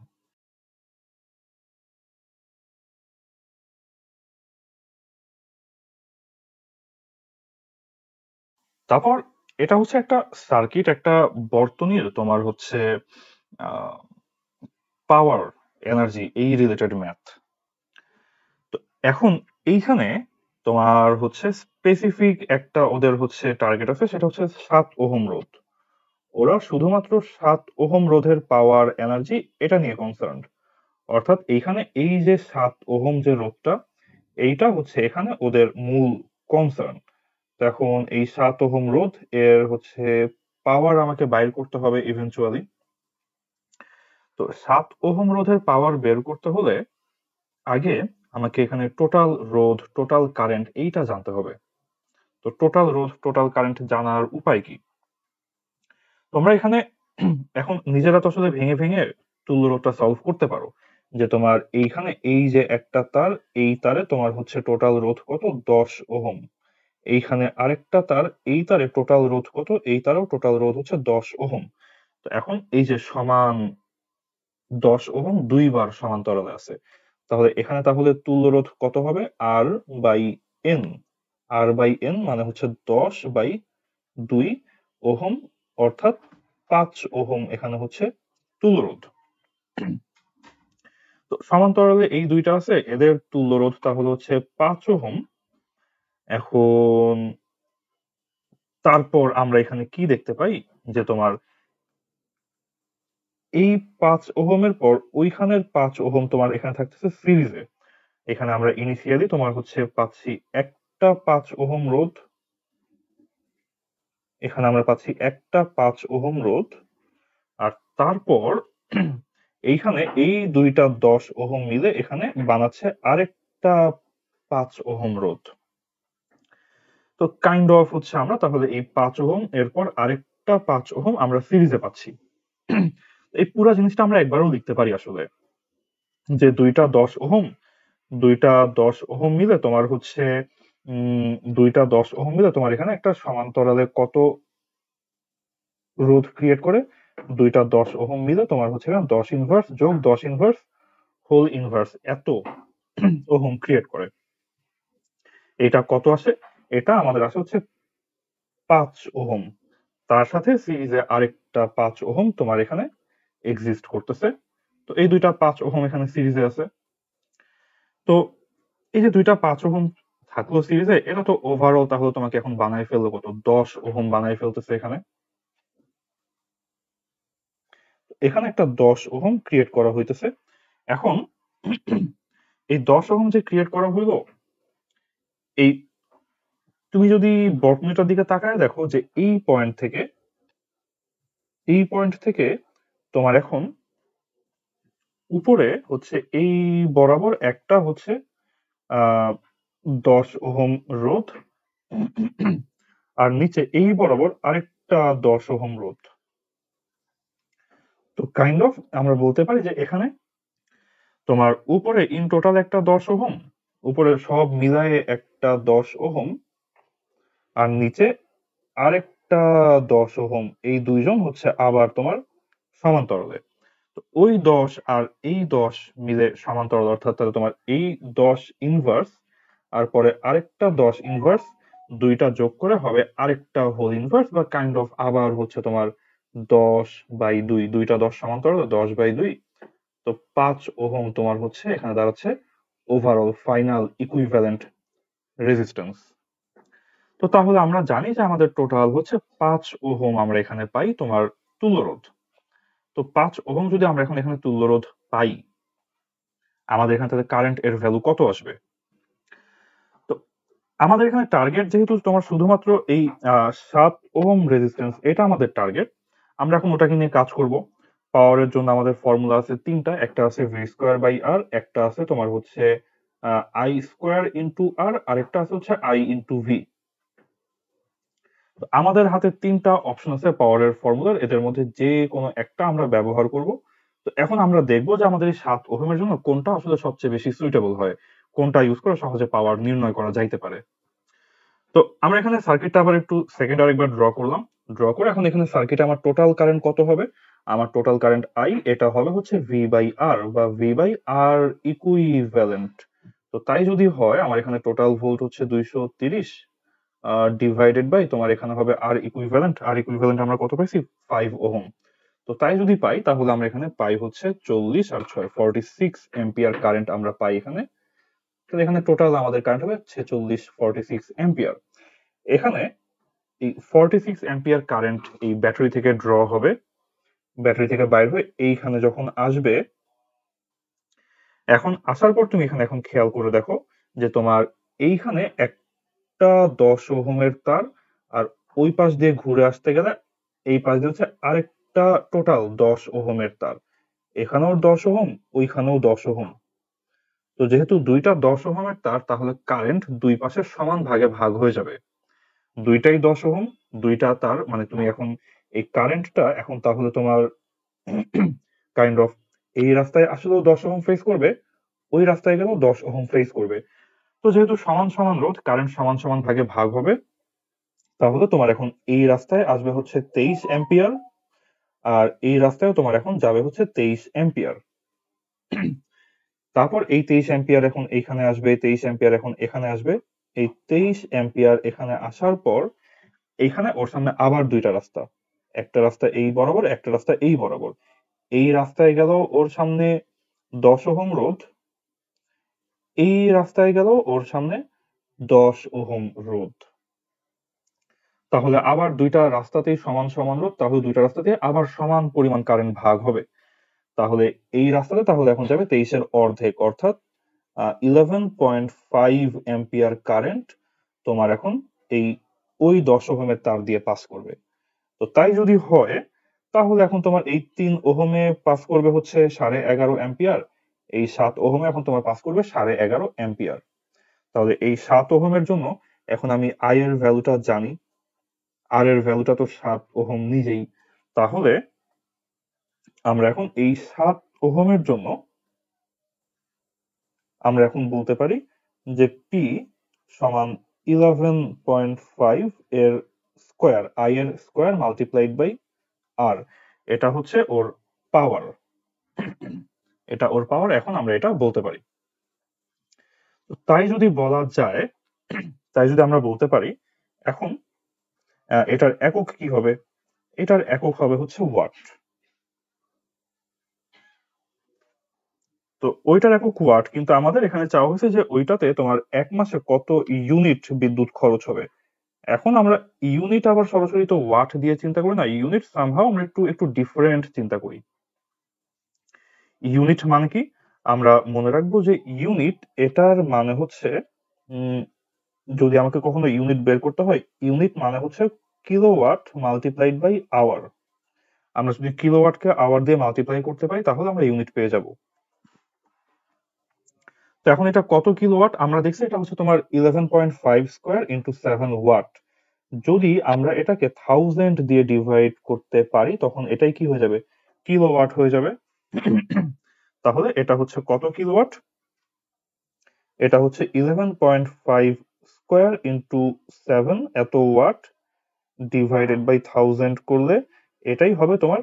তারপর এটা হচ্ছে একটা সার্কিট, একটা বর্তনীর তোমার হচ্ছে পাওয়ার, এনার্জি, এই রিলেটেড ম্যাথ। তো এখন এইখানে তোমার হচ্ছে স্পেসিফিক একটা ওদের হচ্ছে টার্গেট আছে, সেটা হচ্ছে 7 ওহম রোধ। ওরা শুধুমাত্র 7 ওহম রোধের পাওয়ার, এনার্জি, এটা নিয়ে কনসার্ন। অর্থাৎ এইখানে এই যে 7 ওহম যে রোধটা, এইটা হচ্ছে এখানে ওদের মূল কনসার্ন। এখন এই 7 ওহম রোধ এর হচ্ছে পাওয়ার আমাকে বাইর করতে হবে ইভেন্চুয়ালি। তো 7 ওহম রোধের পাওয়ার বের করতে হলে আগে আমাকে এখানে টোটাল রোধ, টোটাল কারেন্ট এইটা জানতে হবে। তো টোটাল রোধ, টোটাল কারেন্ট জানার উপায় কি? তোমরা এখানে এখন নিজেরা তো আসলে ভেঙে ভেঙে তুল্য রোধটা সলভ করতে পারো, যে তোমার এইখানে এই যে একটা তার, এই তারে তোমার হচ্ছে টোটাল রোধ কত, 10 ওহম। এইখানে আরেকটা তার, এই তারে টোটাল রোধ কত, এই তারেও টোটাল রোধ হচ্ছে 10 ওহম। তো এখন এই যে সমান 10 ওহম দুইবার সমান্তরালে আছে, তাহলে এখানে তাহলে তুল্য রোধ কত হবে? R by N. R by N মানে হচ্ছে 10/2 ওহম, অর্থাৎ 5 ওহম এখানে হচ্ছে তুল্য রোধ। তো সমান্তরালে এই দুইটা আছে, এদের তুল্য রোধ তাহলে হচ্ছে 5 ওহম। এখন তারপর আমরা এখানে কি দেখতে পাই যে তোমার এই 5 ওহমের পর ওইখানের 5 ওহম তোমার এখানে থাকতেছে সিরিজে। এখানে আমরা ইনিশিয়ালি তোমার হচ্ছে পাচ্ছি একটা 5 ওহম রোধ, এখানে আমরা পাচ্ছি একটা 5 ওহম রোধ, আর তারপর এইখানে এই দুইটা 10 ওহম মিলে এখানে বানাচ্ছে আরেকটা 5 ওহম রোধ। তো কাইন্ড অফ হচ্ছে আমরা তাহলে এই 5 ওহম এরপর আরেকটা 5 ওহম আমরা সিরিজে পাচ্ছি। এই পুরো জিনিসটা আমরা একবারও লিখতে পারি আসলে, যে দুইটা 10 ওহম মিলে তোমার হচ্ছে দুইটা 10 ওহম মিলে তোমার এখানে একটা সমান্তরালে কত রোধ ক্রিয়েট করে? দুইটা 10 ওহম মিলে তোমার হচ্ছে 10 ইনভার্স যোগ 10 ইনভার্স হোল ইনভার্স এত ওহম ক্রিয়েট করে। এটা কত আসে? এটা আমাদের আসে হচ্ছে 5 ওহম। তার সাথে সিরিজে আরেকটা 5 ওহম তোমার এখানে এক্সিস্ট করতেছে। তো এই দুইটা 5 ওহম এখানে সিরিজে আছে। তো এই যে দুইটা 5 ওহম থাকলো সিরিজে, এটা তো ওভারঅল তাহলে তোমাকে এখন বানাই ফেললো কত? 10 ওহম বানাই ফেলতেছে এখানে। এখানে একটা 10 ওহম ক্রিয়েট করা হইতেছে। এখন এই 10 ওহম যে ক্রিয়েট করা হইলো, এই তুমি যদি বর্তনীটার দিকে তাকায় দেখো যে এই পয়েন্ট থেকে তোমার এখন উপরে হচ্ছে এই বরাবর একটা হচ্ছে 10 ওহম রোধ, আর নিচে এই বরাবর আরেকটা 10 ওহম রোধ। তো কাইন্ড অফ আমরা বলতে পারি যে এখানে তোমার উপরে ইন টোটাল একটা 10 ওহম, উপরে সব মিলায়ে একটা 10 ওহম, আর নিচে আরেকটা 10 ওহম, এই দুইজন হচ্ছে আবার তোমার সমান্তরালে। তো ওই 10 আর এই 10 মিলে সমান্তরাল, অর্থাৎ তাহলে তোমার এই 10 ইনভার্স আর পরে আরেকটা 10 ইনভার্স, দুইটা যোগ করে হবে আরেকটা হোল ইনভার্স, বা কাইন্ড অফ আবার হচ্ছে তোমার 10/2, দুইটা 10 সমান্তরাল 10/2। তো 5 ওহম তোমার হচ্ছে এখানে দাঁড়াচ্ছে ওভারঅল ফাইনাল ইকুইভ্যালেন্ট রেজিস্ট্যান্স। তো তাহলে আমরা জানি যে আমাদের টোটাল হচ্ছে 5 ওহম আমরা এখানে পাই তোমার তুল্য রোধ। তো 5 ওহম যদি আমরা এখন এখানে তুল্য রোধ পাই, আমাদের এখান থেকে কারেন্ট এর ভ্যালু কত আসবে? তো আমাদের এখানে টার্গেট যেহেতু তোমার শুধুমাত্র এই 7 ওহম রেজিস্ট্যান্স, এটা আমাদের টার্গেট। আমরা এখন ওটাকে নিয়ে কাজ করব। পাওয়ারের জন্য আমাদের ফর্মুলা আছে তিনটা, একটা আছে ভি স্কোয়ার বাই আর, একটা আছে তোমার হচ্ছে আই স্কোয়ার ইন্টু আর, আরেকটা আছে হচ্ছে আই ইন্টু ভি। আমাদের হাতে তিনটা অপশন আছে পাওয়ারের ফর্মুলার, এদের মধ্যে যে কোনো একটা আমরা ব্যবহার করব। তো এখন আমরা দেখব যে আমাদের এই 7 ওহমের জন্য কোনটা আসলে সবচেয়ে বেশি সুইটেবল হয়, কোনটা ইউজ করে সহজে পাওয়ার নির্ণয় করা যাইতে পারে। তো আমরা এখানে সার্কিটটা আবার একটু সেকেন্ড আরেকবার ড্র করলাম। ড্র করে এখন এখানে সার্কিটে আমার টোটাল কারেন্ট কত হবে? আমার টোটাল কারেন্ট আই, এটা হবে হচ্ছে ভি বাই আর, বা ভি বাই আর ইকুইভ্যালেন্ট। তো তাই যদি হয়, আমার এখানে টোটাল ভোল্ট হচ্ছে 230 ডিভাইডেড বাই তোমার এখানে হবে আর ইকুইভ্যালেন্ট। আর ইকুইভ্যালেন্ট আমরা কত পাইছি? 5 ওহম। তো তাই যদি পাই তাহলে আমরা এখানে পাই হচ্ছে 40 আর 6 46 এম্পিয়ার কারেন্ট আমরা পাই এখানে। তো এখানে টোটাল আমাদের কারেন্ট হবে 46 এম্পিয়ার। এখানে এই 46 এম্পিয়ার কারেন্ট এই ব্যাটারি থেকে ড্র হবে, ব্যাটারি থেকে বাইর হয়ে এইখানে যখন আসবে, এখন আসার পর তুমি এখানে এখন খেয়াল করে দেখো যে তোমার এইখানে একটা 10 ওহমের তার, আর ওই পাশ দিয়ে ঘুরে আসতে গেলে এই পাশ দিয়ে হচ্ছে আরেকটা টোটাল 10 ওহমের তার। এখানেও 10 ওহম, ওইখানেও 10 ওহম। তো যেহেতু দুইটা 10 ওহমের তার, তাহলে কারেন্ট দুই পাশে সমান ভাগে ভাগ হয়ে যাবে। দুইটাই 10 ওহম, দুইটা তার, মানে তুমি এখন এই কারেন্টটা এখন তাহলে তোমার কাইন্ড অফ এই রাস্তায় আসলেও 10 ওহম ফেস করবে, ওই রাস্তায় গেলেও 10 ওহম ফেস করবে। তো যেহেতু সমান সমান রোধ, কারেন্ট সমান সমান ভাগে ভাগ হবে, তাহলে তোমার এখন এই রাস্তায় আসবে হচ্ছে 23 এম্পিয়ার, আর এই রাস্তায় তোমার এখন যাবে হচ্ছে 23 এম্পিয়ার। তারপর এই 23 অ্যাম্পিয়ার এখন এখানে আসবে, 23 অ্যাম্পিয়ার এখন এখানে আসবে। এই 23 অ্যাম্পিয়ার এখানে আসার পর এইখানে ওর সামনে আবার দুইটা রাস্তা, একটা রাস্তা এই বরাবর, একটা রাস্তা এই বরাবর। এই রাস্তায় গেল ওর সামনে 10 ওহম রোধ, এই রাস্তায় গেল ওর সামনে 10 ওহম রোধ। তাহলে আবার দুইটা রাস্তাতেই সমান সমান রোধ, তাহলে দুইটা রাস্তাতে আবার সমান পরিমাণ কারেন্ট ভাগ হবে। তাহলে এই রাস্তাতে তাহলে এখন যাবে 23-এর অর্ধেক, অর্থাৎ 11.5 অ্যাম্পিয়ার কারেন্ট তোমার এখন এই ওই 10 ওহমের তার দিয়ে পাস করবে। তো তাই যদি হয় তাহলে এখন তোমার এই 3 ওহমে পাস করবে হচ্ছে 11.5 অ্যাম্পিয়ার, এই 7 ওহমে এখন তোমার পাস করবে 11.5 অ্যাম্পিয়ার। তাহলে এই 7 ওহমের জন্য এখন আমি আই এর ভ্যালুটা জানি, আর এর ভ্যালুটা তো 7 ওহম নিজেই। তাহলে আমরা এখন এই 7 ওহমের জন্য আমরা এখন বলতে পারি যে পি সমান 11.5 এর স্কোয়ার, আই এর স্কোয়ার মাল্টিপ্লাইড বাই আর। এটা হচ্ছে ওর পাওয়ার, এটা ওর পাওয়ার, এখন আমরা এটা বলতে পারি। তাই যদি বলা যায়, তাই যদি আমরা বলতে পারি, এখন এটার একক কি হবে? এটার একক হবে হচ্ছে ওয়াট। তো ওইটার একক ওয়াট, কিন্তু আমাদের এখানে চাওয়া হয়েছে যে ওইটাতে তোমার 1 মাসে কত ইউনিট বিদ্যুৎ খরচ হবে। এখন আমরা ইউনিট আবার সরাসরি তো ওয়াট দিয়ে চিন্তা করি না, ইউনিট সামহাও আমরা একটু একটু ডিফারেন্ট চিন্তা করি। ইউনিট মানে কি? আমরা মনে রাখবো যে ইউনিট এটার মানে হচ্ছে, যদি আমাকে কখনো ইউনিট বের করতে হয়, ইউনিট মানে হচ্ছে কিলোওয়াট মাল্টিপ্লাইড বাই আওয়ার। আমরা যদি কিলোওয়াটকে আওয়ার দিয়ে মাল্টিপ্লাই করতে পারি তাহলে আমরা ইউনিট পেয়ে যাব। তো এখন এটা কত কিলোওয়াট আমরা দেখছি, এটা হচ্ছে তোমার 11.5 স্কোয়ার ইন্টু 7 ওয়াট। যদি আমরা এটাকে 1000 দিয়ে ডিভাইড করতে পারি তখন এটাই কি হয়ে যাবে? কিলোওয়াট হয়ে যাবে। তাহলে এটা হচ্ছে কত কিলোওয়াট? এটা হচ্ছে 11.5 স্কোয়ার ইন্টু 7 এত ওয়াট ডিভাইডেড বাই 1000 করলে এটাই হবে তোমার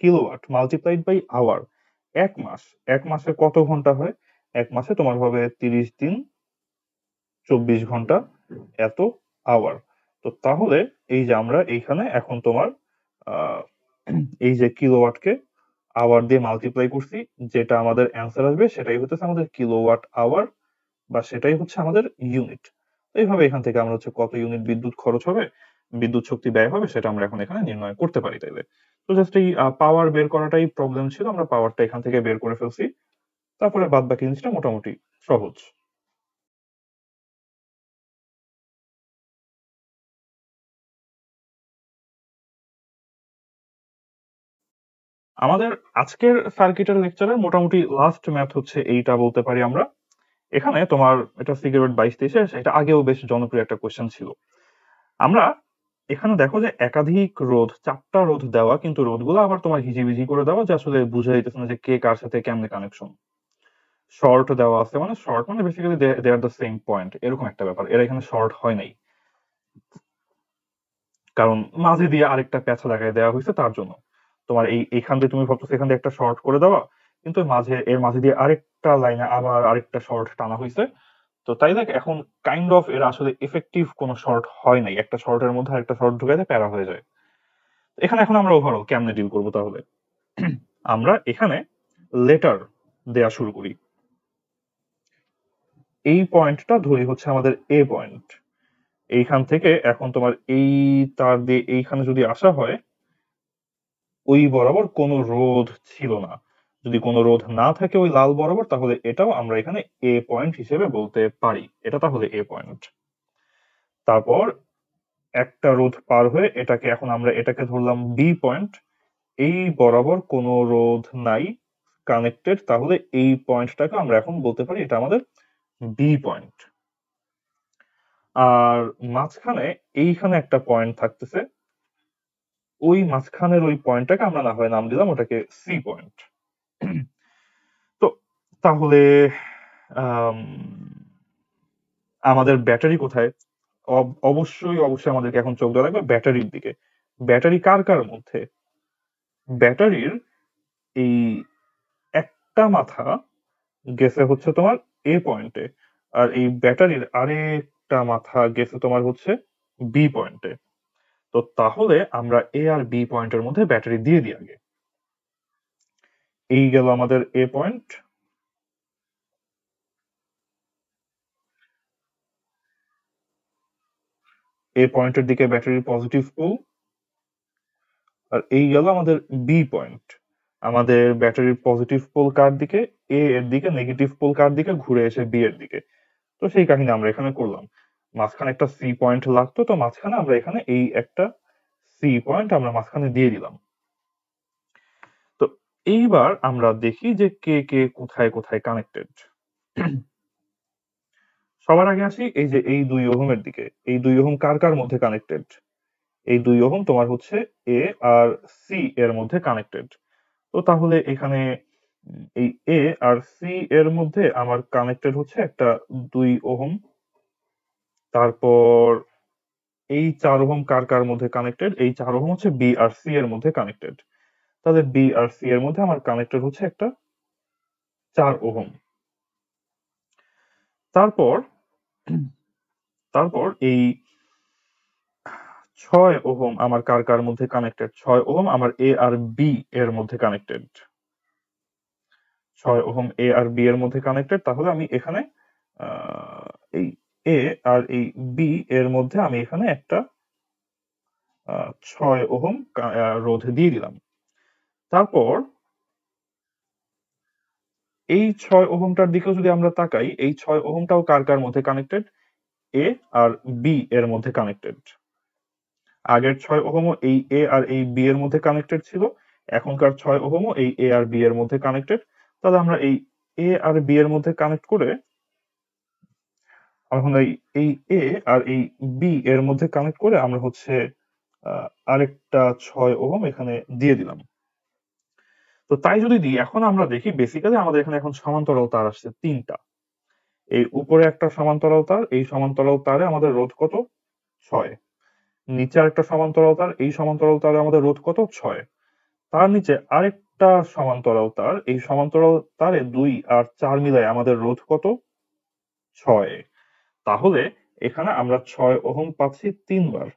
কিলোওয়াট মাল্টিপ্লাইড বাই আওয়ার। 1 মাস, 1 মাসে কত ঘন্টা হয়? 1 মাসে তোমার হবে 30 দিন 24 ঘন্টা এত আওয়ার। তো তাহলে এই যে আমরা এইখানে এখন তোমার আহ, এই যে কিলোওয়াটকে আওয়ার দিয়ে মাল্টিপ্লাই করছি, যেটা আমাদের অ্যান্সার আসবে সেটাই হচ্ছে আমাদের কিলোওয়াট আওয়ার, বা সেটাই হচ্ছে আমাদের ইউনিট। এইভাবে এখান থেকে আমরা হচ্ছে কত ইউনিট বিদ্যুৎ খরচ হবে, বিদ্যুৎ শক্তি ব্যয় হবে, সেটা আমরা এখন এখানে নির্ণয় করতে পারি। তাইলে তো জাস্ট এই পাওয়ার বের করাটাই প্রবলেম ছিল, আমরা পাওয়ারটা এখান থেকে বের করে ফেলছি। তারপরে বাদ বাকি জিনিসটা মোটামুটি সহজ। আমাদের আজকের সার্কিটের লেকচারের মোটামুটি লাস্ট ম্যাথ হচ্ছে এইটা বলতে পারি আমরা। এখানে তোমার এটা সিগারেট 22-23, এটা আগেও বেশ জনপ্রিয় একটা কোয়েশ্চেন ছিল। আমরা এখানে দেখো যে একাধিক রোধ, 4টা রোধ দেওয়া, কিন্তু রোধগুলো আবার তোমার হিজিবিজি করে দেওয়া, যে আসলে বুঝা যাইতেছে না যে কে কার সাথে কেমনে কানেকশন। শর্ট দেওয়া আছে, মানে শর্ট মানে basically they are the same point, এরকম একটা ব্যাপার। এরা এখানে শর্ট হয় নাই, কারণ মাঝে দিয়ে আরেকটা প্যাঁচা লাগাই দেওয়া হয়েছে তার জন্য। তোমার এইখান দিয়ে তুমি ভাবছো এখান দিয়ে একটা শর্ট করে দেওয়া, কিন্তু এর মাঝে দিয়ে আরেকটা লাইনে আবার আরেকটা শর্ট টানা হয়েছে। তো তাই দেখ এখন কাইন্ড অফ এরা আসলে এফেক্টিভ কোনো শর্ট হয় নাই, একটা শর্টের মধ্যে আরেকটা শর্ট ঢুকাইতে প্যারা হয়ে যায়। এখানে এখন আমরা ওভারঅল কেমনে ডিল করবো তাহলে? আমরা এখানে লেটার দেয়া শুরু করি। এই পয়েন্টটা ধরি হচ্ছে আমাদের এ পয়েন্ট। এইখান থেকে এখন তোমার এই তার দিয়ে এইখানে যদি আসা হয়, ওই বরাবর কোনো রোধ ছিল না। যদি কোনো রোধ না থাকে ওই লাল বরাবর, তাহলে এটাও আমরা এখানে এ পয়েন্ট হিসেবে বলতে পারি। এটা তাহলে এ পয়েন্ট। তারপর একটা রোধ পার হয়ে এটাকে এখন আমরা এটাকে ধরলাম বি পয়েন্ট। এই বরাবর কোনো রোধ নাই কানেক্টেড, তাহলে এই পয়েন্টটাকে আমরা এখন বলতে পারি এটা আমাদের বি পয়েন্ট। আর মাঝখানে এইখানে একটা পয়েন্ট থাকতেছে, ওই মাঝখানের ওই পয়েন্টটাকে আমরা না হয় নাম দিলাম ওটাকে সি পয়েন্ট। তো তাহলে আম, আমাদের ব্যাটারি কোথায়? অবশ্যই অবশ্যই আমাদেরকে এখন চোখ দেওয়া লাগবে ব্যাটারির দিকে। ব্যাটারি কার কার মধ্যে? ব্যাটারির এই একটা মাথা গেছে হচ্ছে তোমার এ পয়েন্টে, আর এই ব্যাটারির আরেকটা মাথা গেছে তোমার হচ্ছে বি পয়েন্টে। তো তাহলে আমরা এ আর বি পয়েন্টের মধ্যে ব্যাটারি দিয়ে দিই আগে। এই গেল আমাদের এ পয়েন্ট। এ পয়েন্টের দিকে ব্যাটারির পজিটিভ পোল, আর এই গেল আমাদের বি পয়েন্ট। আমাদের ব্যাটারির পজিটিভ পোল কার দিকে? এ এর দিকে। নেগেটিভ পোল কার দিকে? ঘুরে এসে বি এর দিকে। তো সেই কাহিনী আমরা এখানে করলাম। মাঝখানে একটা সি পয়েন্ট লাগতো, তো মাঝখানে আমরা এখানে এই একটা সি পয়েন্ট আমরা মাঝখানে দিয়ে দিলাম। তো এইবার আমরা দেখি যে কে কে কোথায় কোথায় কানেক্টেড। সবার আগে আসি এই যে এই 2 ওহমের দিকে। এই 2 ওহম কার কার মধ্যে কানেক্টেড? এই 2 ওহম তোমার হচ্ছে এ আর সি এর মধ্যে কানেক্টেড। তো তাহলে এখানে এই এ আর সি এর মধ্যে আমার কানেক্টেড হচ্ছে একটা 2 ওহম। তারপর এই 4 ওহম কার কার মধ্যে কানেক্টেড? এই 4 ওহম হচ্ছে বি আর সি এর মধ্যে কানেক্টেড। তাহলে বি আর সি এর মধ্যে আমার কানেক্টেড হচ্ছে একটা 4 ওহম। তারপর তারপর এই 6 ওহম আমার কার কার মধ্যে কানেক্টেড? 6 ওহম আমার এ আর বি এর মধ্যে কানেক্টেড। 6 ওহম এ আর বি এর মধ্যে কানেক্টেড। তাহলে আমি এখানে এই এ আর এই বি এর মধ্যে আমি এখানে একটা 6 ওহম রোধ দিয়ে দিলাম। তারপর এই 6 ওহমটার দিকেও যদি আমরা তাকাই, এই 6 ওহমটাও কার কার মধ্যে কানেক্টেড? এ আর বি এর মধ্যে কানেক্টেড। আগের 6 ওহমও এই এ আর এই বি এর মধ্যে কানেক্টেড ছিল, এখনকার 6 ওহমও এই এ আর বি এর মধ্যে কানেক্টেড। তাহলে আমরা এই এ আর বি এর মধ্যে কানেক্ট করে এখন এই এ আর এই বি এর মধ্যে কানেক্ট করে আমরা হচ্ছে আরেকটা 6 ওহম এখানে দিয়ে দিলাম। তো তাই যদি দিই, এখন আমরা দেখি বেসিক্যালি আমাদের এখানে এখন সমান্তরাল তার আসছে 3টা। এই উপরে একটা সমান্তরাল তার, এই সমান্তরাল তারে আমাদের রোধ কত? 6। নিচে আরেকটা সমান্তরাল তার, এই সমান্তরাল তারে আমাদের রোধ কত? 6। তার নিচে আরেকটা সমান্তরাল তার, এই সমান্তরাল তারে 2 আর 4 মিলায় আমাদের রোধ কত? 6। তাহলে এখানে আমরা 6 ওহম পাচ্ছি 3 বার।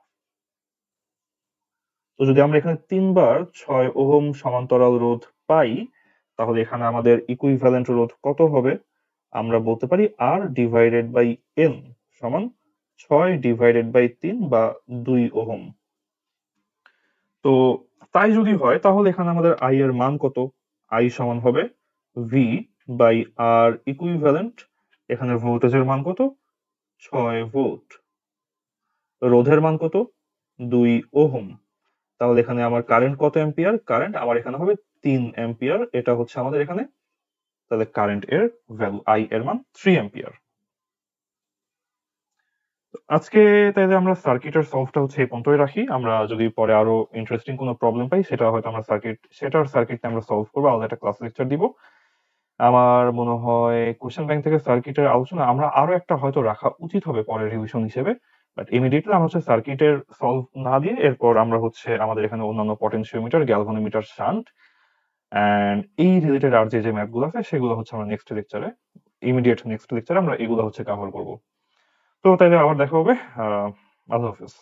তো যদি আমরা এখানে 3 বার 6 ওহম সমান্তরাল রোধ পাই, তাহলে এখানে আমাদের ইকুইভ্যালেন্ট রোধ কত হবে? আমরা বলতে পারি আর ডিভাইডেড বাই এন সমান 6 ডিভাইডেড বাই 3 বা 2 ওহম। তো তাই যদি হয় তাহলে এখানে আমাদের আই এর মান কত? আই সমান হবে ভি বাই আর ইকুইভ্যালেন্ট। এখানে ভোল্টেজের মান কত? 6 ভোল্ট। রোধের মান কত? 2 ওহম। তাহলে এখানে আমার কারেন্ট কত অ্যাম্পিয়ার? কারেন্ট আমার এখানে হবে 3 অ্যাম্পিয়ার। এটা হচ্ছে আমাদের এখানে, তাহলে কারেন্ট এর ভ্যালু আই এর মান 3 অ্যাম্পিয়ার। আজকে তাইলে আমরা সার্কিটের সলভটা হচ্ছে এই পর্যন্তই রাখি। আমরা যদি পরে আরো ইন্টারেস্টিং কোনো প্রবলেম পাই, সেটা হয়তো আমরা সার্কিট আমরা সলভ করবো, আলাদা একটা ক্লাস লেকচার দিব। আমার মনে হয় কোশ্চেন ব্যাংক থেকে সার্কিটের আলোচনা আমরা আরো একটা হয়তো রাখা উচিত হবে পরের রিভিশন হিসেবে। বাট ইমিডিয়েটলি আমরা হচ্ছে সার্কিটের সলভ না দিয়ে এরপর আমরা হচ্ছে আমাদের এখানে অন্যান্য পটেনশিওমিটার, গ্যালভানোমিটার, শান্ট এন্ড এই রিলেটেড আর যে ম্যাথ গুলো আছে সেগুলো হচ্ছে আমরা নেক্সট লেকচারে আমরা এগুলো হচ্ছে কভার করবো। তো তাইলে আবার দেখা হবে। আল্লাহ হাফিজ।